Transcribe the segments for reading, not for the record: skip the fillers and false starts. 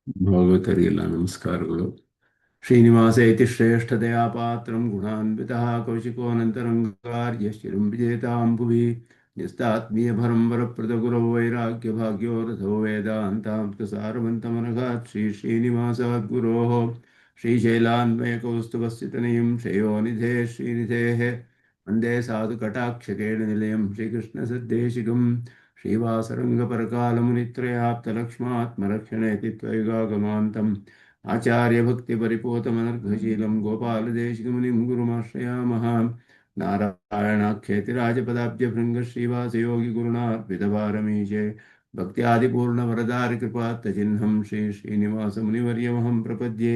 ಭಾಗವತರಿಗೆಲ್ಲ ನಮಸ್ಕಾರಗಳು. ಶ್ರೀನಿವಾಸ ಇತಿ ಶ್ರೇಷ್ಠತೆಯ ಪಾತ್ರಂ ಗುಣಾನ್ವಿತಃ ಕೌಶಿಕೋನಂತರಂಗಾರ್ಯಶ್ಚಿರಂ ವಿಜೇತಾಂ ಭುವಿ ನ್ಯಸ್ತಾತ್ಮೀಯಭರಂ ವರಪ್ರದಗುರೌ ವೈರಾಗ್ಯಭಾಗ್ಯೋ ರಥೋ ವೇದಾಂತಾಮೃತಸಾರವಂತಮನಘಾತ್ ಶ್ರೀನಿವಾಸಾದ್ಗುರೋಃ ಶ್ರೀಶೈಲಾನ್ವಯಕೌಸ್ತುಭಸ್ಥಿತನಿಯಂ ಶ್ರೇಯೋನಿಧೇ ಶ್ರೀನಿಧೇಃ ವಂದೇ ಸಾಧುಕಟಾಕ್ಷಕೇಣ ಶ್ರೀಕೃಷ್ಣಸದ್ದೇಶಿಕಂ ಶ್ರೀವಾಸರಂಗಪರಕಾಲमुनित्रयाप्तलक्ष्मात्मरक्षणेति त्वयिगागमान्तम् आचार्यभक्तिपरिपोतमनर्घशीलं गोपालदेशिकमुनिं गुरुमाश्रयामः। नारायणाख्येतिराजपदाब्जभृङ्गश्रीवासयोगिगुरुणार्पितपारमीशे भक्त्यादिपूर्णवरदारिकृपात्तचिह्नं श्रीनिवासमुनिवर्यमहं प्रपद्ये।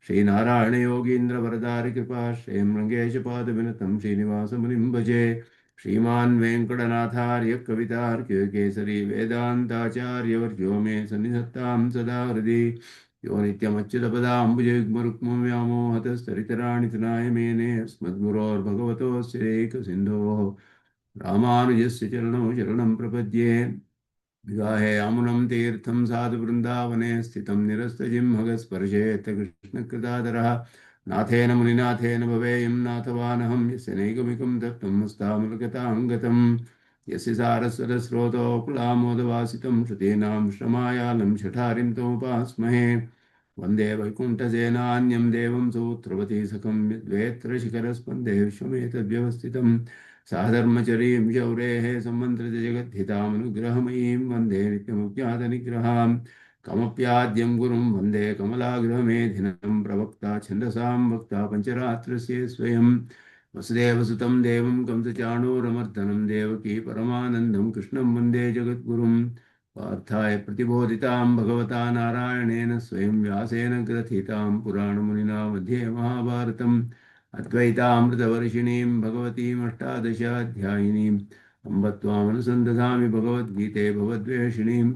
श्रीनारायणयोगीन्द्रवरदारिकृपाश्रयं रङ्गेशपादविनतं श्रीनिवासमुनिं भजे। श्रीमान् वेङ्कटनाथार्य कवितार्क्य केसरी वेदान्ताचार्यवर्यो मे सन्निधत्तां सदा हृदि। यो नित्यमच्युतपदाम्बुजयुग्मरुक्मं व्यामोहतस्तरितराणि तृणाय मेने अस्मद्गुरोर्भगवतोऽस्यैकसिन्धोः रामानुजस्य चरणौ शरणं प्रपद्ये। विवाहे आमुनं तीर्थं साधुवृन्दावने स्थितं निरस्तजिह्मगस्पर्शेत् कृष्णकृतादरः नाथेन मुनिनाथेन भवेयं नाथवानहं यस्य नैगमिकं दत्तं हस्तामलगताङ्गतं यस्य सारस्वतस्रोतोऽकुलामोदवासितं श्रुतीनां श्रमायालं शठारिं तमुपास्महे। वन्दे वैकुण्ठसेनान्यं देवं सूत्रवती सखं द्वेत्रशिखरस्पन्दे विश्वमेतद्व्यवस्थितं साधर्मचरीं शौरेः सम्मन्त्रितजगद्धितामनुग्रहमयीं वन्दे नित्यमुज्ञातनिग्रहां कमप्याद्यं गुरुं वन्दे कमलागृहमेधिनं प्रवक्ता छन्दसां वक्ता पञ्चरात्रस्य स्वयं वसुदेवसुतं देवं कंसचाणूरमर्दनं देवकी परमानन्दं कृष्णं वन्दे जगद्गुरुं पार्थाय प्रतिबोधितां भगवता नारायणेन स्वयं व्यासेन ग्रथितां पुराणमुनिना मध्ये महाभारतम् अद्वैतामृतवर्षिणीं भगवतीम् अष्टादशाध्यायिनीम् अम्ब त्वामनुसन्दधामि भगवद्गीते भवद्वेषिणीं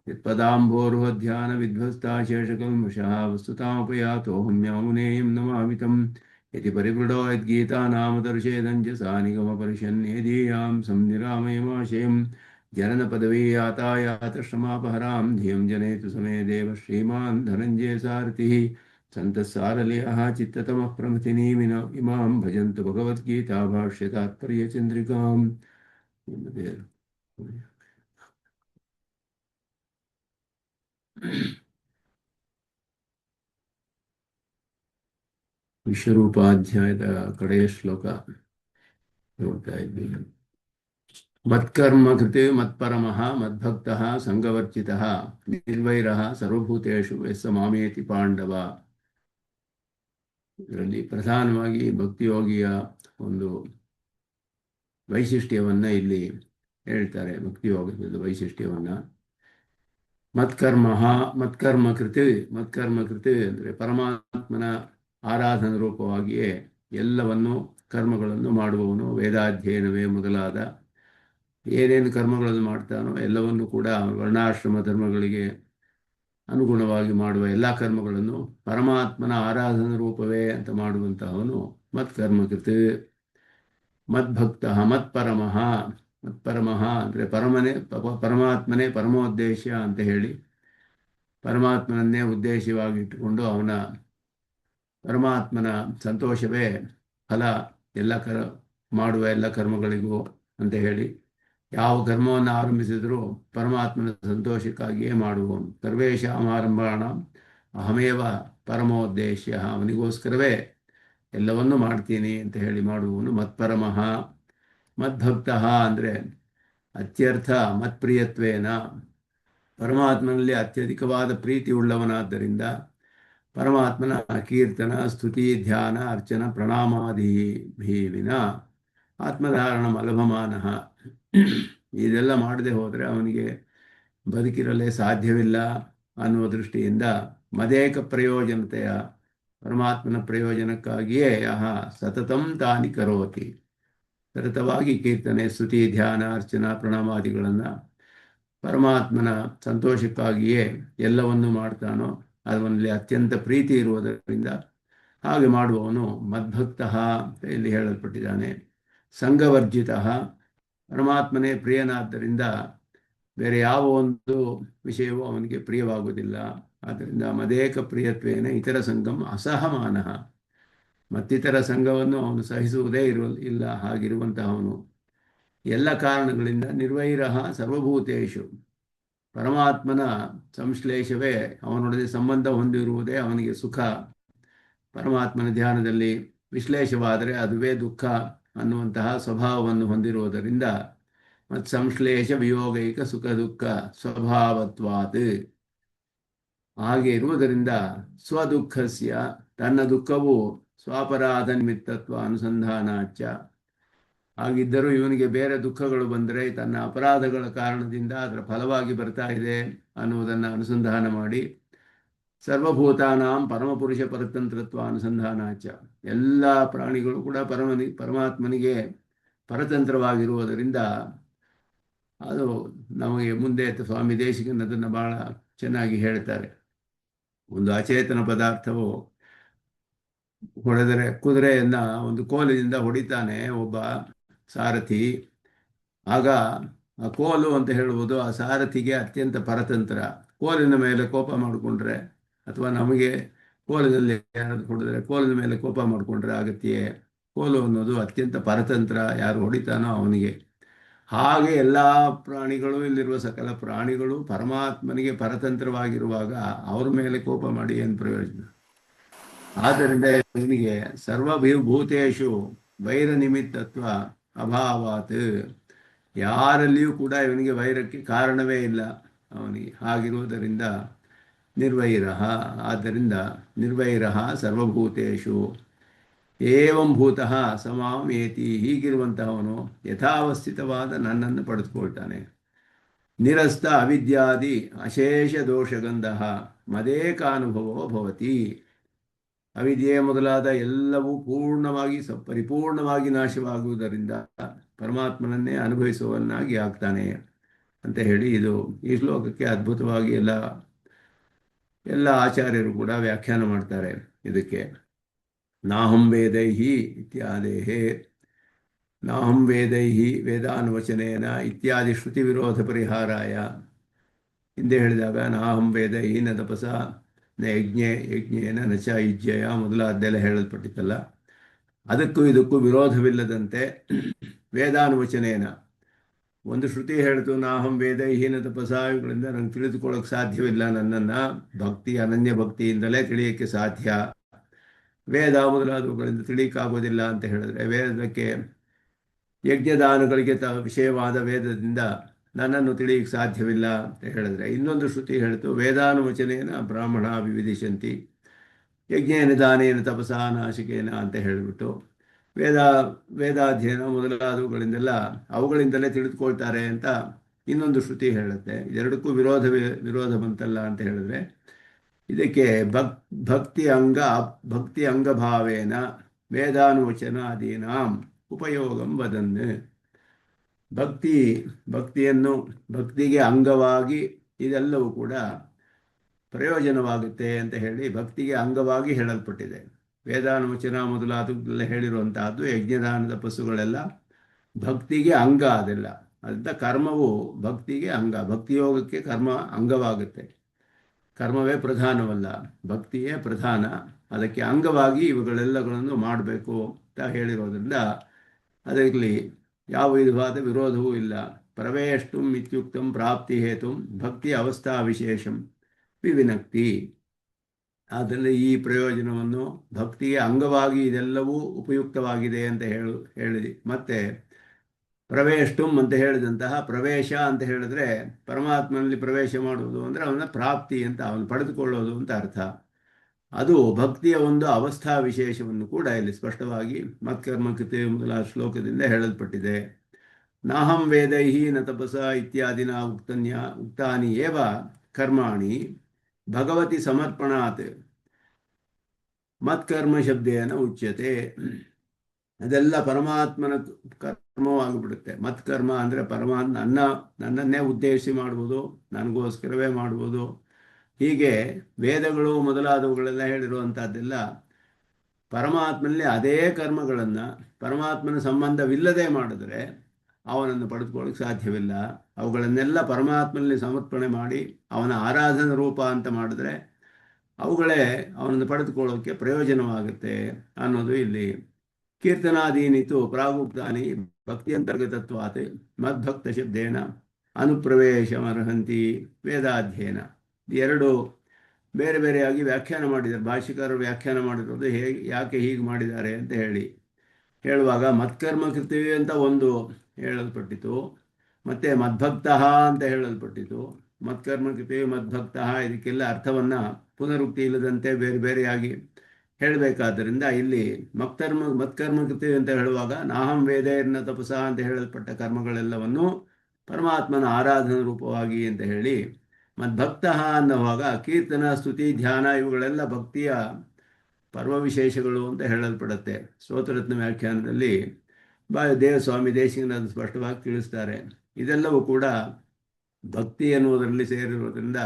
यत्पदाम्भोरुहध्यानविध्वस्ता शेषकल्मषः वस्तुतामुपयातोऽहं यामुनेयं नमामि तम्। यदि परिवृढो यद्गीतानामदर्शेदञ्जसा निगमपरिषन्नेदीयां संनिरामयमाशयं जननपदवी यातायातश्रमापहरां धियं जनेतु समे देव श्रीमान् धनञ्जयसारथिः सन्तस्सारलयः चित्ततमः प्रमथिनीमिन इमां भजन्तु भगवद्गीता भाष्यतात्पर्यचन्द्रिकाम्। ವಿಶ್ವರೂಪಾಧ್ಯಾಯದ ಕಡೆಯ ಶ್ಲೋಕ ನೋಡ್ತಾ ಇದ್ದೀವಿ. ಮತ್ಕರ್ಮ ಕೃತೆ ಮತ್ಪರಮಃ ಮದ್ಭಕ್ತಃ ಸಂಗವರ್ಜಿತಃ ನಿರ್ವೈರಃ ಸರ್ವಭೂತೇಷು ಯಸ್ಸ ಮಾಮೇತಿ ಪಾಂಡವ. ಇದರಲ್ಲಿ ಪ್ರಧಾನವಾಗಿ ಭಕ್ತಿಯೋಗಿಯ ಒಂದು ವೈಶಿಷ್ಟ್ಯವನ್ನ ಇಲ್ಲಿ ಹೇಳ್ತಾರೆ. ಭಕ್ತಿಯೋಗದ ವೈಶಿಷ್ಟ್ಯವನ್ನ ಮತ್ಕರ್ಮ ಕೃತಿ ಅಂದರೆ ಪರಮಾತ್ಮನ ಆರಾಧನ ರೂಪವಾಗಿಯೇ ಎಲ್ಲವನ್ನು ಕರ್ಮಗಳನ್ನು ಮಾಡುವವನು. ವೇದಾಧ್ಯಯನವೇ ಮೊದಲಾದ ಏನೇನು ಕರ್ಮಗಳನ್ನು ಮಾಡ್ತಾನೋ ಎಲ್ಲವನ್ನು ಕೂಡ ವರ್ಣಾಶ್ರಮ ಧರ್ಮಗಳಿಗೆ ಅನುಗುಣವಾಗಿ ಮಾಡುವ ಎಲ್ಲ ಕರ್ಮಗಳನ್ನು ಪರಮಾತ್ಮನ ಆರಾಧನ ರೂಪವೇ ಅಂತ ಮಾಡುವಂತಹವನು ಮತ್ಕರ್ಮಕೃತ್. ಮದ್ಭಕ್ತ ಮತ್ಪರಮಃ ಅಂದರೆ ಪರಮಾತ್ಮನೇ ಪರಮೋದ್ದೇಶ ಅಂತ ಹೇಳಿ ಪರಮಾತ್ಮನನ್ನೇ ಉದ್ದೇಶವಾಗಿ ಇಟ್ಟುಕೊಂಡು ಅವನ ಪರಮಾತ್ಮನ ಸಂತೋಷವೇ ಫಲ ಮಾಡುವ ಎಲ್ಲ ಕರ್ಮಗಳಿಗೂ ಅಂತ ಹೇಳಿ ಯಾವ ಕರ್ಮವನ್ನು ಆರಂಭಿಸಿದರೂ ಪರಮಾತ್ಮನ ಸಂತೋಷಕ್ಕಾಗಿಯೇ ಮಾಡುವವನು. ಸರ್ವೇಷಾಂ ಆರಂಭಾಣ ಅಹಮೇವ ಪರಮೋದ್ದೇಶ, ಅವನಿಗೋಸ್ಕರವೇ ಎಲ್ಲವನ್ನೂ ಮಾಡ್ತೀನಿ ಅಂತ ಹೇಳಿ ಮಾಡುವವನು ಮತ್ಪರಮಃ. ಮದ್ಭಕ್ತ ಅಂದರೆ ಅತ್ಯರ್ಥ ಮತ್ಪ್ರಿಯತ್ವೇನ, ಪರಮಾತ್ಮನಲ್ಲಿ ಅತ್ಯಧಿಕವಾದ ಪ್ರೀತಿ ಉಳ್ಳವನಾದ್ದರಿಂದ ಪರಮಾತ್ಮನ ಕೀರ್ತನ ಸ್ತುತಿ ಧ್ಯಾನ ಅರ್ಚನ ಪ್ರಣಾಮಾದಿ ವಿನ ಆತ್ಮಧಾರಣ ಅಲಭಮಾನಃ, ಇದೆಲ್ಲ ಮಾಡದೆ ಹೋದರೆ ಅವನಿಗೆ ಬದುಕಿರಲೇ ಸಾಧ್ಯವಿಲ್ಲ ಅನ್ನುವ ದೃಷ್ಟಿಯಿಂದ ಮದೇಕ ಪ್ರಯೋಜನತೆಯ, ಪರಮಾತ್ಮನ ಪ್ರಯೋಜನಕ್ಕಾಗಿಯೇ ಸತತಂ ತಾನಿ ಕರೋತಿ, ಸತತವಾಗಿ ಕೀರ್ತನೆ ಸ್ತುತಿ ಧ್ಯಾನ ಅರ್ಚನಾ ಪ್ರಣಾಮಾದಿಗಳನ್ನು ಪರಮಾತ್ಮನ ಸಂತೋಷಕ್ಕಾಗಿಯೇ ಎಲ್ಲವನ್ನೂ ಮಾಡ್ತಾನೋ, ಅದರಲ್ಲಿ ಅತ್ಯಂತ ಪ್ರೀತಿ ಇರುವುದರಿಂದ ಹಾಗೆ ಮಾಡುವವನು ಮದ್ಭಕ್ತ ಅಂತ ಇಲ್ಲಿ ಹೇಳಲ್ಪಟ್ಟಿದ್ದಾನೆ. ಸಂಘವರ್ಜಿತ, ಪರಮಾತ್ಮನೇ ಪ್ರಿಯನಾದ್ದರಿಂದ ಬೇರೆ ಯಾವ ಒಂದು ವಿಷಯವೂ ಅವನಿಗೆ ಪ್ರಿಯವಾಗುವುದಿಲ್ಲ. ಆದ್ದರಿಂದ ಮದೇಕ ಪ್ರಿಯತ್ವೇನ ಇತರ ಸಂಘಂ ಅಸಹಮಾನ, ಮತ್ತಿತರ ಸಂಘವನ್ನು ಅವನು ಸಹಿಸುವುದೇ ಇಲ್ಲ. ಹಾಗಿರುವಂತಹವನು ಎಲ್ಲ ಕಾರಣಗಳಿಂದ ನಿರ್ವೈರಃ ಸರ್ವಭೂತೇಷು, ಪರಮಾತ್ಮನ ಸಂಶ್ಲೇಷವೇ, ಅವನೊಡನೆ ಸಂಬಂಧ ಹೊಂದಿರುವುದೇ ಅವನಿಗೆ ಸುಖ. ಪರಮಾತ್ಮನ ಧ್ಯಾನದಲ್ಲಿ ವಿಶ್ಲೇಷವಾದರೆ ಅದುವೇ ದುಃಖ ಅನ್ನುವಂತಹ ಸ್ವಭಾವವನ್ನು ಹೊಂದಿರುವುದರಿಂದ ಮತ್ತು ಸಂಶ್ಲೇಷ ವಿಯೋಗೈಕ ಸುಖ ದುಃಖ ಸ್ವಭಾವತ್ವಾತ್, ಹಾಗೆ ಇರುವುದರಿಂದ ಸ್ವದುಃಖಸ್ಯ, ತನ್ನ ದುಃಖವು ಸ್ವಾಪರಾಧ ನಿಮಿತ್ತತ್ವ ಅನುಸಂಧಾನಾಚ, ಹಾಗಿದ್ದರೂ ಇವನಿಗೆ ಬೇರೆ ದುಃಖಗಳು ಬಂದರೆ ತನ್ನ ಅಪರಾಧಗಳ ಕಾರಣದಿಂದ ಅದರ ಫಲವಾಗಿ ಬರ್ತಾ ಇದೆ ಅನ್ನುವುದನ್ನು ಅನುಸಂಧಾನ ಮಾಡಿ, ಸರ್ವಭೂತಾನಾಂ ಪರಮಪುರುಷ ಪರತಂತ್ರತ್ವ ಅನುಸಂಧಾನಾಚ, ಎಲ್ಲ ಪ್ರಾಣಿಗಳು ಕೂಡ ಪರಮಾತ್ಮನಿಗೆ ಪರತಂತ್ರವಾಗಿರುವುದರಿಂದ ಅದು ನಮಗೆ ಮುಂದೆ ಸ್ವಾಮಿ ದೇಶಿಕನ್ ಅದನ್ನು ಬಹಳ ಚೆನ್ನಾಗಿ ಹೇಳ್ತಾರೆ. ಒಂದು ಅಚೇತನ ಪದಾರ್ಥವು ಹೊಡೆದರೆ, ಕುದುರೆಯನ್ನು ಒಂದು ಕೋಲಿನಿಂದ ಹೊಡಿತಾನೆ ಒಬ್ಬ ಸಾರಥಿ, ಆಗ ಆ ಕೋಲು ಅಂತ ಹೇಳುವುದು ಆ ಸಾರಥಿಗೆ ಅತ್ಯಂತ ಪರತಂತ್ರ. ಕೋಲಿನ ಮೇಲೆ ಕೋಪ ಮಾಡಿಕೊಂಡ್ರೆ ಅಥವಾ ನಮಗೆ ಕೋಲಿನಲ್ಲಿ ಯಾರಾದ್ರು ಹೊಡೆದ್ರೆ ಕೋಲಿನ ಮೇಲೆ ಕೋಪ ಮಾಡಿಕೊಂಡ್ರೆ ಆಗತ್ತೆಯೇ? ಕೋಲು ಅನ್ನೋದು ಅತ್ಯಂತ ಪರತಂತ್ರ, ಯಾರು ಹೊಡಿತಾನೋ ಅವನಿಗೆ. ಹಾಗೆ ಎಲ್ಲ ಪ್ರಾಣಿಗಳು, ಇಲ್ಲಿರುವ ಸಕಲ ಪ್ರಾಣಿಗಳು ಪರಮಾತ್ಮನಿಗೆ ಪರತಂತ್ರವಾಗಿರುವಾಗ ಅವ್ರ ಮೇಲೆ ಕೋಪ ಮಾಡಿ ಏನು ಪ್ರಯೋಜನ? ಆದ್ದರಿಂದ ಇವನಿಗೆ ಸರ್ವಭೂತೇಷು ವೈರ ನಿಮಿತ್ತತ್ವ ಅಭಾವಾತ್, ಯಾರಲ್ಲಿಯೂ ಕೂಡ ಇವನಿಗೆ ವೈರಕ್ಕೆ ಕಾರಣವೇ ಇಲ್ಲ ಅವನಿಗೆ. ಹಾಗಿರುವುದರಿಂದ ನಿರ್ವೈರಃ, ಆದ್ದರಿಂದ ನಿರ್ವೈರಃ ಸರ್ವಭೂತೇಷು ಏವಂ ಭೂತಃ ಸಮಾಂ ಏತಿ, ಹೀಗಿರುವಂತಹವನು ಯಥಾವಸ್ಥಿತವಾದ ನನ್ನನ್ನು ಪಡೆದುಕೊಳ್ತಾನೆ. ನಿರಸ್ತ ಅವಿದ್ಯಾದಿ ಅಶೇಷ ದೋಷಗಂಧ ಮದೇಕಾನುಭವೋ ಭವತಿ, ಅವಿದ್ಯೆ ಮೊದಲಾದ ಎಲ್ಲವೂ ಪರಿಪೂರ್ಣವಾಗಿ ನಾಶವಾಗುವುದರಿಂದ ಪರಮಾತ್ಮನನ್ನೇ ಅನುಭವಿಸುವವನ್ನಾಗಿ ಆಗ್ತಾನೆ ಅಂತ ಹೇಳಿ ಇದು ಈ ಶ್ಲೋಕಕ್ಕೆ ಅದ್ಭುತವಾಗಿ ಎಲ್ಲ ಆಚಾರ್ಯರು ಕೂಡ ವ್ಯಾಖ್ಯಾನ ಮಾಡ್ತಾರೆ ಇದಕ್ಕೆ. ನಾಹಂ ವೇದೈಹಿ ಇತ್ಯಾದೇಹೇ, ನಾಹಂ ವೇದೈಹಿ ವೇದಾನುವಚನೇನ ಇತ್ಯಾದಿ ಶ್ರುತಿ ವಿರೋಧ ಪರಿಹಾರಾಯ, ಹಿಂದೆ ಹೇಳಿದಾಗ ನಾಹಂ ವೇದೈಹಿ ನ ತಪಸ ನ ಯಜ್ಞೇನ ನ ಚ ಯುಜ್ಯಯ ಮೊದಲಾದ್ದೆಲ್ಲ ಹೇಳಲ್ಪಟ್ಟಿತ್ತಲ್ಲ, ಅದಕ್ಕೂ ಇದಕ್ಕೂ ವಿರೋಧವಿಲ್ಲದಂತೆ ವೇದಾನುವಚನೇನ, ಒಂದು ಶ್ರುತಿ ಹೇಳಿತು ನಾಹಂ ವೇದೈಹಿ ನ ತಪಸ, ಇವುಗಳಿಂದ ನಂಗೆ ತಿಳಿದುಕೊಳ್ಳೋಕೆ ಸಾಧ್ಯವಿಲ್ಲ, ನನ್ನನ್ನು ಅನನ್ಯ ಭಕ್ತಿಯಿಂದಲೇ ತಿಳಿಯೋಕ್ಕೆ ಸಾಧ್ಯ, ವೇದ ಮೊದಲಾದವುಗಳಿಂದ ತಿಳಿಯಕ್ಕಾಗೋದಿಲ್ಲ ಅಂತ ಹೇಳಿದ್ರೆ, ವೇದಕ್ಕೆ ಯಜ್ಞದಾನಗಳಿಗೆ ವಿಷಯವಾದ ವೇದದಿಂದ ನನ್ನನ್ನು ತಿಳಿಯಕ್ಕೆ ಸಾಧ್ಯವಿಲ್ಲ ಅಂತ ಹೇಳಿದ್ರೆ, ಇನ್ನೊಂದು ಶ್ರುತಿ ಹೇಳ್ತು ವೇದಾನುವಚನೇನ ಬ್ರಾಹ್ಮಣ ವಿವಿಧಿಸಂತಿ ಯಜ್ಞೇನ ದಾನೇನ ತಪಸಾ ನಾಶಿಕೇನ ಅಂತ ಹೇಳಿಬಿಟ್ಟು ವೇದಾಧ್ಯಯನ ಮೊದಲಾದವುಗಳಿಂದೆಲ್ಲ ಅವುಗಳಿಂದಲೇ ತಿಳಿದುಕೊಳ್ತಾರೆ ಅಂತ ಇನ್ನೊಂದು ಶ್ರುತಿ ಹೇಳುತ್ತೆ. ಇದೆರಡಕ್ಕೂ ವಿರೋಧ ಬಂತಲ್ಲ ಅಂತ ಹೇಳಿದ್ರೆ, ಇದಕ್ಕೆ ಭಕ್ತಿ ಅಂಗಭಾವೇನ ವೇದಾನುವಚನಾದೀನಾಂ ಉಪಯೋಗಂ ವದನ್, ಭಕ್ತಿಗೆ ಅಂಗವಾಗಿ ಇದೆಲ್ಲವೂ ಕೂಡ ಪ್ರಯೋಜನವಾಗುತ್ತೆ ಅಂತ ಹೇಳಿ ಭಕ್ತಿಗೆ ಅಂಗವಾಗಿ ಹೇಳಲ್ಪಟ್ಟಿದೆ. ವೇದಾನುವಚನ ಮೊದಲಾದೆಲ್ಲ ಹೇಳಿರುವಂತಹದ್ದು ಯಜ್ಞದಾನದ ಪಶುಗಳೆಲ್ಲ ಭಕ್ತಿಗೆ ಅಂಗ, ಅದೆಲ್ಲ ಅದರಿಂದ ಕರ್ಮವು ಭಕ್ತಿಗೆ ಅಂಗ, ಭಕ್ತಿಯೋಗಕ್ಕೆ ಕರ್ಮ ಅಂಗವಾಗುತ್ತೆ. ಕರ್ಮವೇ ಪ್ರಧಾನವಲ್ಲ, ಭಕ್ತಿಯೇ ಪ್ರಧಾನ, ಅದಕ್ಕೆ ಅಂಗವಾಗಿ ಇವುಗಳೆಲ್ಲಗಳನ್ನು ಮಾಡಬೇಕು ಅಂತ ಹೇಳಿರೋದ್ರಿಂದ ಅದರಲ್ಲಿ ಯಾವ ವಿಧವಾದ ವಿರೋಧವೂ ಇಲ್ಲ. ಪ್ರವೇಷ್ಟುಂ ಇತ್ಯುಕ್ತಂ ಪ್ರಾಪ್ತಿ ಹೇತು ಭಕ್ತಿ ಅವಸ್ಥಾ ವಿಶೇಷಂ ವಿವಿನಕ್ತಿ, ಆದ್ದರಿಂದ ಈ ಪ್ರಯೋಜನವನ್ನು ಭಕ್ತಿಗೆ ಅಂಗವಾಗಿ ಇದೆಲ್ಲವೂ ಉಪಯುಕ್ತವಾಗಿದೆ ಅಂತ ಹೇಳಿ ಮತ್ತೆ ಪ್ರವೇಷ್ಟುಂ ಅಂತ ಹೇಳಿದಂತಹ, ಪ್ರವೇಶ ಅಂತ ಹೇಳಿದ್ರೆ ಪರಮಾತ್ಮನಲ್ಲಿ ಪ್ರವೇಶ ಮಾಡುವುದು ಅಂದರೆ ಅವನ ಪ್ರಾಪ್ತಿ ಅಂತ, ಅವನು ಪಡೆದುಕೊಳ್ಳೋದು ಅಂತ ಅರ್ಥ. ಅದು ಭಕ್ತಿಯ ಒಂದು ಅವಸ್ಥಾ ವಿಶೇಷವನ್ನು ಕೂಡ ಇಲ್ಲಿ ಸ್ಪಷ್ಟವಾಗಿ ಮತ್ಕರ್ಮಕೃತೆ ಮೊದಲಾದ ಶ್ಲೋಕದಿಂದ ಹೇಳಲ್ಪಟ್ಟಿದೆ. ನಾಹಂ ವೇದೈಹಿ ನ ತಪಸ ಇತ್ಯಾದಿನ ಉಕ್ತಾನಿ ಏವ ಕರ್ಮಾಣಿ ಭಗವತಿ ಸಮರ್ಪಣಾತ್ ಮತ್ಕರ್ಮ ಶಬ್ದೇನ ಉಚ್ಯತೆ, ಅದೆಲ್ಲ ಪರಮಾತ್ಮನ ಕರ್ಮವಾಗಿಬಿಡುತ್ತೆ. ಮತ್ಕರ್ಮ ಅಂದರೆ ನನ್ನನ್ನೇ ಉದ್ದೇಶಿಸಿ ಮಾಡುವುದು, ನನಗೋಸ್ಕರವೇ ಮಾಡುವುದು. ಹೀಗೆ ವೇದಗಳು ಮೊದಲಾದವುಗಳೆಲ್ಲ ಹೇಳಿರುವಂಥದ್ದೆಲ್ಲ ಪರಮಾತ್ಮನಲ್ಲಿ ಅದೇ ಕರ್ಮಗಳನ್ನು ಪರಮಾತ್ಮನ ಸಂಬಂಧವಿಲ್ಲದೆ ಮಾಡಿದ್ರೆ ಅವನನ್ನು ಪಡೆದುಕೊಳ್ಳೋಕ್ಕೆ ಸಾಧ್ಯವಿಲ್ಲ. ಅವುಗಳನ್ನೆಲ್ಲ ಪರಮಾತ್ಮನಲ್ಲಿ ಸಮರ್ಪಣೆ ಮಾಡಿ ಅವನ ಆರಾಧನಾ ರೂಪ ಅಂತ ಮಾಡಿದ್ರೆ ಅವುಗಳೇ ಅವನನ್ನು ಪಡೆದುಕೊಳ್ಳೋಕ್ಕೆ ಪ್ರಯೋಜನವಾಗುತ್ತೆ ಅನ್ನೋದು ಇಲ್ಲಿ. ಕೀರ್ತನಾದೀನಿತು ಪ್ರಾಗುಕ್ತಾನಿ ಭಕ್ತಿಯಂತರ್ಗತತ್ವಾತ್ ಮದ್ಭಕ್ತ ಶಬ್ದೇನ ಅನುಪ್ರವೇಶಮರ್ಹಂತಿ ವೇದಾಧ್ಯಯನ. ಎರಡು ಬೇರೆ ಬೇರೆಯಾಗಿ ವ್ಯಾಖ್ಯಾನ ಮಾಡಿದ್ದಾರೆ. ಭಾಷ್ಯಕಾರರು ವ್ಯಾಖ್ಯಾನ ಮಾಡಿರೋದು ಯಾಕೆ ಹೀಗೆ ಮಾಡಿದ್ದಾರೆ ಅಂತ ಹೇಳುವಾಗ ಮತ್ಕರ್ಮ ಕೃತಿವಿ ಅಂತ ಒಂದು ಹೇಳಲ್ಪಟ್ಟಿತು, ಮತ್ತು ಮದ್ಭಕ್ತ ಅಂತ ಹೇಳಲ್ಪಟ್ಟಿತು. ಮತ್ಕರ್ಮ ಕೃತಿವಿ ಮದ್ಭಕ್ತ ಇದಕ್ಕೆಲ್ಲ ಅರ್ಥವನ್ನು ಪುನರುಕ್ತಿ ಇಲ್ಲದಂತೆ ಬೇರೆ ಬೇರೆಯಾಗಿ ಹೇಳಬೇಕಾದ್ದರಿಂದ ಇಲ್ಲಿ ಮತ್ಕರ್ಮ ಕೃತಿವಿ ಅಂತ ಹೇಳುವಾಗ ನಾಹಂ ವೇದೇರ್ನ ತಪಸ ಅಂತ ಹೇಳಲ್ಪಟ್ಟ ಕರ್ಮಗಳೆಲ್ಲವನ್ನು ಪರಮಾತ್ಮನ ಆರಾಧನಾ ರೂಪವಾಗಿ ಅಂತ ಹೇಳಿ, ಮದ್ಭಕ್ತ ಅನ್ನುವಾಗ ಕೀರ್ತನ ಸ್ತುತಿ ಧ್ಯಾನ ಇವುಗಳೆಲ್ಲ ಭಕ್ತಿಯ ಪರ್ವ ವಿಶೇಷಗಳು ಅಂತ ಹೇಳಲ್ಪಡುತ್ತೆ. ಸ್ತೋತ್ರರತ್ನ ವ್ಯಾಖ್ಯಾನದಲ್ಲಿ ದೇವಸ್ವಾಮಿ ದೇಶಿಕನದು ಸ್ಪಷ್ಟವಾಗಿ ತಿಳಿಸ್ತಾರೆ. ಇದೆಲ್ಲವೂ ಕೂಡ ಭಕ್ತಿ ಎನ್ನುವುದರಲ್ಲಿ ಸೇರಿರುವುದರಿಂದ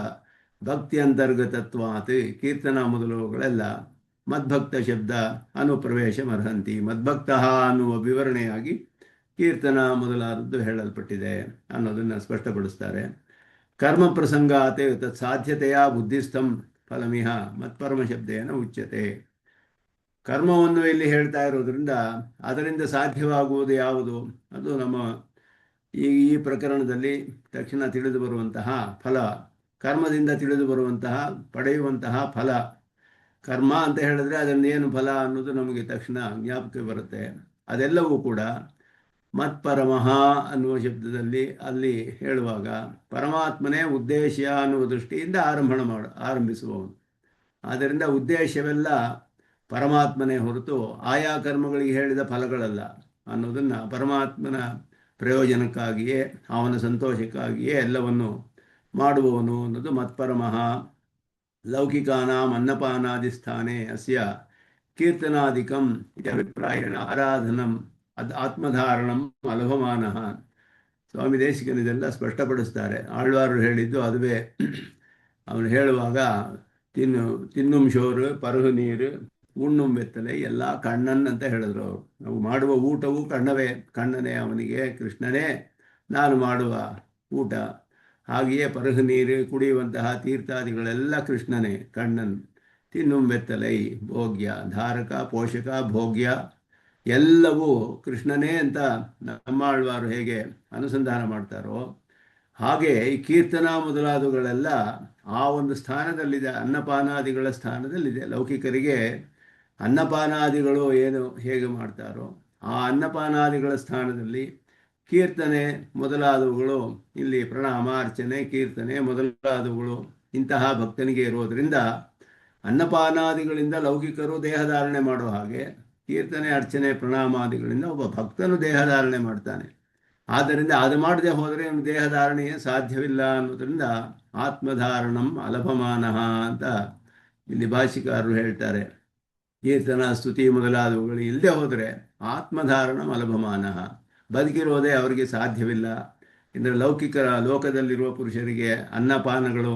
ಭಕ್ತಿ ಅಂತರ್ಗತತ್ವಾತ್ ಕೀರ್ತನ ಮೊದಲುಗಳೆಲ್ಲ ಮದ್ಭಕ್ತ ಶಬ್ದ ಅನುಪ್ರವೇಶ ಮರ್ಹಂತಿ, ಮದ್ಭಕ್ತ ಅನ್ನುವ ವಿವರಣೆಯಾಗಿ ಕೀರ್ತನ ಮೊದಲಾದದ್ದು ಹೇಳಲ್ಪಟ್ಟಿದೆ ಅನ್ನೋದನ್ನು ಸ್ಪಷ್ಟಪಡಿಸ್ತಾರೆ. ಕರ್ಮ ಪ್ರಸಂಗಾತ್ ತತ್ ಸಾಧ್ಯತೆಯ ಬುದ್ಧಿಸ್ಥಂ ಫಲಮಿಹ ಮತ್ಪರಮ ಶಬ್ದೇನ ಉಚ್ಯತೆ. ಕರ್ಮವನ್ನು ಇಲ್ಲಿ ಹೇಳ್ತಾ ಇರೋದ್ರಿಂದ ಅದರಿಂದ ಸಾಧ್ಯವಾಗುವುದು ಯಾವುದು, ಅದು ನಮ್ಮ ಈ ಪ್ರಕರಣದಲ್ಲಿ ತಕ್ಷಣ ತಿಳಿದು ಬರುವಂತಹ ಫಲ, ಕರ್ಮದಿಂದ ತಿಳಿದು ಬರುವಂತಹ ಪಡೆಯುವಂತಹ ಫಲ. ಕರ್ಮ ಅಂತ ಹೇಳಿದ್ರೆ ಅದನ್ನೇನು ಫಲ ಅನ್ನೋದು ನಮಗೆ ತಕ್ಷಣ ಜ್ಞಾಪಕ ಬರುತ್ತೆ. ಅದೆಲ್ಲವೂ ಕೂಡ ಮತ್ಪರಮಃ ಅನ್ನುವ ಶಬ್ದದಲ್ಲಿ ಅಲ್ಲಿ ಹೇಳುವಾಗ ಪರಮಾತ್ಮನೇ ಉದ್ದೇಶ ಅನ್ನುವ ದೃಷ್ಟಿಯಿಂದ ಆರಂಭಿಸುವವನು. ಆದ್ದರಿಂದ ಉದ್ದೇಶವೆಲ್ಲ ಪರಮಾತ್ಮನೇ ಹೊರತು ಆಯಾ ಕರ್ಮಗಳಿಗೆ ಹೇಳಿದ ಫಲಗಳಲ್ಲ ಅನ್ನೋದನ್ನು ಪರಮಾತ್ಮನ ಪ್ರಯೋಜನಕ್ಕಾಗಿಯೇ ಅವನ ಸಂತೋಷಕ್ಕಾಗಿಯೇ ಎಲ್ಲವನ್ನು ಮಾಡುವವನು ಅನ್ನೋದು ಮತ್ಪರಮಃ. ಲೌಕಿಕಾನಾಂ ಅನ್ನಪಾನಾದಿಸ್ಥಾನೆ ಅಸ್ಯ ಕೀರ್ತನಾದಿಕಂ ಅಭಿಪ್ರಾಯಣ ಆರಾಧನಂ ಆತ್ಮಧಾರಣಂ ಅಲಭಮಾನಃ. ಸ್ವಾಮಿ ದೇಶಿಕನು ಇದೆಲ್ಲ ಸ್ಪಷ್ಟಪಡಿಸ್ತಾರೆ. ಆಳ್ವಾರರು ಹೇಳಿದ್ದು ಅದುವೇ. ಅವನು ಹೇಳುವಾಗ ತಿನ್ನುಂ ಶೋರು ಪರಹು ನೀರು ಉಣ್ಣುಂ ಬೆತ್ತಲೆ ಎಲ್ಲ ಕಣ್ಣನ್ ಅಂತ ಹೇಳಿದ್ರು ಅವರು. ನಾವು ಮಾಡುವ ಊಟವೂ ಕಣ್ಣನೇ ಅವನಿಗೆ, ಕೃಷ್ಣನೇ ನಾನು ಮಾಡುವ ಊಟ. ಹಾಗೆಯೇ ಪರಹು ನೀರು ಕುಡಿಯುವಂತಹ ತೀರ್ಥಾದಿಗಳೆಲ್ಲ ಕೃಷ್ಣನೇ, ಕಣ್ಣನ್. ತಿನ್ನುಂ ಬೆತ್ತಲೈ ಭೋಗ್ಯ, ಧಾರಕ ಪೋಷಕ ಭೋಗ್ಯ ಎಲ್ಲವೂ ಕೃಷ್ಣನೇ ಅಂತ ನಮ್ಮಾಳ್ವಾರು ಹೇಗೆ ಅನುಸಂಧಾನ ಮಾಡ್ತಾರೋ ಹಾಗೆ ಈ ಕೀರ್ತನ ಮೊದಲಾದವುಗಳೆಲ್ಲ ಆ ಒಂದು ಸ್ಥಾನದಲ್ಲಿದೆ, ಅನ್ನಪಾನಾದಿಗಳ ಸ್ಥಾನದಲ್ಲಿದೆ. ಲೌಕಿಕರಿಗೆ ಅನ್ನಪಾನಾದಿಗಳು ಹೇಗೆ ಮಾಡ್ತಾರೋ ಆ ಅನ್ನಪಾನಾದಿಗಳ ಸ್ಥಾನದಲ್ಲಿ ಕೀರ್ತನೆ ಮೊದಲಾದವುಗಳು, ಇಲ್ಲಿ ಪ್ರಣಾಮ ಅರ್ಚನೆ ಕೀರ್ತನೆ ಮೊದಲಾದವುಗಳು ಇಂತಹ ಭಕ್ತನಿಗೆ ಇರೋದರಿಂದ ಅನ್ನಪಾನಾದಿಗಳಿಂದ ಲೌಕಿಕರು ದೇಹಧಾರಣೆ ಮಾಡೋ ಹಾಗೆ ಕೀರ್ತನೆ ಅರ್ಚನೆ ಪ್ರಣಾಮಾದಿಗಳಿಂದ ಒಬ್ಬ ಭಕ್ತನು ದೇಹಧಾರಣೆ ಮಾಡ್ತಾನೆ. ಆದ್ದರಿಂದ ಅದು ಮಾಡದೆ ಹೋದರೆ ಅವನು ದೇಹಧಾರಣೆಯೇ ಸಾಧ್ಯವಿಲ್ಲ ಅನ್ನೋದರಿಂದ ಆತ್ಮಧಾರಣಂ ಅಲಭಮಾನಃ ಅಂತ ಇಲ್ಲಿ ಭಾಷಿಕಾರರು ಹೇಳ್ತಾರೆ. ಕೀರ್ತನ ಸ್ತುತಿ ಮೊದಲಾದವುಗಳು ಇಲ್ಲದೆ ಹೋದರೆ ಆತ್ಮಧಾರಣಂ ಅಲಭಮಾನಃ, ಬದುಕಿರೋದೇ ಅವರಿಗೆ ಸಾಧ್ಯವಿಲ್ಲ. ಅಂದರೆ ಲೋಕದಲ್ಲಿರುವ ಪುರುಷರಿಗೆ ಅನ್ನಪಾನಗಳು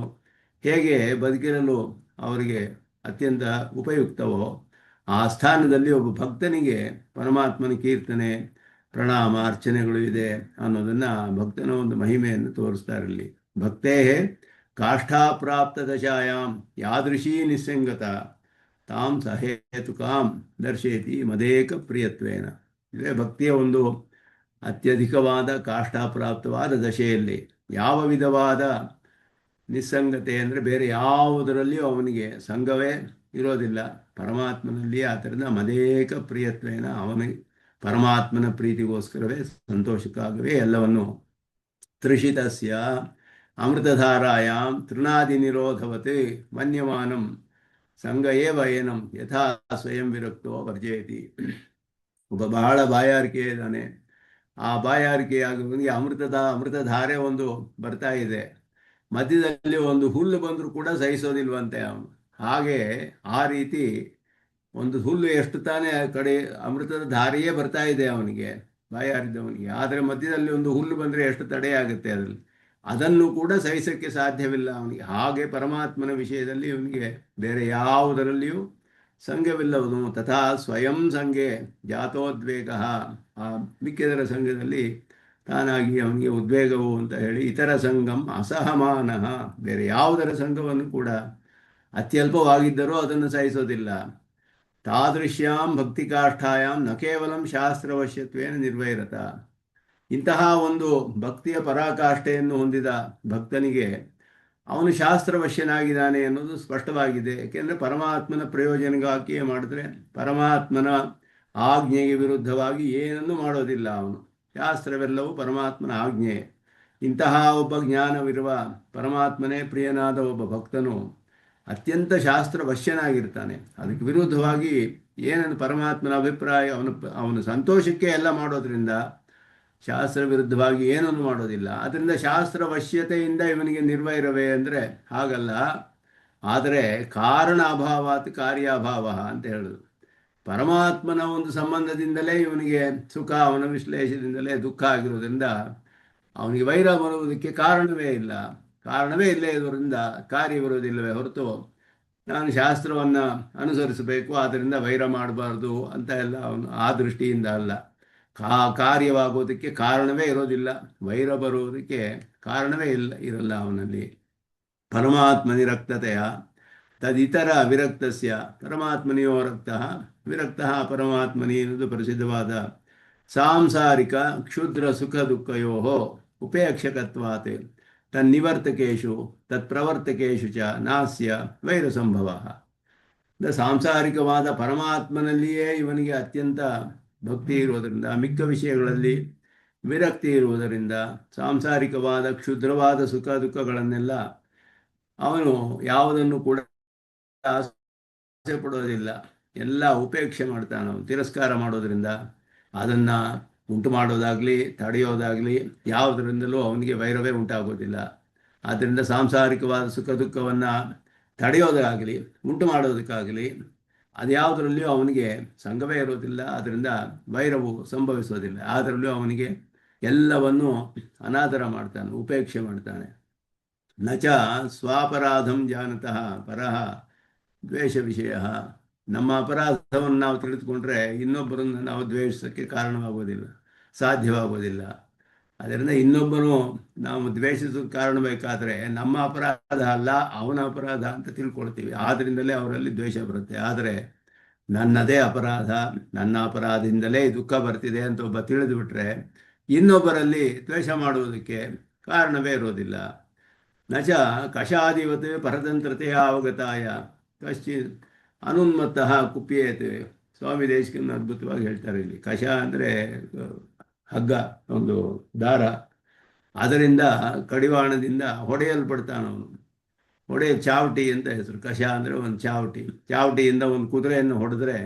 ಹೇಗೆ ಬದುಕಿರಲು ಅವರಿಗೆ ಅತ್ಯಂತ ಉಪಯುಕ್ತವೋ ಆ ಸ್ಥಾನದಲ್ಲಿ ಒಬ್ಬ ಭಕ್ತನಿಗೆ ಪರಮಾತ್ಮನ ಕೀರ್ತನೆ ಪ್ರಣಾಮ ಅರ್ಚನೆಗಳು ಇದೆ ಅನ್ನೋದನ್ನು ಭಕ್ತನ ಒಂದು ಮಹಿಮೆಯನ್ನು ತೋರಿಸ್ತಾರಲ್ಲಿ. ಭಕ್ತೇ ಕಾಷ್ಠಾಪ್ರಾಪ್ತ ದಶಾಯಾಂ ಯಾದೃಶೀ ನಿಸ್ಸಂಗತ ತಾಂ ಸಹೇತುಕಾಂ ದರ್ಶೇತಿ ಮದೇಕ ಪ್ರಿಯತ್ವೇನ. ಇದೇ ಭಕ್ತಿಯ ಒಂದು ಅತ್ಯಧಿಕವಾದ ಕಾಷ್ಠಾಪ್ರಾಪ್ತವಾದ ದಶೆಯಲ್ಲಿ ಯಾವ ವಿಧವಾದ ನಿಸ್ಸಂಗತೆ ಅಂದರೆ ಬೇರೆ ಯಾವುದರಲ್ಲಿಯೂ ಅವನಿಗೆ ಸಂಘವೇ ಇರೋದಿಲ್ಲ, ಪರಮಾತ್ಮನಲ್ಲಿ. ಆದ್ದರಿಂದ ಮದೇಕ ಪ್ರಿಯತ್ವೇನ ಅವನಿಗೆ ಪರಮಾತ್ಮನ ಪ್ರೀತಿಗೋಸ್ಕರವೇ ಸಂತೋಷಕ್ಕಾಗವೇ ಎಲ್ಲವನ್ನು ತೃಷಿತಸ್ಯ ಅಮೃತಧಾರಾಯಾಂ ತೃಣಾದಿ ನಿರೋಧವತ್ ಮನ್ಯಮಾನಂ ಸಂಘ ಏವ ಏನಂ ಯಥಾ ಸ್ವಯಂ ವಿರಕ್ತೋ ವರ್ಜಯತಿ. ಒಬ್ಬ ಬಹಳ ಬಾಯಾರಿಕೆ ಇದ್ದಾನೆ, ಆ ಬಾಯಾರಿಕೆಯಾಗುವವನಿಗೆ ಅಮೃತಧಾರೆ ಒಂದು ಬರ್ತಾ ಇದೆ, ಮಧ್ಯದಲ್ಲಿ ಒಂದು ಹುಲ್ಲು ಬಂದರೂ ಕೂಡ ಸಹಿಸೋದಿಲ್ವಂತೆ ಅವನು. ಹಾಗೆ ಆ ರೀತಿ ಒಂದು ಹುಲ್ಲು ಎಷ್ಟು ತಾನೇ ಕಡೆ ಅಮೃತದ ಧಾರೆಯೇ ಬರ್ತಾ ಇದೆ ಅವನಿಗೆ, ಬಾಯಾರಿದ್ದವನಿಗೆ. ಆದರೆ ಮಧ್ಯದಲ್ಲಿ ಒಂದು ಹುಲ್ಲು ಬಂದರೆ ಎಷ್ಟು ತಡೆಯಾಗುತ್ತೆ ಅದರಲ್ಲಿ, ಅದನ್ನು ಕೂಡ ಸಹಿಸೋಕ್ಕೆ ಸಾಧ್ಯವಿಲ್ಲ ಅವನಿಗೆ. ಹಾಗೆ ಪರಮಾತ್ಮನ ವಿಷಯದಲ್ಲಿ ಇವನಿಗೆ ಬೇರೆ ಯಾವುದರಲ್ಲಿಯೂ ಸಂಘವಿಲ್ಲವನು. ತಥಾ ಸ್ವಯಂ ಸಂಘೆ ಜಾತೋದ್ವೇಗ, ಆ ಮಿಕ್ಕಿದರ ಸಂಘದಲ್ಲಿ ತಾನಾಗಿ ಅವನಿಗೆ ಉದ್ವೇಗವು ಅಂತ ಹೇಳಿ ಇತರ ಸಂಗಂ ಅಸಹಮಾನ, ಬೇರೆ ಯಾವುದರ ಸಂಘವನ್ನು ಕೂಡ ಅತ್ಯಲ್ಪವಾಗಿದ್ದರೂ ಅದನ್ನು ಸಹಿಸೋದಿಲ್ಲ. ತಾದೃಶ್ಯಾಂ ಭಕ್ತಿ ಕಾಷ್ಠಾಯಾಮ್ ನ ಕೇವಲಂ ಶಾಸ್ತ್ರವಶ್ಯತ್ವೇನ ನಿರ್ವೈರತ. ಇಂತಹ ಒಂದು ಭಕ್ತಿಯ ಪರಾಕಾಷ್ಠೆಯನ್ನು ಹೊಂದಿದ ಭಕ್ತನಿಗೆ ಅವನು ಶಾಸ್ತ್ರವಶ್ಯನಾಗಿದ್ದಾನೆ ಅನ್ನೋದು ಸ್ಪಷ್ಟವಾಗಿದೆ. ಏಕೆಂದರೆ ಪರಮಾತ್ಮನ ಪ್ರಯೋಜನಕ್ಕಾಗಿಯೇ ಮಾಡಿದ್ರೆ ಪರಮಾತ್ಮನ ಆಜ್ಞೆಗೆ ವಿರುದ್ಧವಾಗಿ ಏನನ್ನೂ ಮಾಡೋದಿಲ್ಲ ಅವನು. ಶಾಸ್ತ್ರವೆಲ್ಲವೂ ಪರಮಾತ್ಮನ ಆಜ್ಞೆ. ಇಂತಹ ಒಬ್ಬ ಜ್ಞಾನವಿರುವ ಪರಮಾತ್ಮನೇ ಪ್ರಿಯನಾದ ಒಬ್ಬ ಭಕ್ತನು ಅತ್ಯಂತ ಶಾಸ್ತ್ರವಶ್ಯನಾಗಿರ್ತಾನೆ. ಅದಕ್ಕೆ ವಿರುದ್ಧವಾಗಿ ಏನನ್ನು ಪರಮಾತ್ಮನ ಅಭಿಪ್ರಾಯ ಅವನ ಸಂತೋಷಕ್ಕೆ ಎಲ್ಲ ಮಾಡೋದ್ರಿಂದ ಶಾಸ್ತ್ರ ವಿರುದ್ಧವಾಗಿ ಏನನ್ನು ಮಾಡೋದಿಲ್ಲ. ಅದರಿಂದ ಶಾಸ್ತ್ರವಶ್ಯತೆಯಿಂದ ಇವನಿಗೆ ನಿರ್ವೈರವೇ ಅಂದರೆ ಹಾಗಲ್ಲ. ಆದರೆ ಕಾರಣ ಅಭಾವಾತ್ ಕಾರ್ಯಾಭಾವ ಅಂತ ಹೇಳೋದು. ಪರಮಾತ್ಮನ ಒಂದು ಸಂಬಂಧದಿಂದಲೇ ಇವನಿಗೆ ಸುಖ, ಅವನ ವಿಶ್ಲೇಷದಿಂದಲೇ ದುಃಖ ಆಗಿರೋದ್ರಿಂದ ಅವನಿಗೆ ವೈರ ಬರುವುದಕ್ಕೆ ಕಾರಣವೇ ಇಲ್ಲ. ಕಾರಣವೇ ಇಲ್ಲೇ ಇರೋದ್ರಿಂದ ಕಾರ್ಯವಿರೋದಿಲ್ಲವೇ ಹೊರತು ನಾನು ಶಾಸ್ತ್ರವನ್ನು ಅನುಸರಿಸಬೇಕು ಆದ್ದರಿಂದ ವೈರ ಮಾಡಬಾರ್ದು ಅಂತ ಎಲ್ಲ ಅವನು ಆ ದೃಷ್ಟಿಯಿಂದ ಅಲ್ಲ. ಕಾರ್ಯವಾಗೋದಕ್ಕೆ ಕಾರಣವೇ ಇರೋದಿಲ್ಲ, ವೈರ ಬರುವುದಕ್ಕೆ ಕಾರಣವೇ ಇರಲ್ಲ ಅವನಲ್ಲಿ. ಪರಮಾತ್ಮನಿರಕ್ತತೆಯ ತದಿತರ ವಿರಕ್ತಸ್ಯ ಪರಮಾತ್ಮನಿಯೋ ರಕ್ತಃ ವಿರಕ್ತಃ ಪರಮಾತ್ಮನಿ ಎನ್ನುವುದು ಪ್ರಸಿದ್ಧವಾದ ಸಾಂಸಾರಿಕ ಕ್ಷುದ್ರ ಸುಖ ದುಃಖಯೋ ಉಪೇಕ್ಷಕತ್ವಾತ್ ತನ್ನಿವರ್ತಕೇಶು ತತ್ಪ್ರವರ್ತಕೇಶು ಚ ನಾಸ್ಯ ವೈರಸಂಭವ. ಸಾಂಸಾರಿಕವಾದ ಪರಮಾತ್ಮನಲ್ಲಿಯೇ ಇವನಿಗೆ ಅತ್ಯಂತ ಭಕ್ತಿ ಇರುವುದರಿಂದ, ಮಿಕ್ಕ ವಿಷಯಗಳಲ್ಲಿ ವಿರಕ್ತಿ ಇರುವುದರಿಂದ ಸಾಂಸಾರಿಕವಾದ ಕ್ಷುದ್ರವಾದ ಸುಖ ದುಃಖಗಳನ್ನೆಲ್ಲ ಅವನು ಯಾವುದನ್ನು ಕೂಡ ಆಸೆ ಪಡೋದಿಲ್ಲ, ಎಲ್ಲ ಉಪೇಕ್ಷೆ ಮಾಡ್ತಾನೆ. ಅವನು ತಿರಸ್ಕಾರ ಮಾಡೋದ್ರಿಂದ ಅದನ್ನು ಉಂಟು ಮಾಡೋದಾಗಲಿ ತಡೆಯೋದಾಗಲಿ ಯಾವುದರಿಂದಲೂ ಅವನಿಗೆ ವೈರವೇ ಉಂಟಾಗೋದಿಲ್ಲ. ಆದ್ದರಿಂದ ಸಾಂಸಾರಿಕವಾದ ಸುಖ ದುಃಖವನ್ನು ತಡೆಯೋದಾಗಲಿ ಉಂಟು ಮಾಡೋದಕ್ಕಾಗಲಿ ಅದ್ಯಾವುದರಲ್ಲಿಯೂ ಅವನಿಗೆ ಸಂಘವೇ ಇರೋದಿಲ್ಲ. ಅದರಿಂದ ವೈರವು ಸಂಭವಿಸೋದಿಲ್ಲ. ಅದರಲ್ಲೂ ಅವನಿಗೆ ಎಲ್ಲವನ್ನು ಅನಾದರ ಮಾಡ್ತಾನೆ, ಉಪೇಕ್ಷೆ ಮಾಡ್ತಾನೆ. ನಚ ಸ್ವಾಪರಾಧಂ ಜಾನತಃ ಪರಃ ದ್ವೇಷ ವಿಷಯ. ನಮ್ಮ ಅಪರಾಧವನ್ನು ನಾವು ತಿಳಿದುಕೊಂಡ್ರೆ ಇನ್ನೊಬ್ಬರನ್ನು ನಾವು ದ್ವೇಷಿಸೋಕ್ಕೆ ಕಾರಣವಾಗೋದಿಲ್ಲ, ಸಾಧ್ಯವಾಗೋದಿಲ್ಲ. ಅದರಿಂದ ಇನ್ನೊಬ್ಬನು ನಾವು ದ್ವೇಷಿಸೋಕ್ಕೆ ಕಾರಣ ಬೇಕಾದರೆ ನಮ್ಮ ಅಪರಾಧ ಅಲ್ಲ ಅವನ ಅಪರಾಧ ಅಂತ ತಿಳ್ಕೊಳ್ತೀವಿ. ಆದ್ದರಿಂದಲೇ ಅವರಲ್ಲಿ ದ್ವೇಷ ಬರುತ್ತೆ. ಆದರೆ ನನ್ನದೇ ಅಪರಾಧ, ನನ್ನ ಅಪರಾಧದಿಂದಲೇ ದುಃಖ ಬರ್ತಿದೆ ಅಂತ ಒಬ್ಬ ತಿಳಿದು ಬಿಟ್ರೆ ಇನ್ನೊಬ್ಬರಲ್ಲಿ ದ್ವೇಷ ಮಾಡುವುದಕ್ಕೆ ಕಾರಣವೇ ಇರೋದಿಲ್ಲ. ನಚ ಕಷಾದಿವತ್ ಪರತಂತ್ರತೆಯ ಅವಗತಾಯ ಕಶ್ಚಿತ್ ಅನುನ್ಮತ್ತಃ ಕುಪ್ಯೇತೆ. ಸ್ವಾಮಿ ದೇಶಿಕನ ಅದ್ಭುತವಾಗಿ ಹೇಳ್ತಾರೆ ಇಲ್ಲಿ. ಕಷ ಅಂದರೆ ಹಗ್ಗ, ಒಂದು ದಾರ, ಅದರಿಂದ ಕಡಿವಾಣದಿಂದ ಹೊಡೆಯಲ್ಪಡ್ತಾನವನು. ಚಾವಟಿ ಅಂತ ಹೆಸರು. ಕಷ ಅಂದರೆ ಒಂದು ಚಾವಟಿ. ಚಾವಟಿಯಿಂದ ಒಂದು ಕುದುರೆಯನ್ನು ಹೊಡೆದ್ರೆ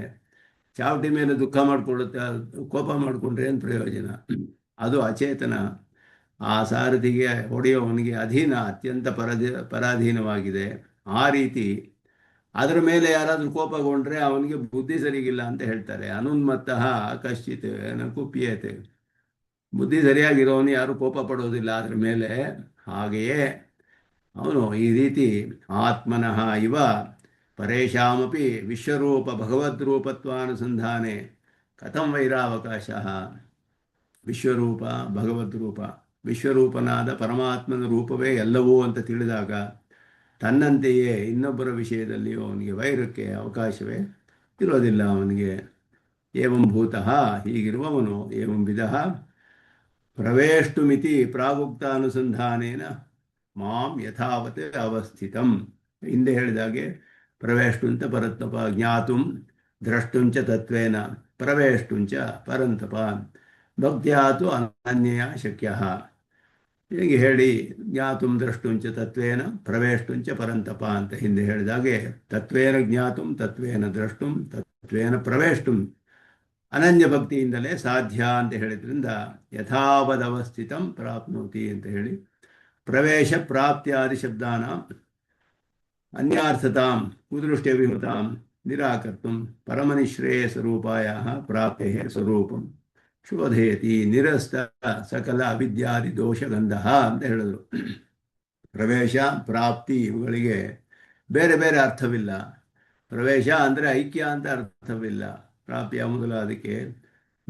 ಚಾವಟಿ ಮೇಲೆ ದುಃಖ ಮಾಡಿಕೊಳ್ಳುತ್ತೆ, ಕೋಪ ಮಾಡಿಕೊಂಡ್ರೆ ಏನು ಪ್ರಯೋಜನ? ಅದು ಅಚೇತನ. ಆ ಸಾರಥಿಗೆ ಹೊಡೆಯೋವನಿಗೆ ಅಧೀನ, ಅತ್ಯಂತ ಪರಾಧೀನವಾಗಿದೆ. ಆ ರೀತಿ ಅದರ ಮೇಲೆ ಯಾರಾದರೂ ಕೋಪಗೊಂಡ್ರೆ ಅವನಿಗೆ ಬುದ್ಧಿ ಸರಿಗಿಲ್ಲ ಅಂತ ಹೇಳ್ತಾರೆ. ಅನುನ್ಮತ್ತಃ ಕಶ್ಚಿತ್ ಕುಪ್ಯೇತೆ. ಬುದ್ಧಿ ಸರಿಯಾಗಿರೋನು ಯಾರು ಕೋಪ ಪಡೋದಿಲ್ಲ ಅದರ ಮೇಲೆ. ಹಾಗೆಯೇ ಅವನು ಈ ರೀತಿ ಆತ್ಮನಃ ಇವ ಪರೇಶಾಮಪಿ ವಿಶ್ವರೂಪ ಭಗವದ್ರೂಪತ್ವಾನುಸಂಧಾನೆ ಕಥಂ ವೈರಾವಕಾಶ. ವಿಶ್ವರೂಪ ಭಗವದ್ರೂಪ, ವಿಶ್ವರೂಪನಾದ ಪರಮಾತ್ಮನ ರೂಪವೇ ಎಲ್ಲವೂ ಅಂತ ತಿಳಿದಾಗ ತನ್ನಂತೆಯೇ ಇನ್ನೊಬ್ಬರ ವಿಷಯದಲ್ಲಿಯೂ ಅವನಿಗೆ ವೈರಕ್ಕೆ ಅವಕಾಶವೇ ಇರೋದಿಲ್ಲ ಅವನಿಗೆ. ಏವಂ ಭೂತಃ, ಹೀಗಿರುವವನು, ಏವಂ ವಿಧಃ ಪ್ರವೇಷ್ಟುಮಿತಿ ಪ್ರಾಗುಕ್ತಾನುಸಂಧಾನೇನ ಮಾಂ ಯಥಾವತ್ ಅವಸ್ಥಿತಂ. ಹಿಂದೆ ಹೇಳಿದಾಗೆ ಪ್ರವೇಷ್ಟುಂಚ ಪರತಪ, ಜ್ಞಾತುಂ ದ್ರಷ್ಟುಂಚ ತತ್ವೇನ ಪ್ರವೇಷ್ಟುಂಚ ಪರಂತಪ ಭಕ್ತ್ಯಾತು ಅನನ್ಯಯ ಶಕ್ಯ. ಹೀಗೆ ಹೇಳಿ ಜ್ಞಾತುಂ ದ್ರಷ್ಟುಂಚ ತತ್ವೇನ ಪ್ರವೇಷ್ಟುಂಚ ಪರಂತಪ ಅಂತ ಹಿಂದೆ ಹೇಳಿದಾಗೆ ತತ್ವೇನ ಜ್ಞಾತುಂ ತತ್ವೇನ ದ್ರಷ್ಟುಂ ತತ್ವೇನ ಪ್ರವೇಷ್ಟುಂ ಅನನ್ಯ ಭಕ್ತಿಯಿಂದಲೇ ಸಾಧ್ಯ ಅಂತ ಹೇಳಿದ್ರಿಂದ ಯಥಾವದವಸ್ಥಿತಂ ಪ್ರಾಪ್ನೋತಿ ಅಂತ ಹೇಳಿ ಪ್ರವೇಶ ಪ್ರಾಪ್ತ್ಯಾದಿ ಶಬ್ದಾನ ಅನ್ಯಾರ್ಥತಾಂ ಕುದೃಷ್ಟ್ಯ ವಿಮತಾಂ ನಿರಾಕರ್ತುಂ ಪರಮನಿಶ್ರೇಯ ಸ್ವರೂಪಾಯ ಪ್ರಾಪ್ತೆ ಸ್ವರೂಪಂ ಶೋಧಯತಿ ನಿರಸ್ತ ಸಕಲ ಅವಿದ್ಯಾದಿ ದೋಷಗಂಧ ಅಂತ ಹೇಳಿದ್ರು. ಪ್ರವೇಶ ಪ್ರಾಪ್ತಿ ಇವುಗಳಿಗೆ ಬೇರೆ ಬೇರೆ ಅರ್ಥವಿಲ್ಲ. ಪ್ರವೇಶ ಅಂದರೆ ಐಕ್ಯ ಅಂತ ಅರ್ಥವಿಲ್ಲ. ಪ್ರಾಪ್ತಿಯ ಮೊದಲು ಅದಕ್ಕೆ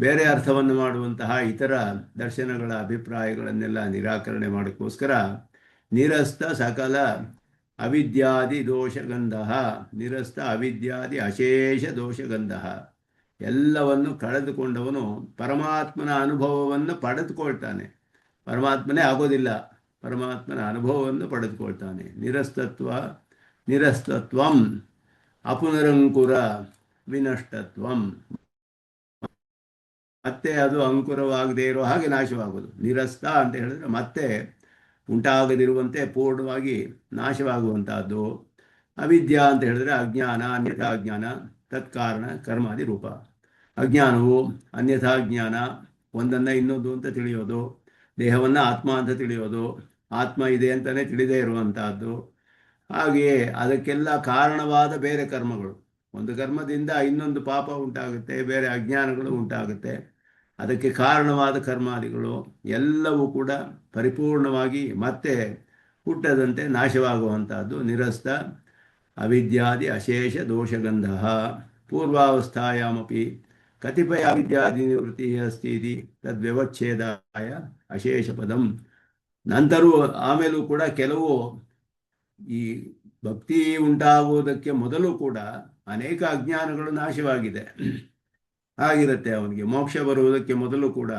ಬೇರೆ ಅರ್ಥವನ್ನು ಮಾಡುವಂತಹ ಇತರ ದರ್ಶನಗಳ ಅಭಿಪ್ರಾಯಗಳನ್ನೆಲ್ಲ ನಿರಾಕರಣೆ ಮಾಡೋಕ್ಕೋಸ್ಕರ ನಿರಸ್ತ ಸಕಲ ಅವಿದ್ಯಾದಿ ದೋಷಗಂಧ, ನಿರಸ್ತ ಅವಿದ್ಯಾದಿ ಅಶೇಷ ದೋಷಗಂಧ, ಎಲ್ಲವನ್ನು ಕಳೆದುಕೊಂಡವನು ಪರಮಾತ್ಮನ ಅನುಭವವನ್ನು ಪಡೆದುಕೊಳ್ತಾನೆ. ಪರಮಾತ್ಮನೇ ಆಗೋದಿಲ್ಲ, ಪರಮಾತ್ಮನ ಅನುಭವವನ್ನು ಪಡೆದುಕೊಳ್ತಾನೆ. ನಿರಸ್ತತ್ವಂ ಅಪುನರಂಕುರ ವಿನಷ್ಟತ್ವಂ, ಮತ್ತೆ ಅದು ಅಂಕುರವಾಗದೇ ಇರೋ ಹಾಗೆ ನಾಶವಾಗೋದು. ನಿರಸ್ತ ಅಂತ ಹೇಳಿದ್ರೆ ಮತ್ತೆ ಉಂಟಾಗದಿರುವಂತೆ ಪೂರ್ಣವಾಗಿ ನಾಶವಾಗುವಂತಹದ್ದು. ಅವಿದ್ಯಾ ಅಂತ ಹೇಳಿದ್ರೆ ಅಜ್ಞಾನ, ಅನ್ಯಥಾ ಜ್ಞಾನ, ತತ್ಕಾರಣ ಕರ್ಮಾದಿ ರೂಪ. ಅಜ್ಞಾನವು ಅನ್ಯಥಾ ಜ್ಞಾನ, ಒಂದನ್ನು ಇನ್ನೊಂದು ಅಂತ ತಿಳಿಯೋದು, ದೇಹವನ್ನು ಆತ್ಮ ಅಂತ ತಿಳಿಯೋದು, ಆತ್ಮ ಇದೆ ಅಂತಲೇ ತಿಳಿದೇ ಇರುವಂತಹದ್ದು. ಹಾಗೆಯೇ ಅದಕ್ಕೆಲ್ಲ ಕಾರಣವಾದ ಬೇರೆ ಕರ್ಮಗಳು, ಒಂದು ಕರ್ಮದಿಂದ ಇನ್ನೊಂದು ಪಾಪ ಉಂಟಾಗುತ್ತೆ, ಬೇರೆ ಅಜ್ಞಾನಗಳು ಉಂಟಾಗುತ್ತೆ. ಅದಕ್ಕೆ ಕಾರಣವಾದ ಕರ್ಮಾದಿಗಳು ಎಲ್ಲವೂ ಕೂಡ ಪರಿಪೂರ್ಣವಾಗಿ ಮತ್ತೆ ಹುಟ್ಟದಂತೆ ನಾಶವಾಗುವಂತಹದ್ದು. ನಿರಸ್ತ ಅವಿದ್ಯಾದಿ ಅಶೇಷ ದೋಷಗಂಧ ಪೂರ್ವಾವಸ್ಥಾಯಾಮಪಿ ಕತಿಪಯ ಅವಿದ್ಯಾದಿ ನಿವೃತ್ತಿ ಅಸ್ತಿ ಇತಿ ತದ್ವ್ಯವಚ್ಛೇದಾಯ ಅಶೇಷ ಪದಂ. ನಂತರೂ ಆಮೇಲೂ ಕೂಡ ಕೆಲವು ಈ ಭಕ್ತಿ ಉಂಟಾಗುವುದಕ್ಕೆ ಮೊದಲು ಕೂಡ ಅನೇಕ ಅಜ್ಞಾನಗಳು ನಾಶವಾಗಿದೆ ಆಗಿರುತ್ತೆ. ಅವನಿಗೆ ಮೋಕ್ಷ ಬರುವುದಕ್ಕೆ ಮೊದಲು ಕೂಡ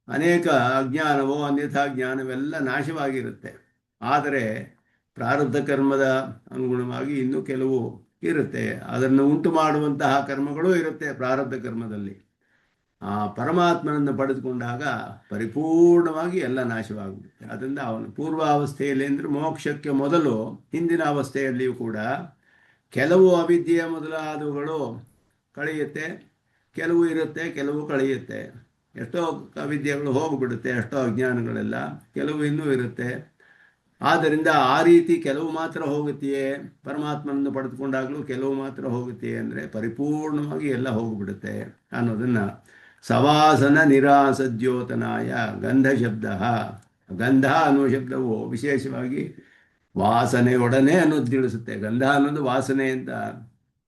ಅನೇಕ ಅಜ್ಞಾನವೋ ಅನ್ಯಥಾ ಜ್ಞಾನವೆಲ್ಲ ನಾಶವಾಗಿರುತ್ತೆ. ಆದರೆ ಪ್ರಾರಬ್ಧ ಕರ್ಮದ ಅನುಗುಣವಾಗಿ ಇನ್ನೂ ಕೆಲವು ಇರುತ್ತೆ, ಅದನ್ನು ಉಂಟು ಮಾಡುವಂತಹ ಕರ್ಮಗಳು ಇರುತ್ತೆ ಪ್ರಾರಬ್ಧ ಕರ್ಮದಲ್ಲಿ. ಆ ಪರಮಾತ್ಮನನ್ನು ಪಡೆದುಕೊಂಡಾಗ ಪರಿಪೂರ್ಣವಾಗಿ ಎಲ್ಲ ನಾಶವಾಗುತ್ತೆ. ಅದರಿಂದ ಅವನು ಪೂರ್ವಾವಸ್ಥೆಯಲ್ಲಿ ಅಂದರೆ ಮೋಕ್ಷಕ್ಕೆ ಮೊದಲು ಹಿಂದಿನ ಅವಸ್ಥೆಯಲ್ಲಿಯೂ ಕೂಡ ಕೆಲವು ಅವಿದ್ಯೆಯ ಮೊದಲಾದವುಗಳು ಕಳೆಯುತ್ತೆ, ಕೆಲವು ಇರುತ್ತೆ, ಕೆಲವು ಕಳೆಯುತ್ತೆ. ಎಷ್ಟೋ ಅವಿದ್ಯೆಗಳು ಹೋಗಿಬಿಡುತ್ತೆ, ಎಷ್ಟೋ ಅಜ್ಞಾನಗಳೆಲ್ಲ, ಕೆಲವು ಇನ್ನೂ ಇರುತ್ತೆ. ಆದ್ದರಿಂದ ಆ ರೀತಿ ಕೆಲವು ಮಾತ್ರ ಹೋಗುತ್ತೆಯೇ, ಪರಮಾತ್ಮನನ್ನು ಪಡೆದುಕೊಂಡಾಗಲೂ ಕೆಲವು ಮಾತ್ರ ಹೋಗುತ್ತೆಯೇ ಅಂದರೆ ಪರಿಪೂರ್ಣವಾಗಿ ಎಲ್ಲ ಹೋಗಿಬಿಡುತ್ತೆ ಅನ್ನೋದನ್ನು ಸವಾಸನ ನಿರಾಸದ್ಯೋತನಾಯ ಗಂಧ ಶಬ್ದ. ಗಂಧ ಅನ್ನುವ ಶಬ್ದವು ವಿಶೇಷವಾಗಿ ವಾಸನೆಯೊಡನೆ ಅನ್ನೋದು ತಿಳಿಸುತ್ತೆ. ಗಂಧ ಅನ್ನೋದು ವಾಸನೆ ಅಂತ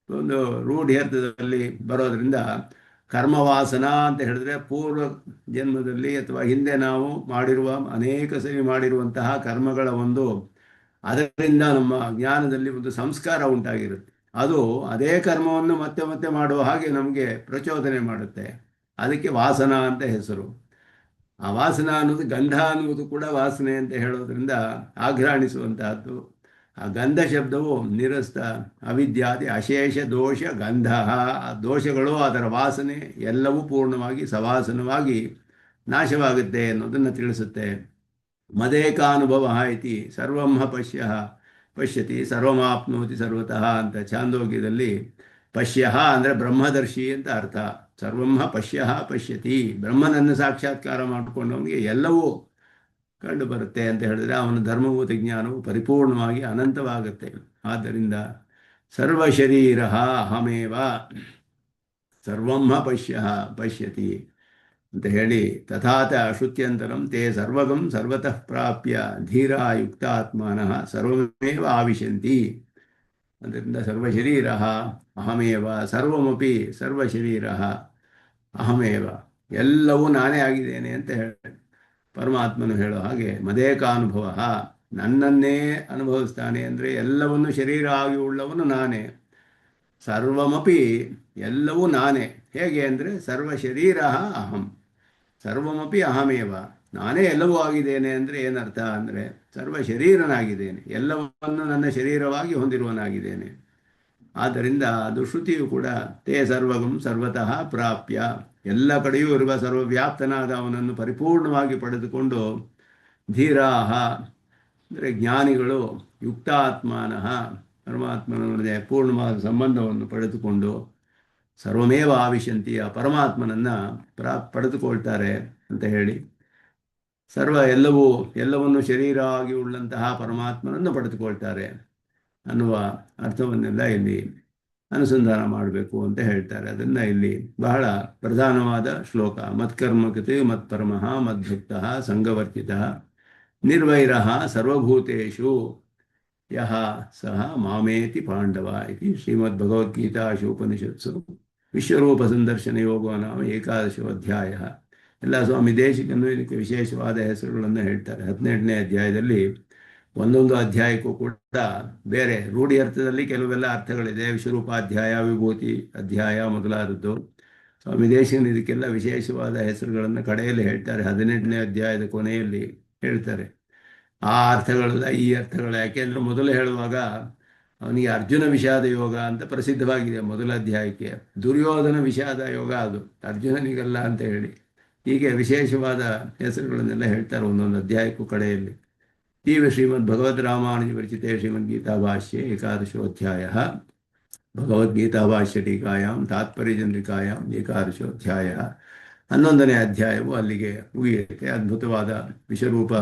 ಒಂದು ರೂಢ್ಯರ್ಥದಲ್ಲಿ ಬರೋದ್ರಿಂದ ಕರ್ಮವಾಸನ ಅಂತ ಹೇಳಿದ್ರೆ ಪೂರ್ವ ಜನ್ಮದಲ್ಲಿ ಅಥವಾ ಹಿಂದೆ ನಾವು ಮಾಡಿರುವ ಅನೇಕ ಸರಿ ಮಾಡಿರುವಂತಹ ಕರ್ಮಗಳ ಒಂದು ಅದರಿಂದ ನಮ್ಮ ಜ್ಞಾನದಲ್ಲಿ ಒಂದು ಸಂಸ್ಕಾರ ಉಂಟಾಗಿರುತ್ತೆ. ಅದು ಅದೇ ಕರ್ಮವನ್ನು ಮತ್ತೆ ಮತ್ತೆ ಮಾಡುವ ಹಾಗೆ ನಮಗೆ ಪ್ರಚೋದನೆ ಮಾಡುತ್ತೆ. ಅದಕ್ಕೆ ವಾಸನ ಅಂತ ಹೆಸರು. ಆ ವಾಸನ ಅನ್ನೋದು ಗಂಧ ಅನ್ನುವುದು ಕೂಡ ವಾಸನೆ ಅಂತ ಹೇಳೋದ್ರಿಂದ ಆಘ್ರಾಣಿಸುವಂತಹದ್ದು. ಆ ಗಂಧ ಶಬ್ದವು ನಿರಸ್ತ ಅವಿದ್ಯಾದಿ ಅಶೇಷ ದೋಷ ಗಂಧ, ಆ ದೋಷಗಳು ಅದರ ವಾಸನೆ ಎಲ್ಲವೂ ಪೂರ್ಣವಾಗಿ ಸವಾಸನವಾಗಿ ನಾಶವಾಗುತ್ತೆ ಅನ್ನೋದನ್ನು ತಿಳಿಸುತ್ತೆ. ಮದೇಕಾನುಭವ ಇತಿ ಸರ್ವಂ ಪಶ್ಯತಿ ಸರ್ವಮಾಪ್ನೋತಿ ಸರ್ವತಃ ಅಂತ ಛಾಂದೋಗ್ಯದಲ್ಲಿ ಪಶ್ಯ ಅಂದರೆ ಬ್ರಹ್ಮದರ್ಶಿ ಅಂತ ಅರ್ಥ. ಸರ್ವಂ ಪಶ್ಯತಿ, ಬ್ರಹ್ಮನನ್ನು ಸಾಕ್ಷಾತ್ಕಾರ ಮಾಡಿಕೊಂಡವನಿಗೆ ಎಲ್ಲವೂ ಕಂಡು ಬರುತ್ತೆ ಅಂತ ಹೇಳಿದ್ರೆ ಅವನ ಧರ್ಮಭೂತ ಜ್ಞಾನವು ಪರಿಪೂರ್ಣವಾಗಿ ಅನಂತವಾಗುತ್ತೆ. ಆದ್ದರಿಂದ ಸರ್ವಶರೀರ ಅಹಮೇವ ಸರ್ವಂ ಪಶ್ಯತಿ ಅಂತ ಹೇಳಿ ತಥಾತ ಶ್ರುತ್ಯಂತರಂ ತೇ ಸರ್ವಗಂ ಸರ್ವತಃ ಪ್ರಾಪ್ಯ ಧೀರಾ ಯುಕ್ತಾತ್ಮನಃ ಸರ್ವಮೇವ ಆವಿಶಂತಿ. ಅದರಿಂದ ಸರ್ವಶರೀರ ಅಹಮೇವ ಸರ್ವಮಪಿ ಸರ್ವಶರೀರ ಅಹಮೇವ, ಎಲ್ಲವೂ ನಾನೇ ಆಗಿದ್ದೇನೆ ಅಂತ ಹೇಳಿ ಪರಮಾತ್ಮನು ಹೇಳೋ ಹಾಗೆ ಮದೇಕಾನುಭವ, ನನ್ನನ್ನೇ ಅನುಭವಿಸ್ತಾನೆ ಅಂದರೆ ಎಲ್ಲವನ್ನು ಶರೀರ ಆಗಿ ಉಳ್ಳವನು ನಾನೇ. ಸರ್ವಮಪಿ ಎಲ್ಲವೂ ನಾನೇ. ಹೇಗೆ ಅಂದರೆ ಸರ್ವಶರೀರ ಅಹಂ ಸರ್ವಮಪಿ ಅಹಮೇವ, ನಾನೇ ಎಲ್ಲವೂ ಆಗಿದ್ದೇನೆ ಅಂದರೆ ಏನರ್ಥ ಅಂದರೆ ಸರ್ವಶರೀರನಾಗಿದ್ದೇನೆ, ಎಲ್ಲವನ್ನು ನನ್ನ ಶರೀರವಾಗಿ ಹೊಂದಿರುವನಾಗಿದ್ದೇನೆ. ಆದ್ದರಿಂದ ಅದು ಶ್ರುತಿಯು ಕೂಡ ತೇ ಸರ್ವಗಂ ಸರ್ವತಃ ಪ್ರಾಪ್ಯ, ಎಲ್ಲ ಕಡೆಯೂ ಇರುವ ಸರ್ವವ್ಯಾಪ್ತನಾದ ಅವನನ್ನು ಪರಿಪೂರ್ಣವಾಗಿ ಪಡೆದುಕೊಂಡು ಧೀರಾಹ ಅಂದರೆ ಜ್ಞಾನಿಗಳು ಯುಕ್ತಾತ್ಮನಃ ಪರಮಾತ್ಮನೊಡನೆ ಪೂರ್ಣವಾದ ಸಂಬಂಧವನ್ನು ಪಡೆದುಕೊಂಡು ಸರ್ವಮೇವ ಆವಿಶಂತಿಯ ಪರಮಾತ್ಮನನ್ನು ಪಡೆದುಕೊಳ್ತಾರೆ ಅಂತ ಹೇಳಿ ಎಲ್ಲವನ್ನು ಶರೀರ ಆಗಿ ಉಳ್ಳಂತಹ ಪರಮಾತ್ಮನನ್ನು ಪಡೆದುಕೊಳ್ತಾರೆ ಅನ್ನುವ ಅರ್ಥವನ್ನೆಲ್ಲ ಇಲ್ಲಿ ಅನುಸಂಧಾನ ಮಾಡಬೇಕು ಅಂತ ಹೇಳ್ತಾರೆ. ಅದನ್ನು ಇಲ್ಲಿ ಬಹಳ ಪ್ರಧಾನವಾದ ಶ್ಲೋಕ. ಮತ್ಕರ್ಮಕತೆ ಮತ್ಪರಮಃ ಮದ್ಭಕ್ತಃ ಸಂಘವರ್ತಿತಃ ನಿರ್ವೈರಃ ಸರ್ವಭೂತೇಷು ಯಹ ಸಹ ಮಾಮೇತಿ ಪಾಂಡವ ಇತಿ ಶ್ರೀಮದ್ಭಗವದ್ಗೀತಾಸು ಉಪನಿಷತ್ಸು ವಿಶ್ವರೂಪ ಸಂದರ್ಶನ ಯೋಗೋ ನಾಮ ಏಕಾದಶೋಧ್ಯಾಯ. ಎಲ್ಲ ಸ್ವಾಮಿ ದೇಶಿಕನು ಇದಕ್ಕೆ ವಿಶೇಷವಾದ ಹೆಸರುಗಳನ್ನು ಹೇಳ್ತಾರೆ. 18ನೇ ಅಧ್ಯಾಯದಲ್ಲಿ ಒಂದೊಂದು ಅಧ್ಯಾಯಕ್ಕೂ ಕೂಡ ಬೇರೆ ರೂಢಿ ಅರ್ಥದಲ್ಲಿ ಕೆಲವೆಲ್ಲ ಅರ್ಥಗಳಿದೆ. ವಿಶ್ವರೂಪಾಧ್ಯಾಯ, ವಿಭೂತಿ ಅಧ್ಯಾಯ ಮೊದಲಾದದ್ದು. ಸ್ವಾಮಿ ದೇಶಿಕನು ಇದಕ್ಕೆಲ್ಲ ವಿಶೇಷವಾದ ಹೆಸರುಗಳನ್ನು ಕಡೆಯಲ್ಲಿ ಹೇಳ್ತಾರೆ. 18ನೇ ಅಧ್ಯಾಯದ ಕೊನೆಯಲ್ಲಿ ಹೇಳ್ತಾರೆ. ಆ ಅರ್ಥಗಳೆಲ್ಲ ಈ ಅರ್ಥಗಳು. ಯಾಕೆಂದ್ರೆ ಮೊದಲು ಹೇಳುವಾಗ ಅವನಿಗೆ ಅರ್ಜುನ ವಿಷಾದ ಯೋಗ ಅಂತ ಪ್ರಸಿದ್ಧವಾಗಿದೆ ಮೊದಲ ಅಧ್ಯಾಯಕ್ಕೆ. ದುರ್ಯೋಧನ ವಿಷಾದ ಯೋಗ ಅದು, ಅರ್ಜುನನಿಗಲ್ಲ ಅಂತ ಹೇಳಿ. ಹೀಗೆ ವಿಶೇಷವಾದ ಹೆಸರುಗಳನ್ನೆಲ್ಲ ಹೇಳ್ತಾರೆ ಒಂದೊಂದು ಅಧ್ಯಾಯಕ್ಕೂ ಕಡೆಯಲ್ಲಿ. ಈ ಶ್ರೀಮದ್ ಭಗವದ್ ರಾಮಾನುಜ ವಿರಚಿತೆ ಶ್ರೀಮದ್ಗೀತಾ ಭಾಷ್ಯೆ ಏಕಾದಶೋಧ್ಯಾಯ. ಭಗವದ್ಗೀತಾ ಭಾಷ್ಯ ಟೀಕಾಯಾಮ್ ತಾತ್ಪರ್ಯಚಂದ್ರಿಕಾಯಾಮ್ ಏಕಾದಶೋಧ್ಯಾಯ. 11ನೇ ಅಧ್ಯಾಯವು ಅಲ್ಲಿಗೆ ಮುಗಿಯುತ್ತೆ. ಅದ್ಭುತವಾದ ವಿಶ್ವರೂಪ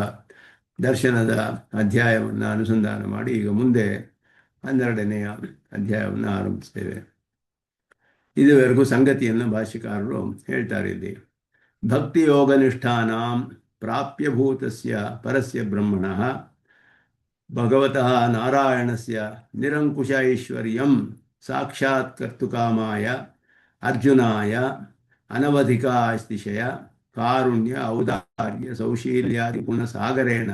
ದರ್ಶನದ ಅಧ್ಯಾಯವನ್ನು ಅನುಸಂಧಾನ ಮಾಡಿ ಈಗ ಮುಂದೆ 12ನೆಯ ಅಧ್ಯಾಯವನ್ನು ಆರಂಭಿಸ್ತೇವೆ. ಇದುವರೆಗೂ ಸಂಗತಿಯನ್ನು ಭಾಷ್ಯಕಾರರು ಹೇಳ್ತಾರೆ. ಇಲ್ಲಿ ಭಕ್ತಿಯೋಗನಿಷ್ಠಾನಾಂ ಪ್ರಾಪ್ಯಭೂತಸ್ಯ ಪರಸ್ಯ ಬ್ರಹ್ಮಣಃ ಭಗವತಃ ನಾರಾಯಣಸ್ಯ ನಿರಂಕುಶ ಐಶ್ವರ್ಯಂ ಸಾಕ್ಷಾತ್ಕರ್ತುಕಾಮಾಯ ಅರ್ಜುನಾಯ ಅನವಧಿಕಾತಿಶಯ ಕಾರುಣ್ಯ ಔದಾರ್ಯ ಸೌಶೀಲ್ಯಾದಿ ಗುಣಸಾಗರೇಣ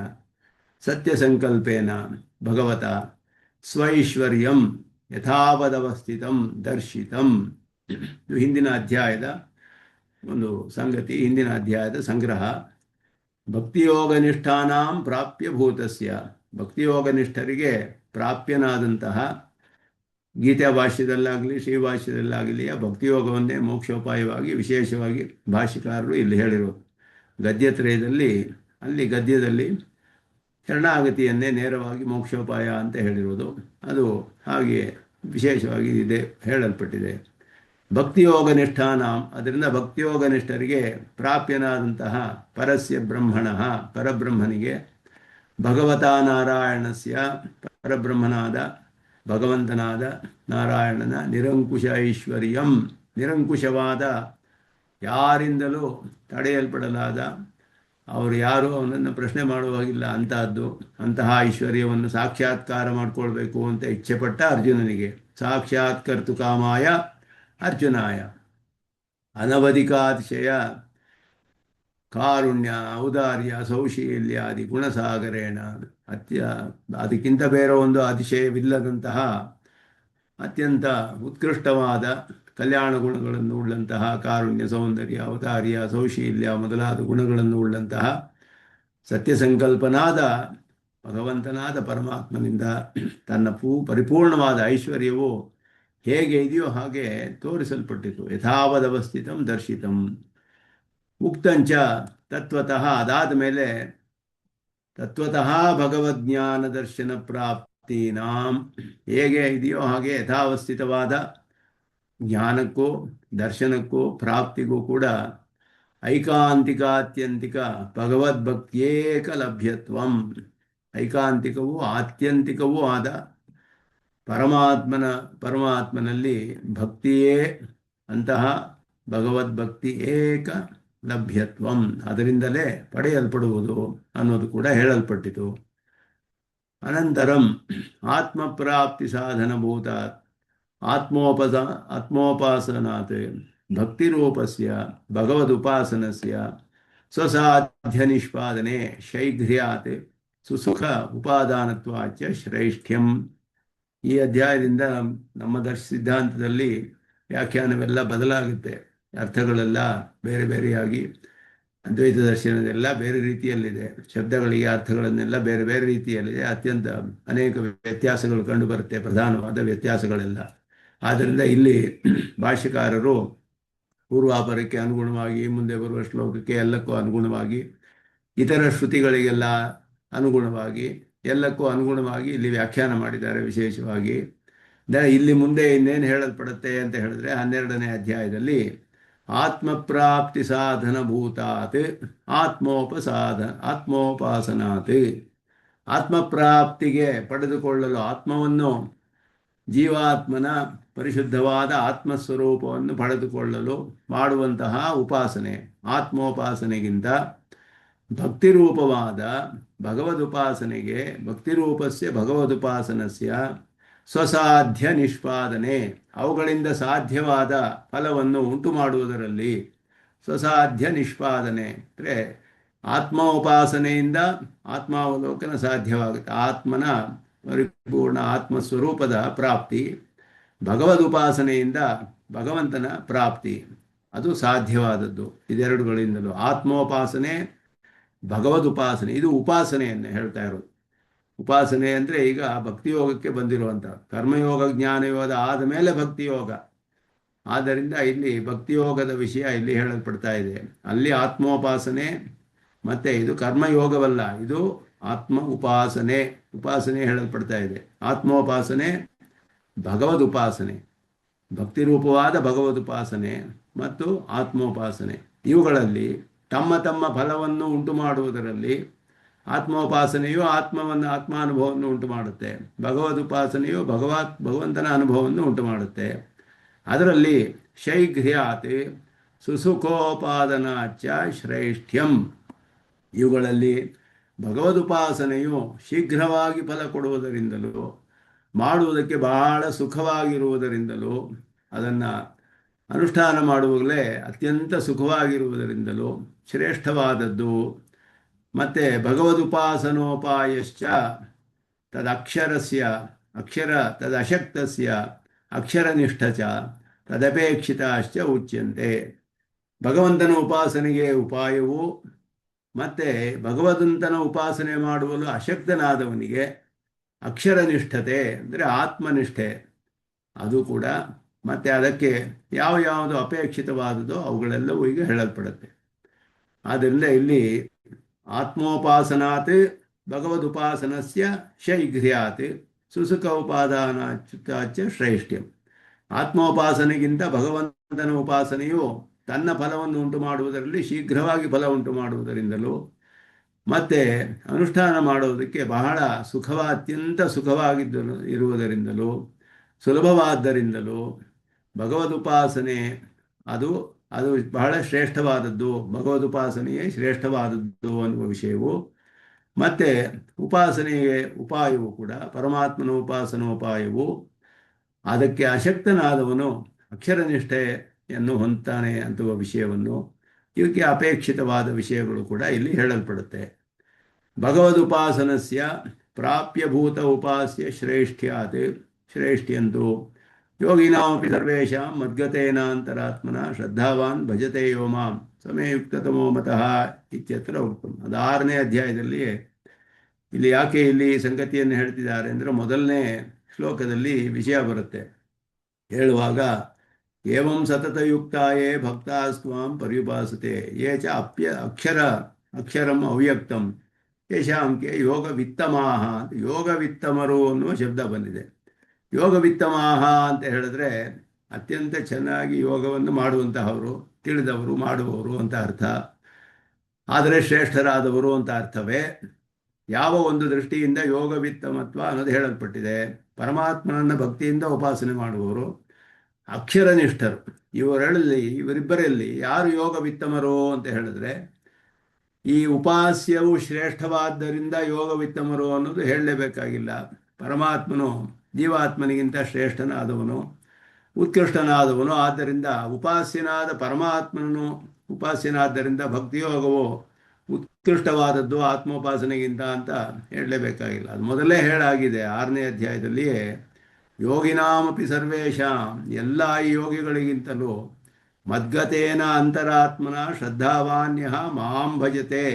ಸತ್ಯಸಂಕಲ್ಪೇನ ಭಗವತ ಸ್ವೈಶ್ವರ್ಯಂ ಯಥಾವದವಸ್ಥಿತಂ ದರ್ಶಿತಂ. ಇದು ಹಿಂದಿನ ಅಧ್ಯಾಯದ ಒಂದು ಸಂಗತಿ, ಹಿಂದಿನ ಅಧ್ಯಾಯದ ಸಂಗ್ರಹ. ಭಕ್ತಿಯೋಗನಿಷ್ಠಾನಾಂ ಪ್ರಾಪ್ಯಭೂತಸ್ಯ, ಭಕ್ತಿಯೋಗನಿಷ್ಠರಿಗೆ ಪ್ರಾಪ್ಯನಾದಂತಹ, ಗೀತಾ ಭಾಷ್ಯದಲ್ಲಾಗಲಿ ಶ್ರೀಭಾಷ್ಯದಲ್ಲಾಗಲಿ ಆ ಭಕ್ತಿಯೋಗವನ್ನೇ ಮೋಕ್ಷೋಪಾಯವಾಗಿ ವಿಶೇಷವಾಗಿ ಭಾಷ್ಯಕಾರರು ಇಲ್ಲಿ ಹೇಳಿರೋದು. ಗದ್ಯತ್ರಯದಲ್ಲಿ ಅಲ್ಲಿ ಗದ್ಯದಲ್ಲಿ ಶರಣಾಗತಿಯನ್ನೇ ನೇರವಾಗಿ ಮೋಕ್ಷೋಪಾಯ ಅಂತ ಹೇಳಿರೋದು. ಅದು ಹಾಗೆ ವಿಶೇಷವಾಗಿ ಇದೆ ಹೇಳಲ್ಪಟ್ಟಿದೆ. ಭಕ್ತಿಯೋಗನಿಷ್ಠಾನ, ಅದರಿಂದ ಭಕ್ತಿಯೋಗನಿಷ್ಠರಿಗೆ ಪ್ರಾಪ್ಯನಾದಂತಹ ಪರಸ್ಯ ಬ್ರಹ್ಮಣಃ, ಪರಬ್ರಹ್ಮನಿಗೆ, ಭಗವತಾ ನಾರಾಯಣಸ್ಯ, ಪರಬ್ರಹ್ಮನಾದ ಭಗವಂತನಾದ ನಾರಾಯಣನ ನಿರಂಕುಶ ಐಶ್ವರ್ಯಂ, ನಿರಂಕುಶವಾದ, ಯಾರಿಂದಲೂ ತಡೆಯಲ್ಪಡಲಾದ, ಅವರು ಯಾರೂ ಅವನನ್ನು ಪ್ರಶ್ನೆ ಮಾಡುವಾಗಿಲ್ಲ ಅಂತಹದ್ದು, ಅಂತಹ ಐಶ್ವರ್ಯವನ್ನು ಸಾಕ್ಷಾತ್ಕಾರ ಮಾಡಿಕೊಳ್ಬೇಕು ಅಂತ ಇಚ್ಛೆಪಟ್ಟ ಅರ್ಜುನನಿಗೆ, ಸಾಕ್ಷಾತ್ಕರ್ತು ಕಾಮಾಯ ಅರ್ಜುನಾಯ ಅನವಧಿಕಾತಿಶಯ ಕಾರುಣ್ಯ ಔದಾರ್ಯ ಸೌಶೀಲ್ಯಾದಿ ಗುಣಸಾಗರೇಣ, ಅದಕ್ಕಿಂತ ಬೇರೆ ಒಂದು ಅತಿಶಯವಿಲ್ಲದಂತಹ ಅತ್ಯಂತ ಉತ್ಕೃಷ್ಟವಾದ ಕಲ್ಯಾಣ ಗುಣಗಳನ್ನು ಉಳ್ಳಂತಹ, ಕಾರುಣ್ಯ ಸೌಂದರ್ಯ ಔದಾರ್ಯ ಸೌಶೀಲ್ಯ ಮೊದಲಾದ ಗುಣಗಳನ್ನು ಉಳ್ಳಂತಹ ಸತ್ಯಸಂಕಲ್ಪನಾದ ಭಗವಂತನಾದ ಪರಮಾತ್ಮನಿಂದ ತನ್ನ ಪರಿಪೂರ್ಣವಾದ ಐಶ್ವರ್ಯವು ಹೇಗೆ ಇದೆಯೋ ಹಾಗೆ ತೋರಿಸಲ್ಪಟ್ಟಿತು. ಯಥಾವದವಸ್ಥಿತಂ ದರ್ಶಿತಂ ಉಕ್ತಂಚ ತತ್ವತಃ, ಅದಾದ ಮೇಲೆ ತತ್ವತಃ ಭಗವದ್ಜ್ಞಾನ ದರ್ಶನ ಪ್ರಾಪ್ತೀನಾಂ, ಹೇಗೆ ಇದೆಯೋ ಹಾಗೆ ಯಥಾವಸ್ಥಿತವಾದ ಜ್ಞಾನಕ್ಕೂ ದರ್ಶನಕ್ಕೂ ಪ್ರಾಪ್ತಿಗೂ ಕೂಡ ಐಕಾಂತಿಕಾತ್ಯಂತಿಕ ಭಗವದ್ಭಕ್ತಿಯೇಕ ಲಭ್ಯತ್ವಂ, ಐಕಾಂತಿಕವೂ ಆತ್ಯಂತಿಕವೂ ಆದ ಪರಮಾತ್ಮನಲ್ಲಿ ಭಕ್ತಿಯೇ ಅಂತಹ ಭಗವದ್ಭಕ್ತಿ ಏಕ ಲಭ್ಯತ್ವಂ, ಅದರಿಂದಲೇ ಪಡೆಯಲ್ಪಡುವುದು ಅನ್ನೋದು ಕೂಡ ಹೇಳಲ್ಪಟ್ಟಿತು. ಅನಂತರಂ ಆತ್ಮಪ್ರಾಪ್ತಿ ಸಾಧನಭೂತ ಆತ್ಮೋಪಾಸನಾತ್ ಭಕ್ತಿರೂಪಸ್ಯ ಭಗವದುಪಾಸನಸ್ಯ ಸ್ವಸಾಧ್ಯ ನಿಷ್ಪಾದನೆ ಶೈಘ್ರ್ಯಾತ್ ಸುಸುಖ ಉಪಾದಾನತ್ವಾಚ ಶ್ರೈಷ್ಠ್ಯಂ. ಈ ಅಧ್ಯಾಯದಿಂದ ನಮ್ಮ ಸಿದ್ಧಾಂತದಲ್ಲಿ ವ್ಯಾಖ್ಯಾನವೆಲ್ಲ ಬದಲಾಗುತ್ತೆ, ಅರ್ಥಗಳೆಲ್ಲ ಬೇರೆ ಬೇರೆಯಾಗಿ, ಅದ್ವೈತ ದರ್ಶನದೆಲ್ಲ ಬೇರೆ ರೀತಿಯಲ್ಲಿದೆ, ಶಬ್ದಗಳಿಗೆ ಅರ್ಥಗಳನ್ನೆಲ್ಲ ಬೇರೆ ಬೇರೆ ರೀತಿಯಲ್ಲಿದೆ, ಅತ್ಯಂತ ಅನೇಕ ವ್ಯತ್ಯಾಸಗಳು ಕಂಡುಬರುತ್ತೆ, ಪ್ರಧಾನವಾದ ವ್ಯತ್ಯಾಸಗಳೆಲ್ಲ. ಆದ್ದರಿಂದ ಇಲ್ಲಿ ಭಾಷ್ಯಕಾರರು ಪೂರ್ವಾಪರಕ್ಕೆ ಅನುಗುಣವಾಗಿ, ಮುಂದೆ ಬರುವ ಶ್ಲೋಕಕ್ಕೆ ಎಲ್ಲಕ್ಕೂ ಅನುಗುಣವಾಗಿ, ಇತರ ಶ್ರುತಿಗಳಿಗೆಲ್ಲ ಅನುಗುಣವಾಗಿ, ಎಲ್ಲಕ್ಕೂ ಅನುಗುಣವಾಗಿ ಇಲ್ಲಿ ವ್ಯಾಖ್ಯಾನ ಮಾಡಿದ್ದಾರೆ. ವಿಶೇಷವಾಗಿ ಇಲ್ಲಿ ಮುಂದೆ ಇನ್ನೇನು ಹೇಳಲ್ಪಡುತ್ತೆ ಅಂತ ಹೇಳಿದ್ರೆ 12ನೇ ಅಧ್ಯಾಯದಲ್ಲಿ ಆತ್ಮಪ್ರಾಪ್ತಿ ಸಾಧನಭೂತಾತ್ ಆತ್ಮೋಪಾಸನಾತ್, ಆತ್ಮಪ್ರಾಪ್ತಿಗೆ ಪಡೆದುಕೊಳ್ಳಲು, ಆತ್ಮವನ್ನು ಜೀವಾತ್ಮನ ಪರಿಶುದ್ಧವಾದ ಆತ್ಮಸ್ವರೂಪವನ್ನು ಪಡೆದುಕೊಳ್ಳಲು ಮಾಡುವಂತಹ ಉಪಾಸನೆ, ಆತ್ಮೋಪಾಸನೆಗಿಂತ ಭಕ್ತಿರೂಪವಾದ ಭಗವದುಪಾಸನೆಗೆ, ಭಕ್ತಿರೂಪಸ್ಯ ಭಗವದುಪಾಸನಸ್ಯ ಸ್ವಸಾಧ್ಯ ನಿಷ್ಪಾದನೆ, ಅವುಗಳಿಂದ ಸಾಧ್ಯವಾದ ಫಲವನ್ನು ಉಂಟು ಮಾಡುವುದರಲ್ಲಿ. ಸ್ವಸಾಧ್ಯ ನಿಷ್ಪಾದನೆ ಅಂದರೆ ಆತ್ಮೋಪಾಸನೆಯಿಂದ ಆತ್ಮಾವಲೋಕನ ಸಾಧ್ಯವಾಗುತ್ತೆ, ಆತ್ಮನ ಪರಿಪೂರ್ಣ ಆತ್ಮಸ್ವರೂಪದ ಪ್ರಾಪ್ತಿ. ಭಗವದುಪಾಸನೆಯಿಂದ ಭಗವಂತನ ಪ್ರಾಪ್ತಿ, ಅದು ಸಾಧ್ಯವಾದದ್ದು ಇದೆರಡುಗಳಿಂದಲೂ. ಆತ್ಮೋಪಾಸನೆ, ಭಗವದುಪಾಸನೆ, ಇದು ಉಪಾಸನೆಯನ್ನು ಹೇಳ್ತಾ ಇರೋದು. ಉಪಾಸನೆ ಅಂದರೆ ಈಗ ಭಕ್ತಿಯೋಗಕ್ಕೆ ಬಂದಿರುವಂಥ ಕರ್ಮಯೋಗ ಜ್ಞಾನಯೋಗ ಆದ ಮೇಲೆ ಭಕ್ತಿಯೋಗ. ಆದ್ದರಿಂದ ಇಲ್ಲಿ ಭಕ್ತಿಯೋಗದ ವಿಷಯ ಇಲ್ಲಿ ಹೇಳಲ್ಪಡ್ತಾ ಇದೆ. ಅಲ್ಲಿ ಆತ್ಮೋಪಾಸನೆ, ಮತ್ತು ಇದು ಕರ್ಮಯೋಗವಲ್ಲ, ಇದು ಆತ್ಮ ಉಪಾಸನೆ, ಉಪಾಸನೆ ಹೇಳಲ್ಪಡ್ತಾ ಇದೆ. ಆತ್ಮೋಪಾಸನೆ, ಭಗವದುಪಾಸನೆ, ಭಕ್ತಿರೂಪವಾದ ಭಗವದುಪಾಸನೆ ಮತ್ತು ಆತ್ಮೋಪಾಸನೆ, ಇವುಗಳಲ್ಲಿ ತಮ್ಮ ತಮ್ಮ ಫಲವನ್ನು ಉಂಟು ಮಾಡುವುದರಲ್ಲಿ ಆತ್ಮೋಪಾಸನೆಯು ಆತ್ಮಾನುಭವವನ್ನು ಉಂಟು ಮಾಡುತ್ತೆ, ಭಗವದುಪಾಸನೆಯು ಭಗವಂತನ ಅನುಭವವನ್ನು ಉಂಟು ಮಾಡುತ್ತೆ. ಅದರಲ್ಲಿ ಶೈಘ್ರ್ಯಾತ್ ಸುಸುಖೋಪಾದನಾಚ ಶ್ರೇಷ್ಠ್ಯಂ, ಇವುಗಳಲ್ಲಿ ಭಗವದುಪಾಸನೆಯು ಶೀಘ್ರವಾಗಿ ಫಲ ಕೊಡುವುದರಿಂದಲೂ ಮಾಡುವುದಕ್ಕೆ ಬಹಳ ಸುಖವಾಗಿರುವುದರಿಂದಲೂ, ಅದನ್ನು ಅನುಷ್ಠಾನ ಮಾಡುವಾಗಲೇ ಅತ್ಯಂತ ಸುಖವಾಗಿರುವುದರಿಂದಲೂ ಶ್ರೇಷ್ಠವಾದದ್ದು. ಮತ್ತು ಭಗವದುಪಾಸನೋಪಾಯಶ್ಚ ತದಕ್ಷರಸ್ಯ ತದಶಕ್ತಸ್ಯ ಅಕ್ಷರನಿಷ್ಠ ಚ ತದಪೇಕ್ಷಿತಾಶ್ಚ ಉಚ್ಯಂತೆ. ಭಗವಂತನ ಉಪಾಸನೆಗೆ ಉಪಾಯವು ಮತ್ತು ಭಗವಂತನ ಉಪಾಸನೆ ಮಾಡುವಲು ಅಶಕ್ತನಾದವನಿಗೆ ಅಕ್ಷರನಿಷ್ಠತೆ ಅಂದರೆ ಆತ್ಮನಿಷ್ಠೆ ಅದು ಕೂಡ, ಮತ್ತು ಅದಕ್ಕೆ ಯಾವುದು ಅಪೇಕ್ಷಿತವಾದದೋ ಅವುಗಳೆಲ್ಲವೂ ಈಗ ಹೇಳಲ್ಪಡುತ್ತೆ. ಆದ್ದರಿಂದ ಇಲ್ಲಿ ಆತ್ಮೋಪಾಸನಾತ್ ಭಗವದುಪಾಸನಸ್ಯ ಶೈಘ್ರ್ಯಾತ್ ಸುಸುಖ ಉಪಾದಾನಾಚ್ಯುತಾಚ ಶ್ರೇಷ್ಠ್ಯಂ. ಆತ್ಮೋಪಾಸನೆಗಿಂತ ಭಗವಂತನ ಉಪಾಸನೆಯು ತನ್ನ ಫಲವನ್ನು ಉಂಟು ಮಾಡುವುದರಲ್ಲಿ ಶೀಘ್ರವಾಗಿ ಫಲ ಉಂಟು ಮಾಡುವುದರಿಂದಲೂ ಮತ್ತು ಅನುಷ್ಠಾನ ಮಾಡುವುದಕ್ಕೆ ಬಹಳ ಅತ್ಯಂತ ಇರುವುದರಿಂದಲೂ ಸುಲಭವಾದ್ದರಿಂದಲೂ ಭಗವದುಪಾಸನೆ ಅದು ಬಹಳ ಶ್ರೇಷ್ಠವಾದದ್ದು, ಭಗವದುಪಾಸನೆಯೇ ಶ್ರೇಷ್ಠವಾದದ್ದು ಅನ್ನುವ ವಿಷಯವು. ಮತ್ತು ಉಪಾಸನೆಗೆ ಉಪಾಯವು ಕೂಡ ಪರಮಾತ್ಮನ ಉಪಾಸನೋಪಾಯವು, ಅದಕ್ಕೆ ಅಶಕ್ತನಾದವನು ಅಕ್ಷರನಿಷ್ಠೆಯನ್ನು ಹೊಂದ್ತಾನೆ ಅಂತುವ ವಿಷಯವನ್ನು, ಇವಕ್ಕೆ ಅಪೇಕ್ಷಿತವಾದ ವಿಷಯಗಳು ಕೂಡ ಇಲ್ಲಿ ಹೇಳಲ್ಪಡುತ್ತೆ. ಭಗವದುಪಾಸನಸ್ಯ ಪ್ರಾಪ್ಯಭೂತ ಉಪಾಸ್ಯ ಶ್ರೇಷ್ಠ್ಯಾತ್ ಶ್ರೇಷ್ಠ್ಯಂತು ಯೋಗಿನಾಮಪಿ ಸರ್ವೇಷಾಂ ಮದ್ಗತೇನಾಂತರಾತ್ಮನ ಶ್ರದ್ಧಾವಾನ್ ಭಜತೆ ಯೋ ಮಾಂ ಸಮೇ ಯುಕ್ತತಮೋ ಮತಃ ಇತ್ಯತ್ರ ಉಕ್ತಂ. ಅದು 6ನೇ ಅಧ್ಯಾಯದಲ್ಲಿ. ಇಲ್ಲಿ ಯಾಕೆ ಇಲ್ಲಿ ಸಂಗತಿಯನ್ನು ಹೇಳ್ತಿದ್ದಾರೆ ಅಂದರೆ, ಮೊದಲನೇ ಶ್ಲೋಕದಲ್ಲಿ ವಿಷಯ ಬರುತ್ತೆ. ಹೇಳುವಾಗ ಏವಂ ಸತತಯುಕ್ತಾಯೇ ಭಕ್ತಾಸ್ತ್ವಾಂ ಪರ್ಯುಪಾಸತೆ ಯೇ ಚ ಅಕ್ಷರಂ ಅವ್ಯಕ್ತಂ ಯಶಾಂಕೆ ಯೋಗವಿತ್ತಮಾಹ ಅಂತ, ಯೋಗವಿತ್ತಮರು ಅನ್ನುವ ಶಬ್ದ ಬಂದಿದೆ. ಯೋಗವಿತ್ತಮಾಹ ಅಂತ ಹೇಳಿದ್ರೆ ಅತ್ಯಂತ ಚೆನ್ನಾಗಿ ಯೋಗವನ್ನು ಮಾಡುವಂತಹವರು, ತಿಳಿದವರು, ಮಾಡುವವರು ಅಂತ ಅರ್ಥ. ಆದರೆ ಶ್ರೇಷ್ಠರಾದವರು ಅಂತ ಅರ್ಥವೇ. ಯಾವ ಒಂದು ದೃಷ್ಟಿಯಿಂದ ಯೋಗವಿತ್ತಮತ್ವ ಅನ್ನೋದು ಹೇಳಲ್ಪಟ್ಟಿದೆ, ಪರಮಾತ್ಮನನ್ನು ಭಕ್ತಿಯಿಂದ ಉಪಾಸನೆ ಮಾಡುವವರು ಅಕ್ಷರನಿಷ್ಠರು. ಇವರಿಬ್ಬರಲ್ಲಿ ಯಾರು ಯೋಗವಿತ್ತಮರು ಅಂತ ಹೇಳಿದ್ರೆ, ಈ ಉಪಾಸ್ಯವು ಶ್ರೇಷ್ಠವಾದ್ದರಿಂದ ಯೋಗವಿತ್ತಮರು ಅನ್ನೋದು ಹೇಳಲೇಬೇಕಾಗಿಲ್ಲ. ಪರಮಾತ್ಮನು ಜೀವಾತ್ಮನಿಗಿಂತ ಶ್ರೇಷ್ಠನಾದವನು, ಉತ್ಕೃಷ್ಟನಾದವನು. ಆದ್ದರಿಂದ ಉಪಾಸ್ಯನಾದ ಪರಮಾತ್ಮನನು ಉಪಾಸ್ಯನಾದ್ದರಿಂದ ಭಕ್ತಿಯೋಗವು ಉತ್ಕೃಷ್ಟವಾದದ್ದು ಆತ್ಮೋಪಾಸನೆಗಿಂತ ಅಂತ ಹೇಳಲೇಬೇಕಾಗಿಲ್ಲ. ಅದು ಮೊದಲೇ ಹೇಳಾಗಿದೆ 6ನೇ ಅಧ್ಯಾಯದಲ್ಲಿಯೇ. ಯೋಗಿನಾಮಪಿ ಸರ್ವೇಷಾಂ, ಎಲ್ಲ ಯೋಗಿಗಳಿಗಿಂತಲೂ ಮದ್ಗತೇನ ಅಂತರಾತ್ಮನ ಶ್ರದ್ಧಾವಾನ್ಯ ಮಾಂ ಭಜತೆ,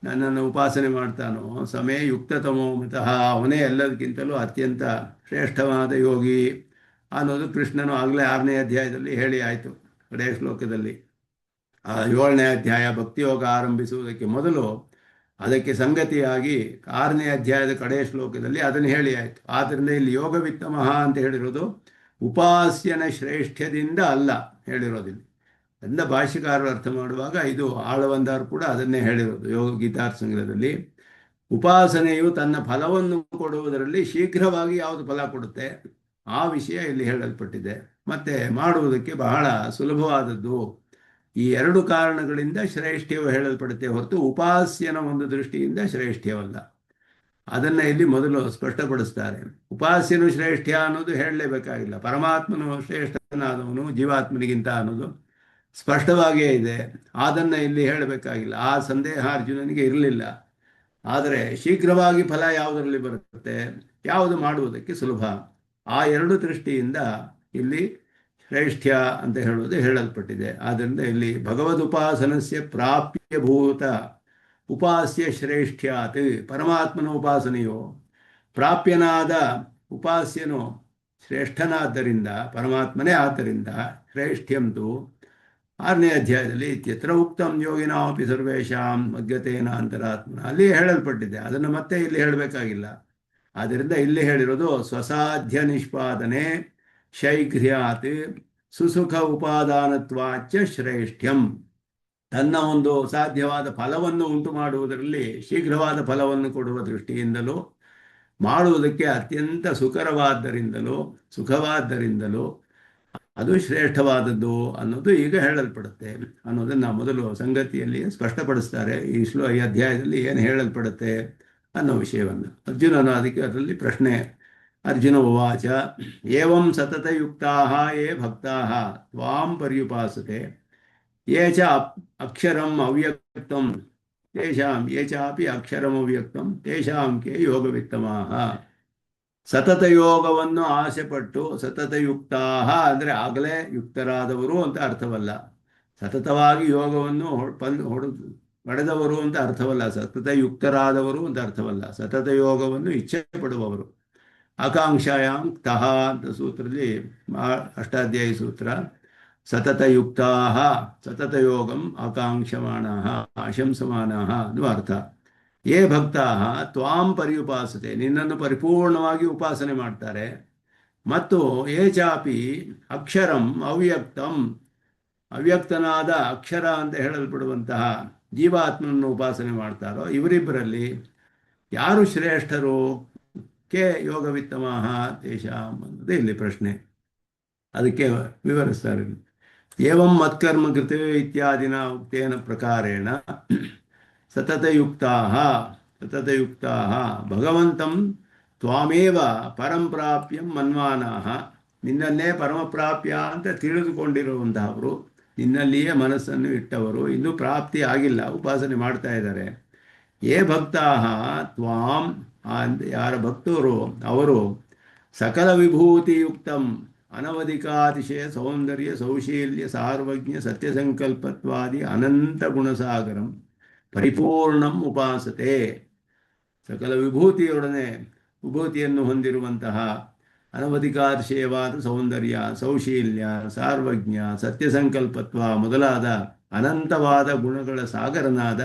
ನನ್ನನ್ನು ಉಪಾಸನೆ ಮಾಡ್ತಾನೋ ಸಮೇ ಯುಕ್ತತಮೋ ಮತಃ, ಅವನೇ ಎಲ್ಲದಕ್ಕಿಂತಲೂ ಅತ್ಯಂತ ಶ್ರೇಷ್ಠವಾದ ಯೋಗಿ ಅನ್ನೋದು ಕೃಷ್ಣನು ಆಗಲೇ 6ನೇ ಅಧ್ಯಾಯದಲ್ಲಿ ಹೇಳಿ ಆಯಿತು. ಕಡೆಯ ಶ್ಲೋಕದಲ್ಲಿ 7ನೇ ಅಧ್ಯಾಯ ಭಕ್ತಿಯೋಗ ಆರಂಭಿಸುವುದಕ್ಕೆ ಮೊದಲು ಅದಕ್ಕೆ ಸಂಗತಿಯಾಗಿ 6ನೇ ಅಧ್ಯಾಯದ ಕಡೆಯ ಶ್ಲೋಕದಲ್ಲಿ ಅದನ್ನು ಹೇಳಿ ಆಯಿತು. ಆದ್ದರಿಂದ ಇಲ್ಲಿ ಯೋಗವಿತ್ತಮಃ ಅಂತ ಹೇಳಿರೋದು ಉಪಾಸ್ಯನ ಶ್ರೇಷ್ಠದಿಂದ ಅಲ್ಲ ಹೇಳಿರೋದಿಲ್ಲ. ಅಂದ ಭಾಷ್ಯಕಾರರು ಅರ್ಥ ಮಾಡುವಾಗ ಇದು ಆಳವಂದಾರು ಕೂಡ ಅದನ್ನೇ ಹೇಳಿರೋದು. ಯೋಗ ಗೀತಾರ್ಥ ಸಂಗ್ರಹದಲ್ಲಿ ಉಪಾಸನೆಯು ತನ್ನ ಫಲವನ್ನು ಕೊಡುವುದರಲ್ಲಿ ಶೀಘ್ರವಾಗಿ ಯಾವುದು ಫಲ ಕೊಡುತ್ತೆ ಆ ವಿಷಯ ಇಲ್ಲಿ ಹೇಳಲ್ಪಟ್ಟಿದೆ. ಮತ್ತು ಮಾಡುವುದಕ್ಕೆ ಬಹಳ ಸುಲಭವಾದದ್ದು. ಈ 2 ಕಾರಣಗಳಿಂದ ಶ್ರೇಷ್ಠ್ಯವು ಹೇಳಲ್ಪಡುತ್ತೆ ಹೊರತು ಉಪಾಸ್ಯನ ಒಂದು ದೃಷ್ಟಿಯಿಂದ ಶ್ರೇಷ್ಠ್ಯವಲ್ಲ. ಅದನ್ನು ಇಲ್ಲಿ ಮೊದಲು ಸ್ಪಷ್ಟಪಡಿಸ್ತಾರೆ. ಉಪಾಸ್ಯನು ಶ್ರೇಷ್ಠ ಅನ್ನೋದು ಹೇಳಲೇಬೇಕಾಗಿಲ್ಲ. ಪರಮಾತ್ಮನು ಶ್ರೇಷ್ಠನಾದವನು ಜೀವಾತ್ಮನಿಗಿಂತ ಅನ್ನೋದು ಸ್ಪಷ್ಟವಾಗಿಯೇ ಇದೆ. ಅದನ್ನು ಇಲ್ಲಿ ಹೇಳಬೇಕಾಗಿಲ್ಲ. ಆ ಸಂದೇಹ ಅರ್ಜುನನಿಗೆ ಇರಲಿಲ್ಲ. ಆದರೆ ಶೀಘ್ರವಾಗಿ ಫಲ ಯಾವುದರಲ್ಲಿ ಬರುತ್ತೆ, ಯಾವುದು ಮಾಡುವುದಕ್ಕೆ ಸುಲಭ, ಆ ಎರಡು ದೃಷ್ಟಿಯಿಂದ ಇಲ್ಲಿ ಶ್ರೇಷ್ಠ ಅಂತ ಹೇಳುವುದು ಹೇಳಲ್ಪಟ್ಟಿದೆ. ಆದ್ದರಿಂದ ಇಲ್ಲಿ ಭಗವದುಪಾಸನಸ್ಯ ಪ್ರಾಪ್ಯಭೂತ ಉಪಾಸ್ಯ ಶ್ರೇಷ್ಠ್ಯಾತ್, ಪರಮಾತ್ಮನ ಉಪಾಸನೆಯು ಪ್ರಾಪ್ಯನಾದ ಉಪಾಸ್ಯನು ಶ್ರೇಷ್ಠನಾದ್ದರಿಂದ, ಪರಮಾತ್ಮನೇ ಆದ್ದರಿಂದ ಶ್ರೇಷ್ಠ್ಯಂತು 6ನೇ ಅಧ್ಯಾಯದಲ್ಲಿ ಇತ್ಯತ್ರ ಉಕ್ತಂ ಯೋಗಿನಾಮಪಿ ಸರ್ವೇಷಾಂ ಮಗ್ಗತೇನ ಅಂತರಾತ್ಮನ ಅಲ್ಲಿ ಹೇಳಲ್ಪಟ್ಟಿದೆ. ಅದನ್ನು ಮತ್ತೆ ಇಲ್ಲಿ ಹೇಳಬೇಕಾಗಿಲ್ಲ. ಆದ್ದರಿಂದ ಇಲ್ಲಿ ಹೇಳಿರೋದು ಸ್ವಸಾಧ್ಯ ನಿಷ್ಪಾದನೆ ಶೈಘ್ರ್ಯಾತ್ ಸುಸುಖ ಉಪಾದಾನತ್ವಾಚ ಶ್ರೇಷ್ಠ್ಯಂ. ತನ್ನ ಒಂದು ಸಾಧ್ಯವಾದ ಫಲವನ್ನು ಉಂಟು ಮಾಡುವುದರಲ್ಲಿ ಶೀಘ್ರವಾದ ಫಲವನ್ನು ಕೊಡುವ ದೃಷ್ಟಿಯಿಂದಲೂ ಮಾಡುವುದಕ್ಕೆ ಅತ್ಯಂತ ಸುಖವಾದ್ದರಿಂದಲೂ ಅದು ಶ್ರೇಷ್ಠವಾದದ್ದು ಅನ್ನೋದು ಈಗ ಹೇಳಲ್ಪಡುತ್ತೆ ಅನ್ನೋದನ್ನು ಮೊದಲು ಸಂಗತಿಯಲ್ಲಿ ಸ್ಪಷ್ಟಪಡಿಸ್ತಾರೆ. ಈ ಅಧ್ಯಾಯದಲ್ಲಿ ಏನು ಹೇಳಲ್ಪಡುತ್ತೆ ಅನ್ನೋ ವಿಷಯವನ್ನು ಅರ್ಜುನನು ಅದರಲ್ಲಿ ಪ್ರಶ್ನೆ. ಅರ್ಜುನ ಉವಾಚ ಏವಂ ಸತತಯುಕ್ತಾಃ ಯೇ ಭಕ್ತಾಃ ತ್ವಾಂ ಪರ್ಯುಪಾಸತೆ ಯೇ ಚ ಅಕ್ಷರಂ ಅವ್ಯಕ್ತಂ ತೇಷಾಂ ಯೇ ಚಾಪಿ ಅಕ್ಷರಂ ಅವ್ಯಕ್ತಂ ತೇಷಾಂ ಕೇ ಯೋಗವಿತ್ತಮಾಃ. ಸತತ ಯೋಗವನ್ನು ಆಸೆಪಟ್ಟು ಸತತಯುಕ್ತಾಹ ಅಂದರೆ ಆಗಲೇ ಯುಕ್ತರಾದವರು ಅಂತ ಅರ್ಥವಲ್ಲ. ಸತತವಾಗಿ ಯೋಗವನ್ನು ಪಡೆದವರು ಅಂತ ಅರ್ಥವಲ್ಲ. ಸತತ ಯುಕ್ತರಾದವರು ಅಂತ ಅರ್ಥವಲ್ಲ. ಸತತ ಯೋಗವನ್ನು ಇಚ್ಛೆ ಪಡುವವರು. ಆಕಾಂಕ್ಷಾಯಾಂ ತಹ ಅಂತ ಸೂತ್ರದಲ್ಲಿ ಅಷ್ಟಾಧ್ಯಾಯಿ ಸೂತ್ರ. ಸತತಯುಕ್ತಾಹ ಸತತ ಯೋಗಂ ಆಕಾಂಕ್ಷಮಾಣಃ ಆಶಂಸಮಾನಃ ಅನ್ನುವ ಅರ್ಥ. ಯೇ ಭಕ್ತಾಃ ತ್ವಾಂ ಪರ್ಯುಪಾಸತೆ ನಿನ್ನನ್ನು ಪರಿಪೂರ್ಣವಾಗಿ ಉಪಾಸನೆ ಮಾಡ್ತಾರೆ. ಮತ್ತು ಯೇ ಚಾಪಿ ಅಕ್ಷರಂ ಅವ್ಯಕ್ತಂ ಅವ್ಯಕ್ತನಾದ ಅಕ್ಷರ ಅಂತ ಹೇಳಲ್ಪಡುವಂತಹ ಜೀವಾತ್ಮನನ್ನು ಉಪಾಸನೆ ಮಾಡ್ತಾರೋ ಇವರಿಬ್ಬರಲ್ಲಿ ಯಾರು ಶ್ರೇಷ್ಠರು? ಕೇ ಯೋಗವಿತ್ತಮಃ ತೇಷಾಂ ಅನ್ನೋದೇ ಇಲ್ಲಿ ಪ್ರಶ್ನೆ. ಅದಕ್ಕೆ ವಿವರಿಸ್ತಾರೆ. ಏವಂ ಮತ್ಕರ್ಮ ಕೃತೆ ಇತ್ಯಾದಿನ ಉಕ್ತೇನ ಪ್ರಕಾರೇಣ ಸತತಯುಕ್ತಾಃ ಭಗವಂತಂ ತ್ವಾಮೇವ ಪರಂಪ್ರಾಪ್ಯಂ ಮನ್ವಾನಾಃ ನಿನ್ನನ್ನೇ ಪರಮಪ್ರಾಪ್ಯ ಅಂತ ತಿಳಿದುಕೊಂಡಿರುವಂತಹವರು, ನಿನ್ನಲ್ಲಿಯೇ ಮನಸ್ಸನ್ನು ಇಟ್ಟವರು, ಇನ್ನೂ ಪ್ರಾಪ್ತಿ ಆಗಿಲ್ಲ, ಉಪಾಸನೆ ಮಾಡ್ತಾ ಇದ್ದಾರೆ. ಯೇ ಭಕ್ತಾಃ ತ್ವಾಂ ಯಾರ ಭಕ್ತರು ಅವರು ಸಕಲ ವಿಭೂತಿಯುಕ್ತಂ ಅನವಧಿಕಾತಿಶಯ ಸೌಂದರ್ಯ ಸೌಶೀಲ್ಯ ಸಾರ್ವಜ್ಞ ಸತ್ಯಸಂಕಲ್ಪತ್ವಾದಿ ಅನಂತ ಗುಣಸಾಗರಂ ಪರಿಪೂರ್ಣಂ ಉಪಾಸತೆ. ಸಕಲ ವಿಭೂತಿಯನ್ನು ಹೊಂದಿರುವಂತಹ ಅನವಧಿಕಾತಿಶಯವಾದ ಸೌಂದರ್ಯ ಸೌಶೀಲ್ಯ ಸಾರ್ವಜ್ಞ ಸತ್ಯಸಂಕಲ್ಪತ್ವ ಮೊದಲಾದ ಅನಂತವಾದ ಗುಣಗಳ ಸಾಗರನಾದ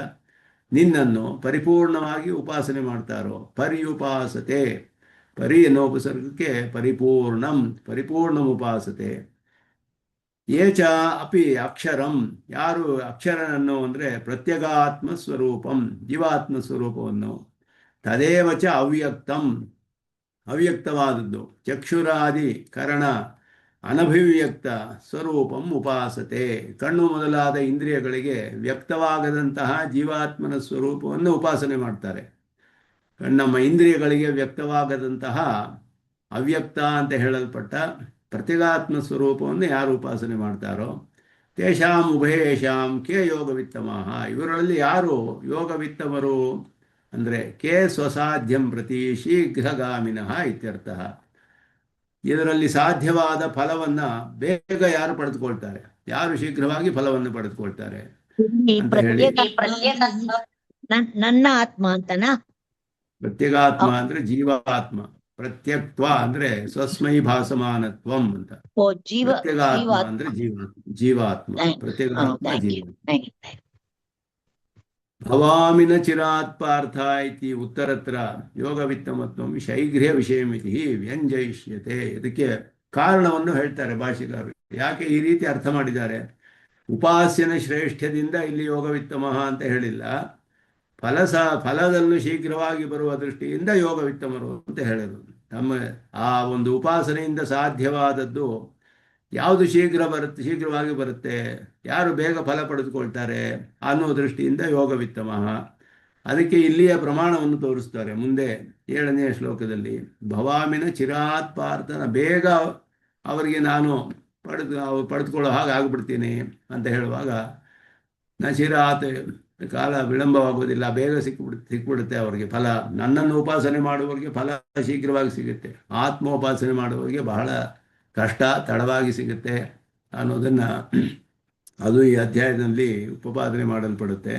ನಿನ್ನನ್ನು ಪರಿಪೂರ್ಣವಾಗಿ ಉಪಾಸನೆ ಮಾಡ್ತಾರೋ. ಪರ್ಯುಪಾಸತೆ ಪರಿ ಎನ್ನುವ ಉಪಸರ್ಗಕ್ಕೆ ಪರಿಪೂರ್ಣಂ ಉಪಾಸತೆ. ಏಚ ಅಪಿ ಅಕ್ಷರಂ ಯಾರು ಅಕ್ಷರನನ್ನು ಅಂದರೆ ಪ್ರತ್ಯಗಾತ್ಮ ಸ್ವರೂಪಂ ಜೀವಾತ್ಮ ಸ್ವರೂಪವನ್ನು, ತದೇವಚ ಅವ್ಯಕ್ತಂ ಅವ್ಯಕ್ತವಾದದ್ದು, ಚಕ್ಷುರಾದಿ ಕರಣ ಅನಭಿವ್ಯಕ್ತ ಸ್ವರೂಪಂ ಉಪಾಸತೆ ಕಣ್ಣು ಮೊದಲಾದ ಇಂದ್ರಿಯಗಳಿಗೆ ವ್ಯಕ್ತವಾಗದಂತಹ ಜೀವಾತ್ಮನ ಸ್ವರೂಪವನ್ನು ಉಪಾಸನೆ ಮಾಡ್ತಾರೆ. ನಮ್ಮ ಇಂದ್ರಿಯಗಳಿಗೆ ವ್ಯಕ್ತವಾಗದಂತಹ ಅವ್ಯಕ್ತ ಅಂತ ಹೇಳಲ್ಪಟ್ಟ ಪ್ರತ್ಯಗಾತ್ಮ ಸ್ವರೂಪವನ್ನು ಯಾರು ಉಪಾಸನೆ ಮಾಡ್ತಾರೋ ತೇಷಾಂ ಉಭಯೇಷಾಂ ಕೇ ಯೋಗವಿತ್ತಮಃ ಇವರಲ್ಲಿ ಯಾರು ಯೋಗವಿತ್ತಮರು ಅಂದರೆ ಕೇ ಸ್ವಸಾಧ್ಯಂ ಪ್ರತಿ ಶೀಘ್ರಗಾಮಿನಃ ಇತ್ಯರ್ಥ. ಇದರಲ್ಲಿ ಸಾಧ್ಯವಾದ ಫಲವನ್ನು ಬೇಗ ಯಾರು ಪಡೆದುಕೊಳ್ತಾರೆ, ಯಾರು ಶೀಘ್ರವಾಗಿ ಫಲವನ್ನು ಪಡೆದುಕೊಳ್ತಾರೆ ಅಂತ ಹೇಳಿ. ನನ್ನ ಆತ್ಮ ಅಂತನಾ? ಪ್ರತ್ಯಗಾತ್ಮ ಅಂದ್ರೆ ಜೀವಾತ್ಮ, ಪ್ರತ್ಯಕ್ತ್ವ ಅಂದ್ರೆ ಸ್ವಸ್ಮೈ ಭಾಸಮಾನತ್ವಂ ಅಂತ. ಪ್ರತ್ಯಗಾತ್ಮ ಅಂದ್ರೆ ಜೀವಾತ್ಮ ಪ್ರತ್ಯಗಾತ್ಮ ಜೀವಾತ್ಮ. ಭವಾಮಿನ ಚಿರಾತ್ ಪಾರ್ಥ ಇತಿ ಉತ್ತರತ್ರ ಯೋಗವಿತ್ತಮತ್ವಂ ಶೈಘ್ರ್ಯ ವಿಷಯಮಿತಿ ವ್ಯಂಜಯಿಷ್ಯತೆ. ಇದಕ್ಕೆ ಕಾರಣವನ್ನು ಹೇಳ್ತಾರೆ ಭಾಷಿಕರು, ಯಾಕೆ ಈ ರೀತಿ ಅರ್ಥ ಮಾಡಿದ್ದಾರೆ. ಉಪಾಸ್ಯನ ಶ್ರೇಷ್ಠದಿಂದ ಇಲ್ಲಿ ಯೋಗವಿತ್ತಮಃ ಅಂತ ಹೇಳಿಲ್ಲ, ಫಲದಲ್ಲೂ ಶೀಘ್ರವಾಗಿ ಬರುವ ದೃಷ್ಟಿಯಿಂದ ಯೋಗವಿತ್ತಮರು ಅಂತ ಹೇಳಿದರು. ನಮ್ಮ ಆ ಒಂದು ಉಪಾಸನೆಯಿಂದ ಸಾಧ್ಯವಾದದ್ದು ಯಾವುದು ಶೀಘ್ರವಾಗಿ ಬರುತ್ತೆ, ಯಾರು ಬೇಗ ಫಲ ಪಡೆದುಕೊಳ್ತಾರೆ ಅನ್ನೋ ದೃಷ್ಟಿಯಿಂದ ಯೋಗವಿತ್ತಮಃ. ಅದಕ್ಕೆ ಇಲ್ಲಿಯ ಪ್ರಮಾಣವನ್ನು ತೋರಿಸ್ತಾರೆ ಮುಂದೆ 7ನೇ ಶ್ಲೋಕದಲ್ಲಿ. ಭವಾಮಿನ ಚಿರಾತ್ ಪಾರ್ಥನ, ಬೇಗ ಅವರಿಗೆ ನಾನು ಪಡೆದುಕೊಳ್ಳೋ ಹಾಗೆ ಆಗ್ಬಿಡ್ತೀನಿ ಅಂತ ಹೇಳುವಾಗ, ನ ಚಿರಾತ್, ಕಾಲ ವಿಳಂಬವಾಗುವುದಿಲ್ಲ, ಬೇಗ ಸಿಕ್ಬಿಡುತ್ತೆ ಅವರಿಗೆ ಫಲ. ನನ್ನನ್ನು ಉಪಾಸನೆ ಮಾಡುವವರಿಗೆ ಫಲ ಶೀಘ್ರವಾಗಿ ಸಿಗುತ್ತೆ, ಆತ್ಮೋಪಾಸನೆ ಮಾಡುವವರಿಗೆ ಬಹಳ ಕಷ್ಟ ತಡವಾಗಿ ಸಿಗುತ್ತೆ ಅನ್ನೋದನ್ನು ಅದು ಈ ಅಧ್ಯಾಯದಲ್ಲಿ ಉಪಪಾದನೆ ಮಾಡಲ್ಪಡುತ್ತೆ.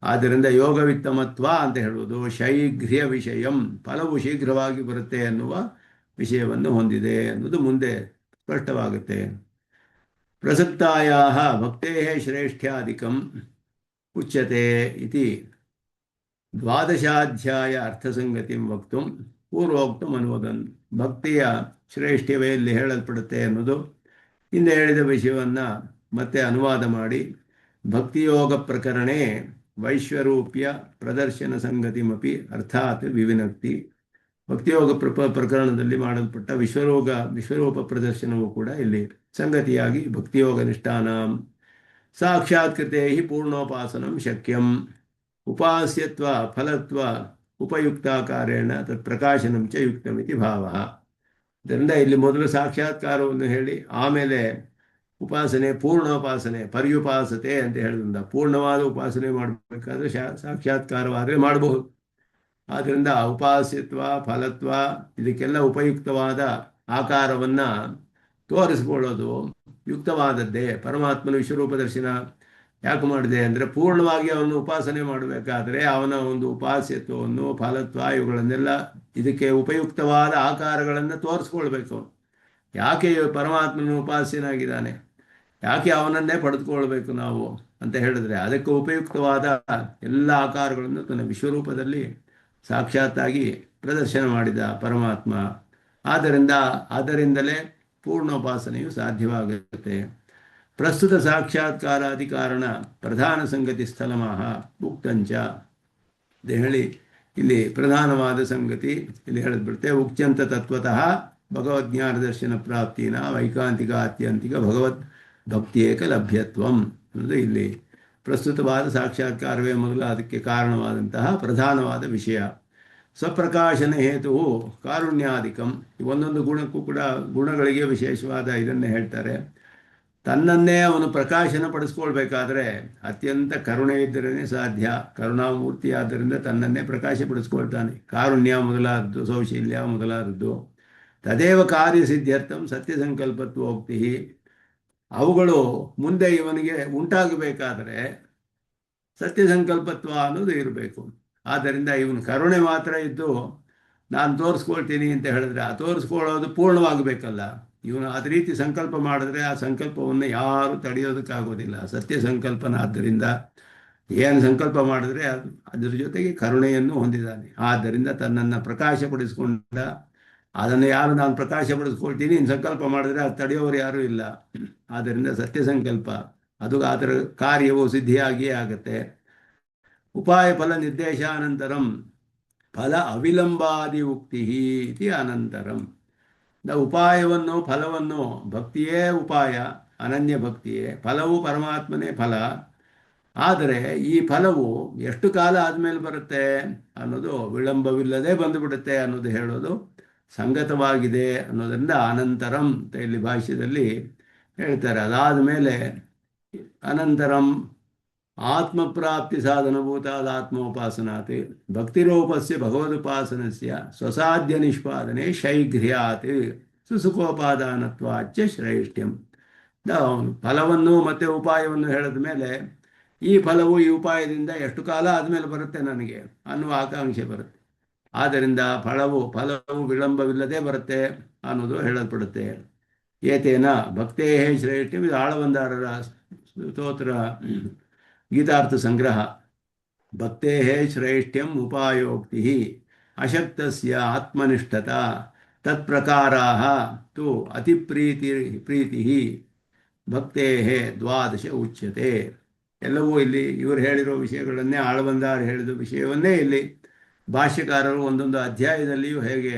ಆದ್ದರಿಂದ ಯೋಗವಿತ್ತಮತ್ವ ಅಂತ ಹೇಳುವುದು ಶೈಘ್ರ್ಯ ವಿಷಯಂ, ಫಲವು ಶೀಘ್ರವಾಗಿ ಬರುತ್ತೆ ಎನ್ನುವ ವಿಷಯವನ್ನು ಹೊಂದಿದೆ ಅನ್ನೋದು ಮುಂದೆ ಸ್ಪಷ್ಟವಾಗುತ್ತೆ. ಪ್ರಸಕ್ತಾಯಾಹ ಭಕ್ತೇಃ ಶ್ರೇಷ್ಠ್ಯಾಧಿಕಂ ಉಚ್ಯತೆ ಇತಿ ದ್ವಾದಶಾಧ್ಯಾಯ ಅರ್ಥಸಂಗತಿಂ ವಕ್ತುಂ ಪೂರ್ವೋಕ್ತಂ ಅನುವದನ್. ಭಕ್ತಿಯ ಶ್ರೇಷ್ಠವೇ ಇಲ್ಲಿ ಹೇಳಲ್ಪಡುತ್ತೆ ಅನ್ನೋದು ಹಿಂದೆ ಹೇಳಿದ ವಿಷಯವನ್ನು ಮತ್ತೆ ಅನುವಾದ ಮಾಡಿ, ಭಕ್ತಿಯೋಗ ಪ್ರಕರಣೇ ವೈಶ್ವರೂಪ್ಯ ಪ್ರದರ್ಶನ ಸಂಗತಿಮಪಿ ಅರ್ಥಾತ್ ವಿವಿನಕ್ತಿ. ಭಕ್ತಿಯೋಗ ಪ್ರಕರಣದಲ್ಲಿ ಮಾಡಲ್ಪಟ್ಟ ವಿಶ್ವರೂಪ ಪ್ರದರ್ಶನವೂ ಕೂಡ ಇಲ್ಲಿ ಸಂಗತಿಯಾಗಿ ಭಕ್ತಿಯೋಗ ನಿಷ್ಠಾನಾಂ ಸಾಕ್ಷಾತ್ಕೃತೆ ಹಿ ಪೂರ್ಣೋಪಾಸನಂ ಶಕ್ಯಂ ಉಪಾಸ್ಯತ್ವ ಫಲತ್ವ ಉಪಯುಕ್ತಾಕಾರೇಣ ತತ್ ಪ್ರಕಾಶನಂ ಚ ಯುಕ್ತಮಿತಿ ಭಾವ. ಇದರಿಂದ ಇಲ್ಲಿ ಮೊದಲು ಸಾಕ್ಷಾತ್ಕಾರವನ್ನು ಹೇಳಿ ಆಮೇಲೆ ಉಪಾಸನೆ, ಪೂರ್ಣೋಪಾಸನೆ, ಪರ್ಯುಪಾಸತೆ ಅಂತ ಹೇಳಿದ್ರಿಂದ ಪೂರ್ಣವಾದ ಉಪಾಸನೆ ಮಾಡಬೇಕಾದ್ರೆ ಸಾಕ್ಷಾತ್ಕಾರವಾದರೆ ಮಾಡಬಹುದು. ಆದ್ದರಿಂದ ಉಪಾಸ್ಯತ್ವ ಫಲತ್ವ ಇದಕ್ಕೆಲ್ಲ ಉಪಯುಕ್ತವಾದ ಆಕಾರವನ್ನು ತೋರಿಸ್ಕೊಳ್ಳೋದು ಯುಕ್ತವಾದದ್ದೇ. ಪರಮಾತ್ಮನ ವಿಶ್ವರೂಪ ದರ್ಶನ ಯಾಕೆ ಮಾಡಿದೆ ಅಂದರೆ, ಪೂರ್ಣವಾಗಿ ಅವನು ಉಪಾಸನೆ ಮಾಡಬೇಕಾದ್ರೆ ಅವನ ಒಂದು ಉಪಾಸ್ಯತ್ವವನ್ನು, ಫಲತ್ವ ಇವುಗಳನ್ನೆಲ್ಲ ಇದಕ್ಕೆ ಉಪಯುಕ್ತವಾದ ಆಕಾರಗಳನ್ನು ತೋರಿಸ್ಕೊಳ್ಬೇಕು. ಯಾಕೆ ಪರಮಾತ್ಮನ ಉಪಾಸ್ಯನಾಗಿದ್ದಾನೆ, ಯಾಕೆ ಅವನನ್ನೇ ಪಡೆದುಕೊಳ್ಬೇಕು ನಾವು ಅಂತ ಹೇಳಿದ್ರೆ, ಅದಕ್ಕೆ ಉಪಯುಕ್ತವಾದ ಎಲ್ಲ ಆಕಾರಗಳನ್ನು ತನ್ನ ವಿಶ್ವರೂಪದಲ್ಲಿ ಸಾಕ್ಷಾತ್ತಾಗಿ ಪ್ರದರ್ಶನ ಮಾಡಿದ ಪರಮಾತ್ಮ. ಆದ್ದರಿಂದಲೇ ಪೂರ್ಣೋಪಾಸನೆಯು ಸಾಧ್ಯವಾಗುತ್ತೆ. ಪ್ರಸ್ತುತ ಸಾಕ್ಷಾತ್ಕಾರಾದಿ ಕಾರಣ ಪ್ರಧಾನ ಸಂಗತಿ ಸ್ಥಲಮಾಹ ಉಕ್ತಂಚ ಅಂತ ಹೇಳಿ ಇಲ್ಲಿ ಪ್ರಧಾನವಾದ ಸಂಗತಿ ಇಲ್ಲಿ ಹೇಳಿದ್ಬಿಡುತ್ತೆ. ಉಕ್ತ್ಯಂತ ತತ್ವತಃ ಭಗವದ್ಜ್ಞಾನ ದರ್ಶನ ಪ್ರಾಪ್ತಿನ ವೈಕಾಂತಿಕ ಆತ್ಯಂತಿಕ ಭಗವದ್ ಭಕ್ತಿಯೇಕ ಲಭ್ಯತ್ವಂ ಅನ್ನೋದು ಇಲ್ಲಿ ಪ್ರಸ್ತುತವಾದ ಸಾಕ್ಷಾತ್ಕಾರವೇ ಮೊದಲು ಅದಕ್ಕೆ ಕಾರಣವಾದಂತಹ ಪ್ರಧಾನವಾದ ವಿಷಯ. ಸ್ವಪ್ರಕಾಶನ ಹೇತು ಕಾರುಣ್ಯಾಧಿಕಂ. ಒಂದೊಂದು ಗುಣಕ್ಕೂ ಕೂಡ ಗುಣಗಳಿಗೆ ವಿಶೇಷವಾದ ಇದನ್ನೇ ಹೇಳ್ತಾರೆ. ತನ್ನನ್ನೇ ಅವನು ಪ್ರಕಾಶನ ಪಡಿಸ್ಕೊಳ್ಬೇಕಾದ್ರೆ ಅತ್ಯಂತ ಕರುಣೆ ಇದ್ದರೇ ಸಾಧ್ಯ. ಕರುಣಾಮೂರ್ತಿ ಆದ್ದರಿಂದ ತನ್ನನ್ನೇ ಪ್ರಕಾಶಪಡಿಸ್ಕೊಳ್ತಾನೆ. ಕಾರುಣ್ಯ ಮೊದಲಾದದ್ದು, ಸೌಶೀಲ್ಯ ಮೊದಲಾದದ್ದು. ತದೇವ ಕಾರ್ಯಸಿದ್ಧ್ಯರ್ಥಂ ಸತ್ಯ ಸಂಕಲ್ಪತ್ವೋಕ್ತಿ. ಅವುಗಳು ಮುಂದೆ ಇವನಿಗೆ ಉಂಟಾಗಬೇಕಾದರೆ ಸತ್ಯ ಸಂಕಲ್ಪತ್ವ ಅನ್ನೋದು ಇರಬೇಕು. ಆದ್ದರಿಂದ ಇವನು ಕರುಣೆ ಮಾತ್ರ ಇದ್ದು ನಾನು ತೋರಿಸ್ಕೊಳ್ತೀನಿ ಅಂತ ಹೇಳಿದ್ರೆ ಆ ತೋರಿಸ್ಕೊಳ್ಳೋದು ಪೂರ್ಣವಾಗಬೇಕಲ್ಲ. ಇವನು ಅದೇ ರೀತಿ ಸಂಕಲ್ಪ ಮಾಡಿದ್ರೆ ಆ ಸಂಕಲ್ಪವನ್ನು ಯಾರು ತಡೆಯೋದಕ್ಕಾಗೋದಿಲ್ಲ. ಸತ್ಯ ಸಂಕಲ್ಪನ ಆದ್ದರಿಂದ ಏನು ಸಂಕಲ್ಪ ಮಾಡಿದ್ರೆ ಅದರ ಜೊತೆಗೆ ಕರುಣೆಯನ್ನು ಹೊಂದಿದ್ದಾನೆ. ಆದ್ದರಿಂದ ತನ್ನನ್ನು ಪ್ರಕಾಶಪಡಿಸ್ಕೊಂಡ ಅದನ್ನು ಯಾರು ನಾನು ಪ್ರಕಾಶಪಡಿಸ್ಕೊಳ್ತೀನಿ ಸಂಕಲ್ಪ ಮಾಡಿದ್ರೆ ಅದು ತಡೆಯೋರು ಯಾರೂ ಇಲ್ಲ. ಆದ್ದರಿಂದ ಸತ್ಯ ಸಂಕಲ್ಪ ಅದು ಅದರ ಕಾರ್ಯವು ಸಿದ್ಧಿಯಾಗಿಯೇ ಆಗುತ್ತೆ. ಉಪಾಯ ಫಲ ನಿರ್ದೇಶಾನಂತರಂ ಫಲ ಅವಿಲಂಬಾದಿ ಉಕ್ತಿ ಇತಿ ಅನಂತರಂ. ಉಪಾಯವನ್ನು ಫಲವನ್ನು, ಭಕ್ತಿಯೇ ಉಪಾಯ, ಅನನ್ಯ ಭಕ್ತಿಯೇ, ಫಲವು ಪರಮಾತ್ಮನೇ ಫಲ. ಆದರೆ ಈ ಫಲವು ಎಷ್ಟು ಕಾಲ ಆದಮೇಲೆ ಬರುತ್ತೆ ಅನ್ನೋದು ವಿಳಂಬವಿಲ್ಲದೆ ಬಂದುಬಿಡುತ್ತೆ ಅನ್ನೋದು ಹೇಳೋದು ಸಂಗತವಾಗಿದೆ ಅನ್ನೋದರಿಂದ ಅನಂತರಂ ಅಂತ ಇಲ್ಲಿ ಭಾಷ್ಯದಲ್ಲಿ ಹೇಳ್ತಾರೆ. ಅದಾದ ಮೇಲೆ ಅನಂತರಂ ಆತ್ಮಪ್ರಾಪ್ತಿ ಸಾಧನಭೂತಾದ ಆತ್ಮೋಪಾಸನಾತ್ ಭಕ್ತಿರೂಪಸ್ಯ ಭಗವದುಪಾಸನಸ್ಯ ಸ್ವಸಾಧ್ಯ ನಿಷ್ಪಾದನೆ ಶೈಘ್ರ್ಯಾತ್ ಸುಸುಖೋಪಾದಾನತ್ವಾಚ್ಚ ಶ್ರೇಷ್ಠ್ಯಂ. ಫಲವನ್ನು ಮತ್ತು ಉಪಾಯವನ್ನು ಹೇಳಿದ ಮೇಲೆ ಈ ಫಲವು ಈ ಉಪಾಯದಿಂದ ಎಷ್ಟು ಕಾಲ ಆದಮೇಲೆ ಬರುತ್ತೆ ನನಗೆ ಅನ್ನುವ ಆಕಾಂಕ್ಷೆ ಬರುತ್ತೆ. ಆದ್ದರಿಂದ ಫಲವು ವಿಳಂಬವಿಲ್ಲದೆ ಬರುತ್ತೆ ಅನ್ನೋದು ಹೇಳಲ್ಪಡುತ್ತೆ. ಏತೇನ ಭಕ್ತೇ ಶ್ರೇಷ್ಠ್ಯಂ. ಇದು ಆಳವಂದಾರರ ಸ್ತೋತ್ರ ಗೀತಾರ್ಥ ಸಂಗ್ರಹ. ಭಕ್ತೇ ಶ್ರೇಷ್ಠ್ಯಂ ಉಪಾಯೋಕ್ತಿ ಅಶಕ್ತಸ್ಯ ಆತ್ಮನಿಷ್ಠತಾ ತತ್ಪ್ರಕಾರಾಃ ತು ಅತಿಪ್ರೀತಿ ಭಕ್ತೇ ದ್ವಾದಶ ಉಚ್ಯತೆ. ಎಲ್ಲವೂ ಇಲ್ಲಿ ಇವರು ಹೇಳಿರೋ ವಿಷಯಗಳನ್ನೇ, ಆಳವಂದಾರ ಹೇಳಿದ ವಿಷಯವನ್ನೇ ಇಲ್ಲಿ ಭಾಷ್ಯಕಾರರು ಒಂದೊಂದು ಅಧ್ಯಾಯದಲ್ಲಿಯೂ ಹೇಗೆ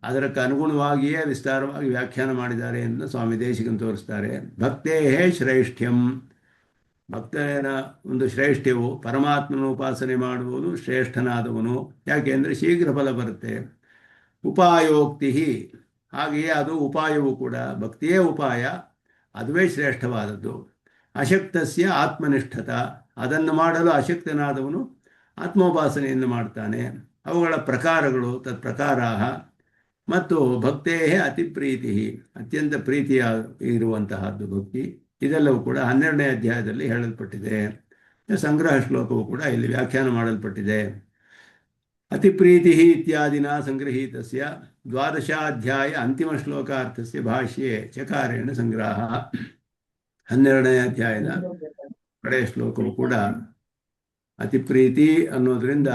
ಅದಕ್ಕೆ ಅನುಗುಣವಾಗಿಯೇ ವಿಸ್ತಾರವಾಗಿ ವ್ಯಾಖ್ಯಾನ ಮಾಡಿದ್ದಾರೆ ಎಂದು ಸ್ವಾಮಿ ದೇಶಿಕನ್ ತೋರಿಸ್ತಾರೆ. ಭಕ್ತೇ ಶ್ರೇಷ್ಠ್ಯಂ ಭಕ್ತನ ಒಂದು ಶ್ರೇಷ್ಠ್ಯವು ಪರಮಾತ್ಮನ ಉಪಾಸನೆ ಮಾಡುವುದು ಶ್ರೇಷ್ಠನಾದವನು. ಯಾಕೆಂದರೆ ಶೀಘ್ರ ಫಲ ಬರುತ್ತೆ. ಉಪಾಯೋಕ್ತಿ, ಹಾಗೆಯೇ ಅದು ಉಪಾಯವೂ ಕೂಡ, ಭಕ್ತಿಯೇ ಉಪಾಯ, ಅದುವೇ ಶ್ರೇಷ್ಠವಾದದ್ದು. ಅಶಕ್ತಸ್ಯ ಆತ್ಮನಿಷ್ಠತ, ಅದನ್ನು ಮಾಡಲು ಅಶಕ್ತನಾದವನು ಆತ್ಮೋಪಾಸನೆಯನ್ನು ಮಾಡ್ತಾನೆ. ಅವುಗಳ ಪ್ರಕಾರಗಳು ತತ್ಪ್ರಕಾರ. ಮತ್ತು ಭಕ್ತೇ ಅತಿ ಪ್ರೀತಿ, ಅತ್ಯಂತ ಪ್ರೀತಿಯ ಇರುವಂತಹದ್ದು ಭಕ್ತಿ. ಇದೆಲ್ಲವೂ ಕೂಡ 12ನೇ ಅಧ್ಯಾಯದಲ್ಲಿ ಹೇಳಲ್ಪಟ್ಟಿದೆ. ಸಂಗ್ರಹ ಶ್ಲೋಕವು ಕೂಡ ಇಲ್ಲಿ ವ್ಯಾಖ್ಯಾನ ಮಾಡಲ್ಪಟ್ಟಿದೆ. ಅತಿ ಪ್ರೀತಿ ಇತ್ಯಾದಿನ ಸಂಗೃಹೀತಸ್ಯ 12ನೇ ಅಂತಿಮ ಶ್ಲೋಕಾರ್ಥಸ್ಯ ಭಾಷ್ಯೆ ಚಕಾರೇಣ ಸಂಗ್ರಹ. 12ನೇ ಅಧ್ಯಾಯದ ಕಡೆಯ ಶ್ಲೋಕವು ಕೂಡ ಅತಿ ಪ್ರೀತಿ ಅನ್ನೋದ್ರಿಂದ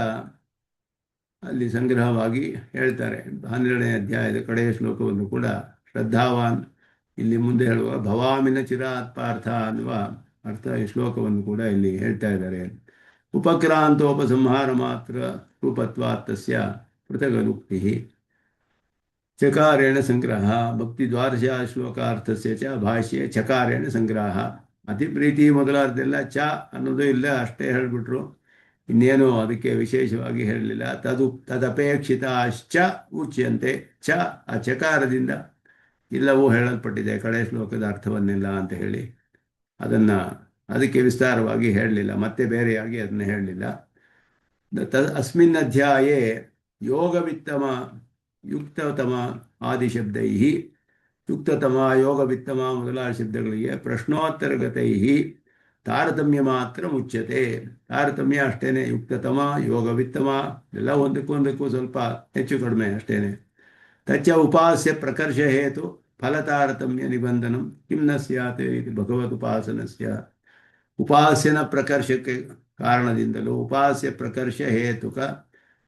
ಅಲ್ಲಿ ಸಂಗ್ರಹವಾಗಿ ಹೇಳ್ತಾರೆ. 12ನೇ ಅಧ್ಯಾಯದ ಕಡೆಯ ಶ್ಲೋಕವನ್ನು ಕೂಡ ಶ್ರದ್ಧಾವಾನ್, ಇಲ್ಲಿ ಮುಂದೆ ಹೇಳುವ ಭವಾಮಿನ ಚಿರಾತ್ ಪಾರ್ಥ ಅನ್ನುವ ಅರ್ಥ ಈ ಶ್ಲೋಕವನ್ನು ಕೂಡ ಇಲ್ಲಿ ಹೇಳ್ತಾ ಇದ್ದಾರೆ. ಉಪಕ್ರಾಂತೋಪಸಂಹಾರ ಮಾತ್ರ ರೂಪತ್ವಾತ್ತಸ್ಯ ಪೃಥಗನುಕ್ತಿ ಚಕಾರೇಣ ಸಂಗ್ರಹ. ಭಕ್ತಿ 12 ಶ್ಲೋಕಾರ್ಥಸ್ಯ ಚ ಭಾಷ್ಯೆ ಚಕಾರೇಣ ಸಂಗ್ರಹ. ಅತಿ ಪ್ರೀತಿ ಮೊದಲಾದೆಲ್ಲ ಚ ಅನ್ನೋದು ಇಲ್ಲ, ಅಷ್ಟೇ ಹೇಳಿಬಿಟ್ರು, ಇನ್ನೇನು ಅದಕ್ಕೆ ವಿಶೇಷವಾಗಿ ಹೇಳಲಿಲ್ಲ. ತದಪೇಕ್ಷಿತಾಶ್ಚ ಉಚ್ಯಂತೆ. ಚ ಆ ಚಕಾರದಿಂದ ಇಲ್ಲವೂ ಹೇಳಲ್ಪಟ್ಟಿದೆ, ಕಡೆ ಶ್ಲೋಕದ ಅರ್ಥವನ್ನೆಲ್ಲ ಅಂತ ಹೇಳಿ ಅದಕ್ಕೆ ವಿಸ್ತಾರವಾಗಿ ಹೇಳಲಿಲ್ಲ, ಮತ್ತೆ ಬೇರೆಯಾಗಿ ಅದನ್ನು ಹೇಳಲಿಲ್ಲ. ಅಸ್ಮಿನ್ ಅಧ್ಯಾಯೇ ಯೋಗವಿತ್ತಮ ಯುಕ್ತತಮ ಆದಿಶಬ್ದೈ, ಯುಕ್ತತಮ ಯೋಗವಿತ್ತಮ ಮೊದಲಾದ ಶಬ್ದಗಳಿಗೆ ಪ್ರಶ್ನೋತ್ತರಗತೈ ತಾರತಮ್ಯ ಮಾತ್ರ ಮುಚ್ಯತೆ. ತಾರತಮ್ಯ ಅಷ್ಟೇನೆ, ಯುಕ್ತತಮ ಯೋಗವಿತ್ತಮ ಎಲ್ಲ ಒಂದಕ್ಕೊಂದಕ್ಕೂ ಸ್ವಲ್ಪ ಹೆಚ್ಚು ಕಡಿಮೆ ಅಷ್ಟೇನೆ. ತಚ್ಚ ಉಪಾಸ್ಯ ಪ್ರಕರ್ಷ ಹೇತು ಫಲತಾರತಮ್ಯ ನಿಬಂಧನಂ ಕಿಂ ನ ಸ್ಯಾತ್ ಇದು ಭಗವದುಪಾಸನಸ್ಯ. ಉಪಾಸ್ಯನ ಪ್ರಕರ್ಷಕ್ಕೆ ಕಾರಣದಿಂದಲೂ ಉಪಾಸ್ಯ ಪ್ರಕರ್ಷ ಹೇತುಕ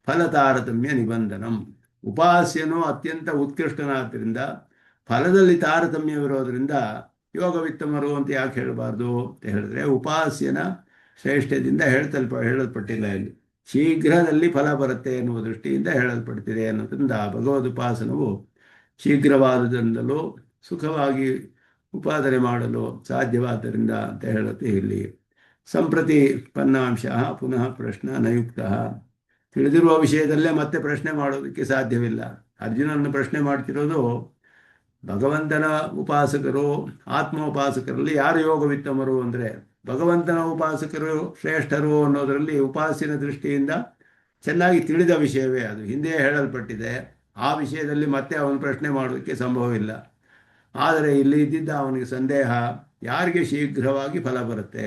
ಫಲತಾರತಮ್ಯ ನಿಬಂಧನಂ. ಉಪಾಸ್ಯನು ಅತ್ಯಂತ ಉತ್ಕೃಷ್ಟನಾದ್ದರಿಂದ ಫಲದಲ್ಲಿ ತಾರತಮ್ಯವಿರೋದ್ರಿಂದ ಯೋಗವಿತ್ತಮರು ಅಂತ ಯಾಕೆ ಹೇಳಬಾರ್ದು ಅಂತ ಹೇಳಿದ್ರೆ, ಉಪಾಸ್ಯನ ಶ್ರೇಷ್ಠದಿಂದ ಹೇಳಲ್ಪಟ್ಟಿಲ್ಲ, ಇಲ್ಲಿ ಶೀಘ್ರದಲ್ಲಿ ಫಲ ಬರುತ್ತೆ ಎನ್ನುವ ದೃಷ್ಟಿಯಿಂದ ಹೇಳಲ್ಪಡ್ತಿದೆ ಅನ್ನೋದ್ರಿಂದ ಭಗವದುಪಾಸನವು ಶೀಘ್ರವಾದುದರಿಂದಲೂ ಸುಖವಾಗಿ ಉಪಾದನೆ ಮಾಡಲು ಸಾಧ್ಯವಾದ್ದರಿಂದ ಅಂತ ಹೇಳುತ್ತೆ. ಇಲ್ಲಿ ಸಂಪ್ರತಿ ಪನ್ನಾಂಶ ಪುನಃ ಪ್ರಶ್ನ ನಯುಕ್ತ. ತಿಳಿದಿರುವ ವಿಷಯದಲ್ಲೇ ಮತ್ತೆ ಪ್ರಶ್ನೆ ಮಾಡೋದಕ್ಕೆ ಸಾಧ್ಯವಿಲ್ಲ. ಅರ್ಜುನನ್ನು ಪ್ರಶ್ನೆ ಮಾಡ್ತಿರೋದು ಭಗವಂತನ ಉಪಾಸಕರು, ಆತ್ಮೋಪಾಸಕರಲ್ಲಿ ಯಾರು ಯೋಗವಿತ್ತಮರು ಅಂದರೆ ಭಗವಂತನ ಉಪಾಸಕರು ಶ್ರೇಷ್ಠರು ಅನ್ನೋದರಲ್ಲಿ ಉಪಾಸನ ದೃಷ್ಟಿಯಿಂದ ಚೆನ್ನಾಗಿ ತಿಳಿದ ವಿಷಯವೇ, ಅದು ಹಿಂದೆ ಹೇಳಲ್ಪಟ್ಟಿದೆ. ಆ ವಿಷಯದಲ್ಲಿ ಮತ್ತೆ ಅವನು ಪ್ರಶ್ನೆ ಮಾಡೋದಕ್ಕೆ ಸಂಭವವಿಲ್ಲ. ಆದರೆ ಇಲ್ಲಿ ಇದ್ದಿದ್ದ ಅವನಿಗೆ ಸಂದೇಹ, ಯಾರಿಗೆ ಶೀಘ್ರವಾಗಿ ಫಲ ಬರುತ್ತೆ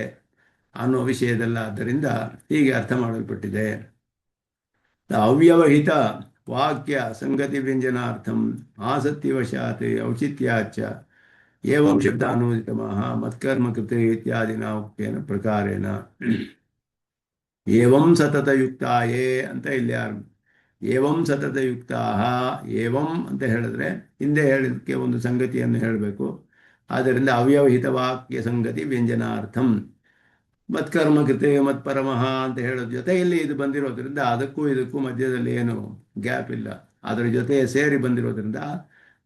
ಅನ್ನೋ ವಿಷಯದಲ್ಲ. ಆದ್ದರಿಂದ ಹೀಗೆ ಅರ್ಥ ಮಾಡಲ್ಪಟ್ಟಿದೆ. ಅವ್ಯವಹಿತ ವಾಕ್ಯ ಸಂಗತಿ ವ್ಯಂಜನಾರ್ಥಂ ಆಸಕ್ತಿವಶಾತ್ ಔಚಿತ್ಯಾಚ ಏವಂ ಶಬ್ದಾನುದಿತಮಃ ಮತ್ಕರ್ಮ ಕೃತೆ ಇತ್ಯಾದಿನ ಉಕ್ತೇನ ಪ್ರಕಾರೇಣ. ಏವಂ ಸತತಯುಕ್ತಾಯೇ ಅಂತ ಇಲ್ಲಿ ಏವಂ ಸತತಯುಕ್ತಾ. ಏವಂ ಅಂತ ಹೇಳಿದ್ರೆ ಹಿಂದೆ ಹೇಳಿದಕ್ಕೆ ಒಂದು ಸಂಗತಿಯನ್ನು ಹೇಳಬೇಕು. ಆದ್ದರಿಂದ ಅವ್ಯವಹಿತ ವಾಕ್ಯ ಸಂಗತಿ ವ್ಯಂಜನಾರ್ಥಂ ಮತ್ಕರ್ಮ ಕೃತೆ ಮತ್ಪರಮಃ ಅಂತ ಹೇಳೋದ್ರ ಜೊತೆಯಲ್ಲಿ ಇದು ಬಂದಿರೋದ್ರಿಂದ ಅದಕ್ಕೂ ಇದಕ್ಕೂ ಮಧ್ಯದಲ್ಲಿ ಏನು ಗ್ಯಾಪ್ ಇಲ್ಲ, ಅದರ ಜೊತೆ ಸೇರಿ ಬಂದಿರೋದ್ರಿಂದ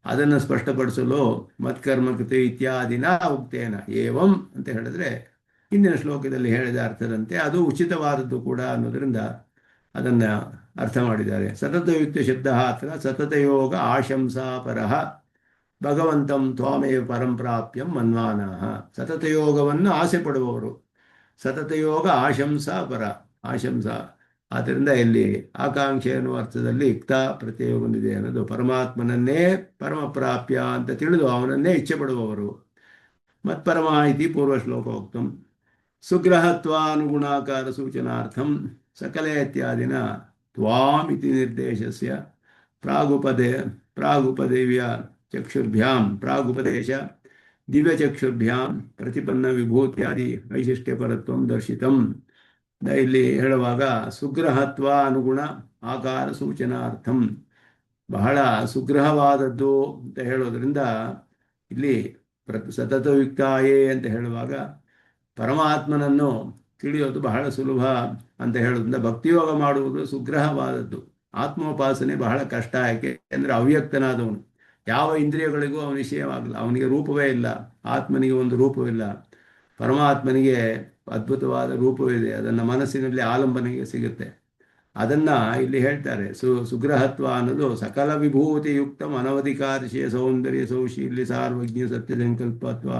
ಅದನ್ನು ಸ್ಪಷ್ಟಪಡಿಸಲು ಮತ್ಕರ್ಮ ಕೃತೆ ಇತ್ಯಾದಿನ ಉಕ್ತೇನ ಏವಂ ಅಂತ ಹೇಳಿದ್ರೆ ಹಿಂದಿನ ಶ್ಲೋಕದಲ್ಲಿ ಹೇಳಿದ ಅರ್ಥದಂತೆ ಅದು ಉಚಿತವಾದದ್ದು ಕೂಡ ಅನ್ನೋದ್ರಿಂದ ಅದನ್ನು ಅರ್ಥ ಮಾಡಿದ್ದಾರೆ. ಸತತಯುಕ್ತ ಶಬ್ದ ಹತ್ರ ಸತತಯೋಗ ಆಶಂಸಾಪರಃ ಭಗವಂತಂ ತ್ವಾಮೇವ ಪರಂಪ್ರಾಪ್ಯಂ ಮನ್ವಾನಃ. ಸತತಯೋಗವನ್ನು ಆಸೆ ಪಡುವವರು, ಸತತಯೋಗ ಆಶಂಸಾ ಪರ, ಆಶಂಸಾ. ಆದ್ದರಿಂದ ಇಲ್ಲಿ ಆಕಾಂಕ್ಷೆ ಅನ್ನುವ ಅರ್ಥದಲ್ಲಿ ಯುಕ್ತ ಪ್ರತ್ಯಯ ಬಂದಿದೆ ಅನ್ನೋದು ಪರಮಾತ್ಮನನ್ನೇ ಪರಮಪ್ರಾಪ್ಯ ಅಂತ ತಿಳಿದು ಅವನನ್ನೇ ಇಚ್ಛೆ ಪಡುವವರು. ಮತ್ಪರಮ ಇತಿ ಪೂರ್ವ ಶ್ಲೋಕೋಕ್ತಂ ಸುಗ್ರಹತ್ವಾನುಗುಣಾಕಾರ ಸೂಚನಾರ್ಥಂ ಸಕಲೆ ಇತ್ಯಾದಿನ ತ್ವಾಂ ಇತಿ ನಿರ್ದೇಶಸ್ಯ ಪ್ರಾಗುಪದೇವ್ಯ ಚಕ್ಷುರ್ಭ್ಯಾಂ ಪ್ರಾಗುಪದೇಶ ದಿವ್ಯಚಕ್ಷುರ್ಭ್ಯಾಂ ಪ್ರತಿಪನ್ನ ವಿಭೂತ್ಯಾದಿ ವೈಶಿಷ್ಟ್ಯಪರತ್ವಂ ದರ್ಶಿತಂ. ಇಲ್ಲಿ ಹೇಳುವಾಗ ಸುಗ್ರಹತ್ವ ಅನುಗುಣ ಆಕಾರ ಸೂಚನಾರ್ಥಂ, ಬಹಳ ಸುಗ್ರಹವಾದದ್ದು ಅಂತ ಹೇಳೋದ್ರಿಂದ ಇಲ್ಲಿ ಸತತಯುಕ್ತಾಯೇ ಅಂತ ಹೇಳುವಾಗ ಪರಮಾತ್ಮನನ್ನು ತಿಳಿಯೋದು ಬಹಳ ಸುಲಭ ಅಂತ ಹೇಳೋದ್ರಿಂದ ಭಕ್ತಿಯೋಗ ಮಾಡುವುದು ಸುಗ್ರಹವಾದದ್ದು. ಆತ್ಮೋಪಾಸನೆ ಬಹಳ ಕಷ್ಟ. ಯಾಕೆ ಅಂದರೆ ಅವ್ಯಕ್ತನಾದವನು, ಯಾವ ಇಂದ್ರಿಯಗಳಿಗೂ ಅವನ ವಿಷಯವಾಗಲ್ಲ, ಅವನಿಗೆ ರೂಪವೇ ಇಲ್ಲ. ಆತ್ಮನಿಗೆ ಒಂದು ರೂಪವಿಲ್ಲ. ಪರಮಾತ್ಮನಿಗೆ ಅದ್ಭುತವಾದ ರೂಪವಿದೆ, ಅದನ್ನು ಮನಸ್ಸಿನಲ್ಲಿ ಆಲಂಬನೆಗೆ ಸಿಗುತ್ತೆ. ಅದನ್ನ ಇಲ್ಲಿ ಹೇಳ್ತಾರೆ. ಸುಗ್ರಹತ್ವ ಅನ್ನೋದು ಸಕಲ ವಿಭೂತಿಯುಕ್ತ ಅನವಧಿಕಾರ್ಷಿಯ ಸೌಂದರ್ಯ ಸೌಶೀಲ್ಯ ಸಾರ್ವಜ್ಞ ಸತ್ಯ ಸಂಕಲ್ಪತ್ವ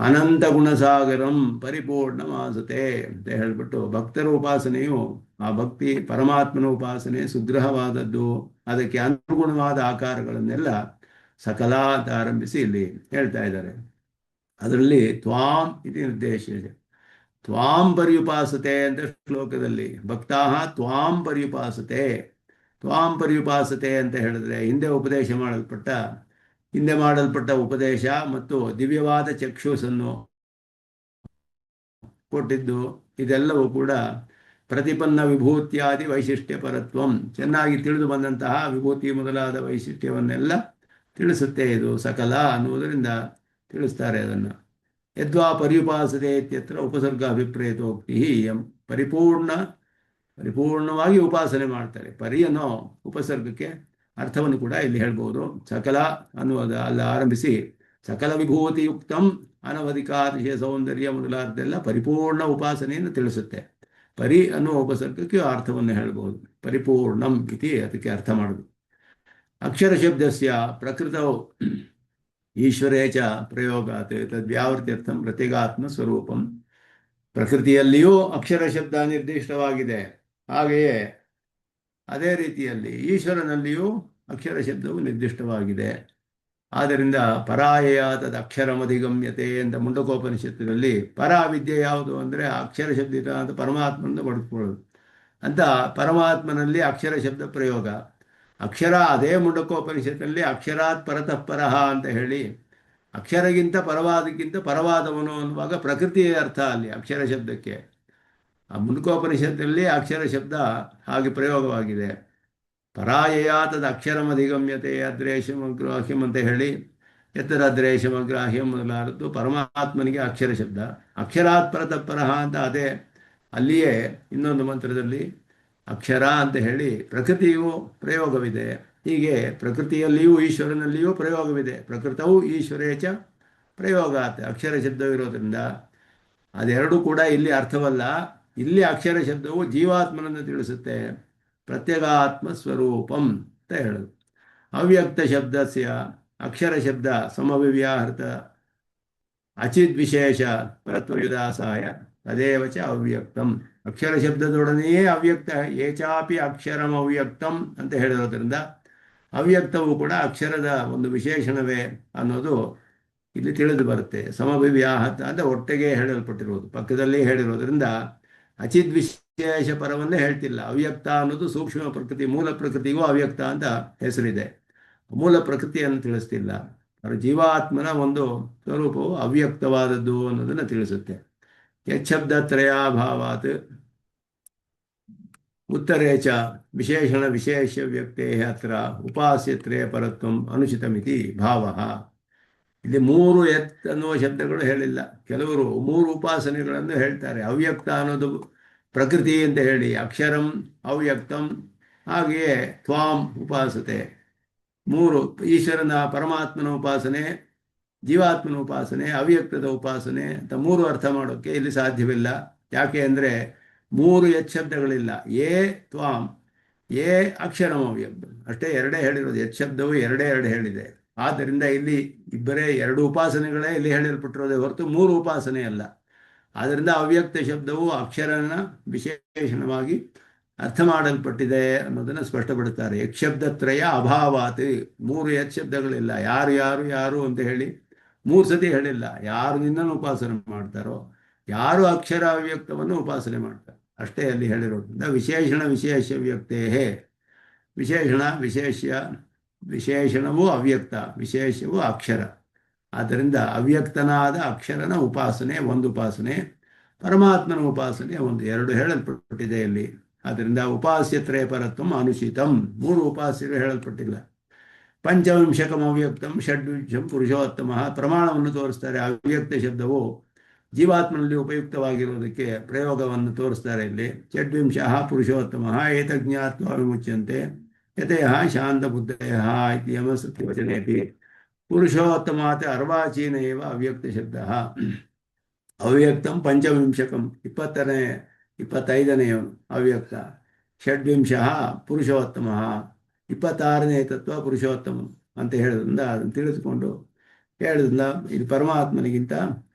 ಅನಂತ ಗುಣಸಾಗರಂ ಪರಿಪೂರ್ಣ ಮಾಸತೆ ಅಂತ ಹೇಳ್ಬಿಟ್ಟು, ಭಕ್ತರ ಉಪಾಸನೆಯು, ಆ ಭಕ್ತಿ ಪರಮಾತ್ಮನ ಉಪಾಸನೆ ಸುಗ್ರಹವಾದದ್ದು, ಅದಕ್ಕೆ ಅನುಗುಣವಾದ ಆಕಾರಗಳನ್ನೆಲ್ಲ ಸಕಲ ಅಂತ ಆರಂಭಿಸಿ ಇಲ್ಲಿ ಹೇಳ್ತಾ ಇದ್ದಾರೆ. ಅದರಲ್ಲಿ ತ್ವಾಂ ಇದು ನಿರ್ದೇಶ ಇದೆ. ತ್ವಾಂ ಪರ್ಯುಪಾಸತೆ ಅಂತ ಶ್ಲೋಕದಲ್ಲಿ ಭಕ್ತಾಹ ತ್ವಾಂ ಪರ್ಯುಪಾಸತೆ. ತ್ವಾಂ ಪರ್ಯುಪಾಸತೆ ಅಂತ ಹೇಳಿದ್ರೆ ಹಿಂದೆ ಮಾಡಲ್ಪಟ್ಟ ಉಪದೇಶ ಮತ್ತು ದಿವ್ಯವಾದ ಚಕ್ಷುಸನ್ನು ಕೊಟ್ಟಿದ್ದು, ಇದೆಲ್ಲವೂ ಕೂಡ ಪ್ರತಿಪನ್ನ ವಿಭೂತ್ಯಾದಿ ವೈಶಿಷ್ಟ್ಯ ಪರತ್ವಂ, ಚೆನ್ನಾಗಿ ತಿಳಿದು ಬಂದಂತಹ ವಿಭೂತಿ ಮೊದಲಾದ ವೈಶಿಷ್ಟ್ಯವನ್ನೆಲ್ಲ ತಿಳಿಸುತ್ತೆ. ಇದು ಸಕಲ ಅನ್ನುವುದರಿಂದ ತಿಳಿಸ್ತಾರೆ ಅದನ್ನು. ಯದ್ವಾ ಪರ್ಯುಪಾಸತೆ ಇತ್ಯತ್ರ ಉಪಸರ್ಗ ಅಭಿಪ್ರೇತೋಕ್ತಿ ಎಂ, ಪರಿಪೂರ್ಣವಾಗಿ ಉಪಾಸನೆ ಮಾಡ್ತಾರೆ. ಪರಿ ಅನ್ನೋ ಉಪಸರ್ಗಕ್ಕೆ ಅರ್ಥವನ್ನು ಕೂಡ ಇಲ್ಲಿ ಹೇಳ್ಬೋದು. ಸಕಲ ಅನ್ನುವುದು ಅಲ್ಲಿ ಆರಂಭಿಸಿ ಸಕಲ ವಿಭೂತಿಯುಕ್ತಂ ಅನವಧಿಕಾರ್ಷಿಯ ಸೌಂದರ್ಯ ಮೊದಲಾದೆಲ್ಲ ಪರಿಪೂರ್ಣ ಉಪಾಸನೆಯನ್ನು ತಿಳಿಸುತ್ತೆ. ಪರಿ ಅನ್ನುವ ಉಪಸರ್ಗಕ್ಕೆ ಅರ್ಥವನ್ನು ಹೇಳ್ಬೋದು. ಪರಿಪೂರ್ಣಂ ಇತಿ ಅದಕ್ಕೆ ಅರ್ಥ ಮಾಡೋದು. ಅಕ್ಷರ ಶಬ್ದಸ್ಯ ಪ್ರಕೃತೌ ಈಶ್ವರೇ ಚ ಪ್ರಯೋಗಾತ್ ತದ್ವ್ಯಾವೃತ್ಯರ್ಥಂ ಪ್ರತ್ಯೇಗಾತ್ಮ ಸ್ವರೂಪಂ. ಪ್ರಕೃತಿಯಲ್ಲಿಯೂ ಅಕ್ಷರ ಶಬ್ದ ನಿರ್ದಿಷ್ಟವಾಗಿದೆ, ಹಾಗೆಯೇ ಅದೇ ರೀತಿಯಲ್ಲಿ ಈಶ್ವರನಲ್ಲಿಯೂ ಅಕ್ಷರ ಶಬ್ದವು ನಿರ್ದಿಷ್ಟವಾಗಿದೆ. ಆದ್ದರಿಂದ ಪರಾಯಯ ತದ್ ಅಕ್ಷರಮಧಿಗಮ್ಯತೆ ಅಂತ ಮುಂಡಕೋಪನಿಷತ್ತಿನಲ್ಲಿ ಪರಾ ವಿದ್ಯೆ ಯಾವುದು ಅಂದರೆ ಅಕ್ಷರ ಶಬ್ದಿತ ಅಂತ ಪರಮಾತ್ಮನನ್ನು ಪಡೆದುಕೊಳ್ಳೋದು ಅಂತ. ಪರಮಾತ್ಮನಲ್ಲಿ ಅಕ್ಷರ ಶಬ್ದ ಪ್ರಯೋಗ. ಅಕ್ಷರ ಅದೇ ಮುಂಡಕೋಪನಿಷತ್ತಿನಲ್ಲಿ ಅಕ್ಷರಾತ್ ಪರತಃ ಪರಹ ಅಂತ ಹೇಳಿ, ಅಕ್ಷರಗಿಂತ ಪರವಾದಕ್ಕಿಂತ ಪರವಾದವನು ಅನ್ನುವಾಗ ಪ್ರಕೃತಿಯ ಅರ್ಥ ಅಲ್ಲಿ ಅಕ್ಷರ ಶಬ್ದಕ್ಕೆ. ಆ ಮುಂಡಕೋಪನಿಷತ್ತಲ್ಲಿ ಅಕ್ಷರ ಶಬ್ದ ಹಾಗೆ ಪ್ರಯೋಗವಾಗಿದೆ. ಪರಾಯಯ ತದ್ ಅಕ್ಷರಮಧಿಗಮ್ಯತೆ ಅದ್ರೇಶಮಗ್ರಾಹ್ಯಂ ಅಂತ ಹೇಳಿ, ಎತ್ತರ ಅದ್ರೇಶಮಗ್ರಾಹ್ಯಂ ಮೊದಲಾದದ್ದು ಪರಮಾತ್ಮನಿಗೆ ಅಕ್ಷರ ಶಬ್ದ. ಅಕ್ಷರಾತ್ ಪರತಃ ಪರಹ ಅಂತ ಅದೇ ಅಲ್ಲಿಯೇ ಇನ್ನೊಂದು ಮಂತ್ರದಲ್ಲಿ ಅಕ್ಷರ ಅಂತ ಹೇಳಿ ಪ್ರಕೃತಿಯೂ ಪ್ರಯೋಗವಿದೆ. ಹೀಗೆ ಪ್ರಕೃತಿಯಲ್ಲಿಯೂ ಈಶ್ವರನಲ್ಲಿಯೂ ಪ್ರಯೋಗವಿದೆ. ಪ್ರಕೃತವು ಈಶ್ವರೇಚ ಪ್ರಯೋಗಾತ್ ಅಕ್ಷರ ಶಬ್ದವಿರೋದ್ರಿಂದ ಅದೆರಡೂ ಕೂಡ ಇಲ್ಲಿ ಅರ್ಥವಲ್ಲ. ಇಲ್ಲಿ ಅಕ್ಷರ ಶಬ್ದವು ಜೀವಾತ್ಮನನ್ನು ತಿಳಿಸುತ್ತೆ. ಪ್ರತ್ಯಗಾತ್ಮ ಸ್ವರೂಪಂ ಅಂತ ಹೇಳೋದು. ಅವ್ಯಕ್ತ ಶಬ್ದಸ್ಯ ಅಕ್ಷರ ಶಬ್ದ ಸಮವಿವ್ಯಾಹೃತ ಅಚಿದ್ ವಿಶೇಷ ಪರತ್ವಯುದಾಸಾಯ ತದೇವ ಚ ಅವ್ಯಕ್ತಂ. ಅಕ್ಷರ ಶಬ್ದದೊಡನೆಯೇ ಅವ್ಯಕ್ತ ಏಚಾಪಿ ಅಕ್ಷರಂ ಅವ್ಯಕ್ತಂ ಅಂತ ಹೇಳಿರೋದ್ರಿಂದ ಅವ್ಯಕ್ತವು ಕೂಡ ಅಕ್ಷರದ ಒಂದು ವಿಶೇಷಣವೇ ಅನ್ನೋದು ಇಲ್ಲಿ ತಿಳಿದು ಬರುತ್ತೆ. ಸಮವಿವ್ಯಾಹತ ಅಂತ ಒಟ್ಟಿಗೆ ಹೇಳಲ್ಪಟ್ಟಿರೋದು, ಪಕ್ಕದಲ್ಲಿ ಹೇಳಿರೋದ್ರಿಂದ ಅಚಿದ್ ವಿಶೇಷ ಪರವನ್ನೇ ಹೇಳ್ತಿಲ್ಲ. ಅವ್ಯಕ್ತ ಅನ್ನೋದು ಸೂಕ್ಷ್ಮ ಪ್ರಕೃತಿ, ಮೂಲ ಪ್ರಕೃತಿಗೂ ಅವ್ಯಕ್ತ ಅಂತ ಹೆಸರಿದೆ. ಮೂಲ ಪ್ರಕೃತಿಯನ್ನು ತಿಳಿಸ್ತಿಲ್ಲ. ಜೀವಾತ್ಮನ ಒಂದು ಸ್ವರೂಪವು ಅವ್ಯಕ್ತವಾದದ್ದು ಅನ್ನೋದನ್ನು ತಿಳಿಸುತ್ತೆ. ಯಚ್ಛಬ್ದತ್ರಯಾಭಾವಾತ್ ಉತ್ತರೇ ಚ ವಿಶೇಷಣ ವಿಶೇಷ ವ್ಯಕ್ತೇ ಅತ್ರ ಉಪಾಸ್ಯತ್ರಯ ಪರತ್ವಂ ಅನುಚಿತಮಿತಿ ಭಾವಃ. ಇಲ್ಲಿ ಮೂರು ಎತ್ ಅನ್ನುವ ಶಬ್ದಗಳು ಹೇಳಿಲ್ಲ. ಕೆಲವರು ಮೂರು ಉಪಾಸನೆಗಳನ್ನು ಹೇಳ್ತಾರೆ. ಅವ್ಯಕ್ತ ಅನ್ನೋದು ಪ್ರಕೃತಿ ಅಂತ ಹೇಳಿ, ಅಕ್ಷರಂ ಅವ್ಯಕ್ತಂ, ಹಾಗೆಯೇ ತ್ವಾಂ ಉಪಾಸತೆ. ಮೂರು ಈಶ್ವರನ ಪರಮಾತ್ಮನ ಉಪಾಸನೆ, ಜೀವಾತ್ಮನ ಉಪಾಸನೆ, ಅವ್ಯಕ್ತದ ಉಪಾಸನೆ ಅಂತ ಮೂರು ಅರ್ಥ ಮಾಡೋಕ್ಕೆ ಇಲ್ಲಿ ಸಾಧ್ಯವಿಲ್ಲ. ಯಾಕೆ ಅಂದರೆ ಮೂರು ಎಚ್ ಶಬ್ದಗಳಿಲ್ಲ. ಏ ತ್ವಾಂ, ಏ ಅಕ್ಷರಂ ಅವ್ಯಕ್ತ ಅಷ್ಟೇ ಎರಡೇ ಹೇಳಿರೋದು. ಎಚ್ ಶಬ್ದವು ಎರಡೇ ಹೇಳಿದೆ. ಆದ್ದರಿಂದ ಇಲ್ಲಿ ಇಬ್ಬರೇ ಎರಡು ಉಪಾಸನೆಗಳೇ ಇಲ್ಲಿ ಹೇಳಿಲ್ಪಟ್ಟಿರೋದೇ ಹೊರತು ಮೂರು ಉಪಾಸನೆ ಅಲ್ಲ. ಆದ್ದರಿಂದ ಅವ್ಯಕ್ತ ಶಬ್ದವು ಅಕ್ಷರನ ವಿಶೇಷಣವಾಗಿ ಅರ್ಥ ಮಾಡಲ್ಪಟ್ಟಿದೆ ಅನ್ನೋದನ್ನು ಸ್ಪಷ್ಟಪಡುತ್ತಾರೆ. ಯಕ್ಷಬ್ದತ್ರಯ ಅಭಾವಾತ್, ಮೂರು ಯತ್ ಶಬ್ದಗಳಿಲ್ಲ. ಯಾರು ಯಾರು ಯಾರು ಅಂತ ಹೇಳಿ ಮೂರು ಸತಿ ಹೇಳಿಲ್ಲ. ಯಾರು ನಿನ್ನನ್ನು ಉಪಾಸನೆ ಮಾಡ್ತಾರೋ, ಯಾರು ಅಕ್ಷರ ಅವ್ಯಕ್ತವನ್ನು ಉಪಾಸನೆ ಮಾಡ್ತಾರೆ ಅಷ್ಟೇ ಅಲ್ಲಿ ಹೇಳಿರೋದ್ರಿಂದ ವಿಶೇಷಣ ವಿಶೇಷ ವ್ಯಕ್ತೇ. ವಿಶೇಷಣ ವಿಶೇಷಣವೂ ಅವ್ಯಕ್ತ, ವಿಶೇಷವೂ ಅಕ್ಷರ. ಆದ್ದರಿಂದ ಅವ್ಯಕ್ತನಾದ ಅಕ್ಷರನ ಉಪಾಸನೆ ಒಂದು ಉಪಾಸನೆ, ಪರಮಾತ್ಮನ ಉಪಾಸನೆ ಒಂದು, ಎರಡು ಹೇಳಲ್ಪಟ್ಟಿದೆ ಇಲ್ಲಿ. ಆದ್ದರಿಂದ ಉಪಾಸ್ಯತ್ರಯ ಪರತ್ವಂ ಅನುಚಿತಂ, ಮೂರು ಉಪಾಸ್ಯಗಳು ಹೇಳಲ್ಪಟ್ಟಿಲ್ಲ. ಪಂಚವಿಂಶಕಂ ಅವ್ಯಕ್ತಂ ಷಡ್ವಿಂಶಂ ಪುರುಷೋತ್ತಮ ಪ್ರಮಾಣವನ್ನು ತೋರಿಸ್ತಾರೆ. ಅವ್ಯಕ್ತ ಶಬ್ದವು ಜೀವಾತ್ಮನಲ್ಲಿ ಉಪಯುಕ್ತವಾಗಿರುವುದಕ್ಕೆ ಪ್ರಯೋಗವನ್ನು ತೋರಿಸ್ತಾರೆ ಇಲ್ಲಿ. ಷಡ್ವಿಂಶ ಪುರುಷೋತ್ತಮ ಏತಜ್ಞಾತ್ವ ವಿಮುಚ್ಯಂತೆ ಯತಯ ಶಾಂತ ಬುದ್ಧಯ ಇತಿ ಯಮಸತ್ಯವಚನೇಪಿ ಪುರುಷೋತ್ತಮಾತ್ ಅರ್ವಾಚೀನ ಏವ ಅವ್ಯಕ್ತ ಶಬ್ದ. ಅವ್ಯಕ್ತಂ ಪಂಚವಿಂಶಕಂ 25ನೇಯವನು ಅವ್ಯಕ್ತ. ಷಡ್ವಿಂಶಃ ಪುರುಷೋತ್ತಮ, 26ನೇ ತತ್ವ ಪುರುಷೋತ್ತಮನು ಅಂತ ಹೇಳೋದ್ರಿಂದ ಅದನ್ನು ತಿಳಿದುಕೊಂಡು ಹೇಳೋದ್ರಿಂದ ಇದು ಪರಮಾತ್ಮನಿಗಿಂತ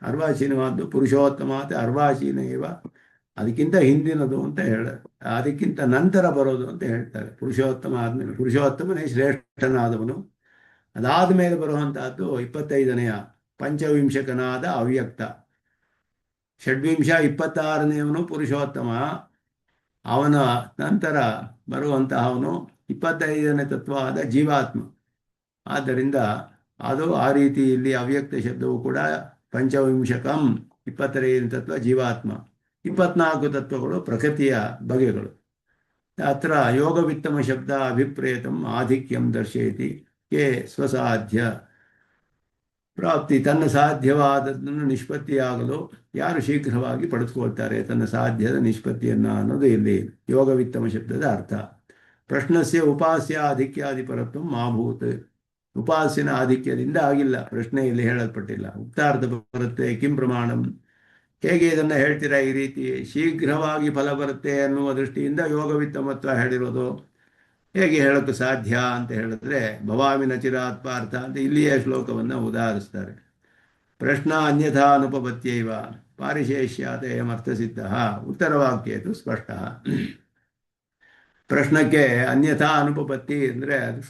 ಅರ್ವಾಚೀನವಾದ್ದು ಪುರುಷೋತ್ತಮಾತ್ ಅರ್ವಾಚೀನ ಇವ, ಅದಕ್ಕಿಂತ ಹಿಂದಿನದು ಅಂತ ಅದಕ್ಕಿಂತ ನಂತರ ಬರೋದು ಅಂತ ಹೇಳ್ತಾರೆ. ಪುರುಷೋತ್ತಮ ಆದಮೇಲೆ ಪುರುಷೋತ್ತಮನೇ ಶ್ರೇಷ್ಠನಾದವನು. ಅದಾದ ಮೇಲೆ ಬರುವಂತಹದ್ದು 25ನೇಯ ಪಂಚವಿಂಶಕನಾದ ಅವ್ಯಕ್ತ. ಷಡ್ವಿಂಶ 26ನೇಯವನು ಪುರುಷೋತ್ತಮ, ಅವನ ನಂತರ ಬರುವಂತಹವನು 25ನೇ ತತ್ವ ಆದ ಜೀವಾತ್ಮ. ಆದ್ದರಿಂದ ಅದು ಆ ರೀತಿ ಇಲ್ಲಿ ಅವ್ಯಕ್ತ ಶಬ್ದವು ಕೂಡ ಪಂಚವಿಂಶಕಂ 25ನೇ ತತ್ವ ಜೀವಾತ್ಮ, 24 ತತ್ವಗಳು ಪ್ರಕೃತಿಯ ಬಗೆಗಳು. ಅತ್ರ ಯೋಗವಿತ್ತಮ ಶಬ್ದ ಅಭಿಪ್ರೇತಂ ಆಧಿಕ್ಯಂ ದರ್ಶಯತಿ ಕೆ ಸ್ವಸಾಧ್ಯ ಪ್ರಾಪ್ತಿ. ತನ್ನ ಸಾಧ್ಯವಾದದ್ದನ್ನು ನಿಷ್ಪತ್ತಿಯಾಗಲು ಯಾರು ಶೀಘ್ರವಾಗಿ ಪಡೆದುಕೊಳ್ತಾರೆ ತನ್ನ ಸಾಧ್ಯದ ನಿಷ್ಪತ್ತಿಯನ್ನು ಅನ್ನೋದು ಇಲ್ಲಿ ಯೋಗವಿತ್ತಮ ಶಬ್ದದ ಅರ್ಥ. ಪ್ರಶ್ನಸ್ಯ ಉಪಾಸ್ಯ ಆಧಿಕ್ಯಾದಿ ಪರತ್ವ ಮಾಭೂತ್. ಉಪಾಸ್ಯನ ಆಧಿಕ್ಯದಿಂದ ಆಗಿಲ್ಲ, ಪ್ರಶ್ನೆಯಲ್ಲಿ ಹೇಳಲ್ಪಟ್ಟಿಲ್ಲ. ಉಕ್ತಾರ್ಥ ಬರುತ್ತೆ ಕಿಂ ಪ್ರಮಾಣಂ, ಹೇಗೆ ಇದನ್ನು ಹೇಳ್ತೀರಾ ಈ ರೀತಿ ಶೀಘ್ರವಾಗಿ ಫಲ ಬರುತ್ತೆ ಅನ್ನುವ ದೃಷ್ಟಿಯಿಂದ ಯೋಗವಿತ್ತಮತ್ವ ಹೇಳಿರೋದು ಹೇಗೆ ಹೇಳೋಕ್ಕೆ ಸಾಧ್ಯ ಅಂತ ಹೇಳಿದ್ರೆ ಭವಾಮಿನ ಚಿರಾತ್ ಪಾರ್ಥ ಅಂತ ಇಲ್ಲಿಯೇ ಶ್ಲೋಕವನ್ನು ಉದಾಹರಿಸ್ತಾರೆ. ಪ್ರಶ್ನ ಅನ್ಯಥಾ ಅನುಪಪತ್ಯೈವ ಪಾರಿಶೇಷ್ಯಾತೆ ಅರ್ಥಸಿದ್ಧ ಉತ್ತರವಾಕ್ಯೇತು ಸ್ಪಷ್ಟ. ಪ್ರಶ್ನಕ್ಕೆ ಅನ್ಯಥಾ ಅನುಪಪತ್ತಿ ಅಂದರೆ ಅದು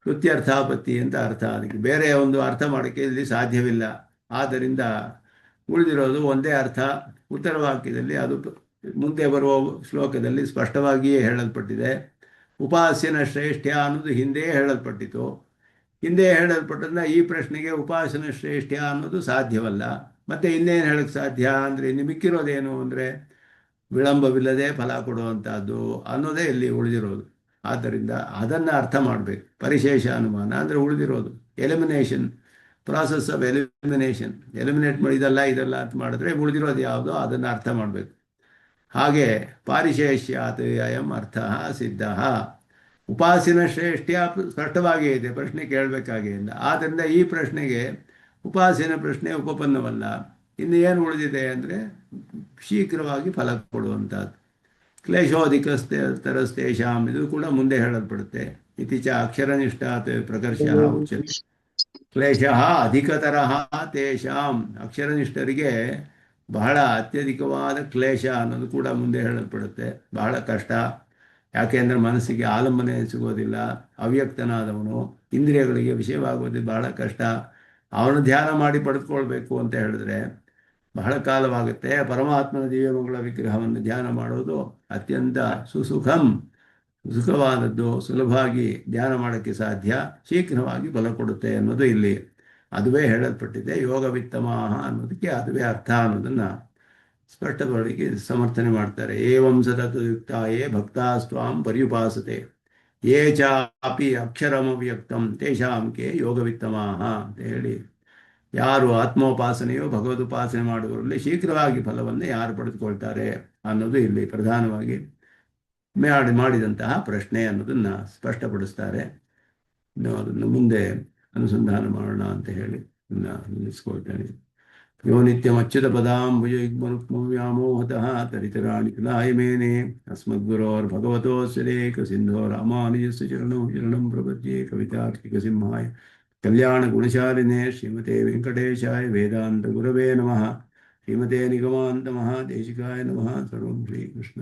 ಶ್ರುತ್ಯರ್ಥಾಪತ್ತಿ ಅಂತ ಅರ್ಥ. ಅದಕ್ಕೆ ಬೇರೆ ಒಂದು ಅರ್ಥ ಮಾಡೋಕ್ಕೆ ಇಲ್ಲಿ ಸಾಧ್ಯವಿಲ್ಲ. ಆದ್ದರಿಂದ ಉಳಿದಿರೋದು ಒಂದೇ ಅರ್ಥ. ಉತ್ತರವಾಕ್ಯದಲ್ಲಿ ಅದು ಮುಂದೆ ಬರುವ ಶ್ಲೋಕದಲ್ಲಿ ಸ್ಪಷ್ಟವಾಗಿಯೇ ಹೇಳಲ್ಪಟ್ಟಿದೆ. ಉಪಾಸ್ಯನ ಶ್ರೇಷ್ಠ ಅನ್ನೋದು ಹಿಂದೆ ಹೇಳಲ್ಪಟ್ಟಿತು. ಹಿಂದೆ ಹೇಳಲ್ಪಟ್ಟಂದ್ರೆ ಈ ಪ್ರಶ್ನೆಗೆ ಉಪಾಸನ ಶ್ರೇಷ್ಠ ಅನ್ನೋದು ಸಾಧ್ಯವಲ್ಲ. ಮತ್ತೆ ಇನ್ನೇನು ಹೇಳಕ್ಕೆ ಸಾಧ್ಯ ಅಂದರೆ ಇನ್ನು ಮಿಕ್ಕಿರೋದೇನು ಅಂದರೆ ವಿಳಂಬವಿಲ್ಲದೆ ಫಲ ಕೊಡುವಂಥದ್ದು ಅನ್ನೋದೇ ಇಲ್ಲಿ ಉಳಿದಿರೋದು. ಆದ್ದರಿಂದ ಅದನ್ನು ಅರ್ಥ ಮಾಡಬೇಕು. ಪರಿಶೇಷ ಅನುಮಾನ ಅಂದರೆ ಉಳಿದಿರೋದು elimination, process of elimination. Eliminate ಮಾಡಿ ಇದಲ್ಲ ಅಂತ ಮಾಡಿದ್ರೆ ಉಳಿದಿರೋದು ಯಾವುದೋ ಅದನ್ನು ಅರ್ಥ ಮಾಡಬೇಕು. ಹಾಗೆ ಪಾರಿಶೇಷ್ಯಾತ್ ಅಯಂ ಅರ್ಥ ಸಿದ್ಧ. ಉಪಾಸಿನ ಶ್ರೇಷ್ಠ ಸ್ಪಷ್ಟವಾಗೇ ಇದೆ, ಪ್ರಶ್ನೆ ಕೇಳಬೇಕಾಗೇ ಇಲ್ಲ. ಆದ್ದರಿಂದ ಈ ಪ್ರಶ್ನೆಗೆ ಉಪಾಸಿನ ಪ್ರಶ್ನೆ ಉಪಪನ್ನವಲ್ಲ. ಇನ್ನು ಏನು ಉಳಿದಿದೆ ಅಂದರೆ ಶೀಘ್ರವಾಗಿ ಫಲ ಕೊಡುವಂಥದ್ದು. ಕ್ಲೇಶೋಧಿಕಸ್ತರಸ್ತೇಷಾಂ ಇದು ಕೂಡ ಮುಂದೆ ಹೇಳಲ್ಪಡುತ್ತೆ. ಇತ್ತೀಚ ಅಕ್ಷರನಿಷ್ಠಾತ್ ಪ್ರಕರ್ಷ ಉಚ್ಯತೆ. ಕ್ಲೇಶ ಅಧಿಕತರ ತೇಷಾಂ, ಅಕ್ಷರನಿಷ್ಠರಿಗೆ ಬಹಳ ಅತ್ಯಧಿಕವಾದ ಕ್ಲೇಶ ಅನ್ನೋದು ಕೂಡ ಮುಂದೆ ಹೇಳಲ್ಪಡುತ್ತೆ. ಬಹಳ ಕಷ್ಟ. ಯಾಕೆಂದರೆ ಮನಸ್ಸಿಗೆ ಆಲಂಬನೆ ಸಿಗೋದಿಲ್ಲ. ಅವ್ಯಕ್ತನಾದವನು ಇಂದ್ರಿಯಗಳಿಗೆ ವಿಷಯವಾಗೋದು ಬಹಳ ಕಷ್ಟ. ಅವನು ಧ್ಯಾನ ಮಾಡಿ ಪಡೆದುಕೊಳ್ಬೇಕು ಅಂತ ಹೇಳಿದ್ರೆ ಬಹಳ ಕಾಲವಾಗುತ್ತೆ. ಪರಮಾತ್ಮನ ದಿವ್ಯಮಂಗಳ ವಿಗ್ರಹವನ್ನು ಧ್ಯಾನ ಮಾಡೋದು ಅತ್ಯಂತ ಸುಖವಾದದ್ದು. ಸುಲಭವಾಗಿ ಧ್ಯಾನ ಮಾಡೋಕ್ಕೆ ಸಾಧ್ಯ, ಶೀಘ್ರವಾಗಿ ಬಲ ಕೊಡುತ್ತೆ ಅನ್ನೋದು ಇಲ್ಲಿ ಅದುವೇ ಹೇಳಲ್ಪಟ್ಟಿದೆ. ಯೋಗವಿತ್ತಮಾಹ ಅನ್ನೋದಕ್ಕೆ ಅದುವೇ ಅರ್ಥ ಅನ್ನೋದನ್ನು ಸ್ಪಷ್ಟವಾಗಿ ಸಮರ್ಥನೆ ಮಾಡ್ತಾರೆ. ಏವಂ ಸತತಯುಕ್ತಾಯೇ ಭಕ್ತಾಸ್ತ್ವಾಂ ಪರ್ಯುಪಾಸತೆ ಯೇ ಚಾಪಿ ಅಕ್ಷರಮವ್ಯಕ್ತಂ ತೇಷಾಂ ಕೆ ಯೋಗವಿತ್ತಮಾಹ ಅಂತ ಹೇಳಿ, ಯಾರು ಆತ್ಮೋಪಾಸನೆಯೋ ಭಗವದುಪಾಸನೆ ಮಾಡುವವರಲ್ಲಿ ಶೀಘ್ರವಾಗಿ ಫಲವನ್ನು ಯಾರು ಪಡೆದುಕೊಳ್ತಾರೆ ಅನ್ನೋದು ಇಲ್ಲಿ ಪ್ರಧಾನವಾಗಿ ಮಾಡಿದಂತಹ ಪ್ರಶ್ನೆ ಅನ್ನೋದನ್ನು ಸ್ಪಷ್ಟಪಡಿಸ್ತಾರೆ. ಅದನ್ನು ಮುಂದೆ ಅನುಸಂಧಾನ ಮಾಡೋಣ ಅಂತ ಹೇಳಿ ನಿಲ್ಲಿಸ್ಕೊಳ್ತೇನೆ. ಯೋ ನಿತ್ಯಮಚ್ಯುತ ಪದಾಂಬುಜಯುಗ್ಮರುಕ್ಮವ್ಯಾಮೋಹತಃ ತರಿತರಾಣಿ ಕಲಾಯಮೇನೆ ಅಸ್ಮದ್ಗುರೋರ್ಭಗವತೋಸ್ಯದೇಕ ಸಿಂಧೋ ರಾಮಾನುಜಸ್ಯ ಚರಣೌ ಶರಣಂ ಪ್ರಪದ್ಯೆ. ಕವಿತಾರ್ಕಿಕ ಸಿಂಹಾಯ ಕಲ್ಯಾಣ ಗುಣಶಾಲಿನೇ ಶ್ರೀಮತೆ ವೆಂಕಟೇಶಾಯ ವೇದಾಂತ ಗುರವೇ ನಮಃ. ಶ್ರೀಮತೆ ನಿಗಮಾಂತ ಮಹಾದೇಶಿಕಾಯ ನಮಃ. ಸರ್ವಂ ಶ್ರೀಕೃಷ್ಣ.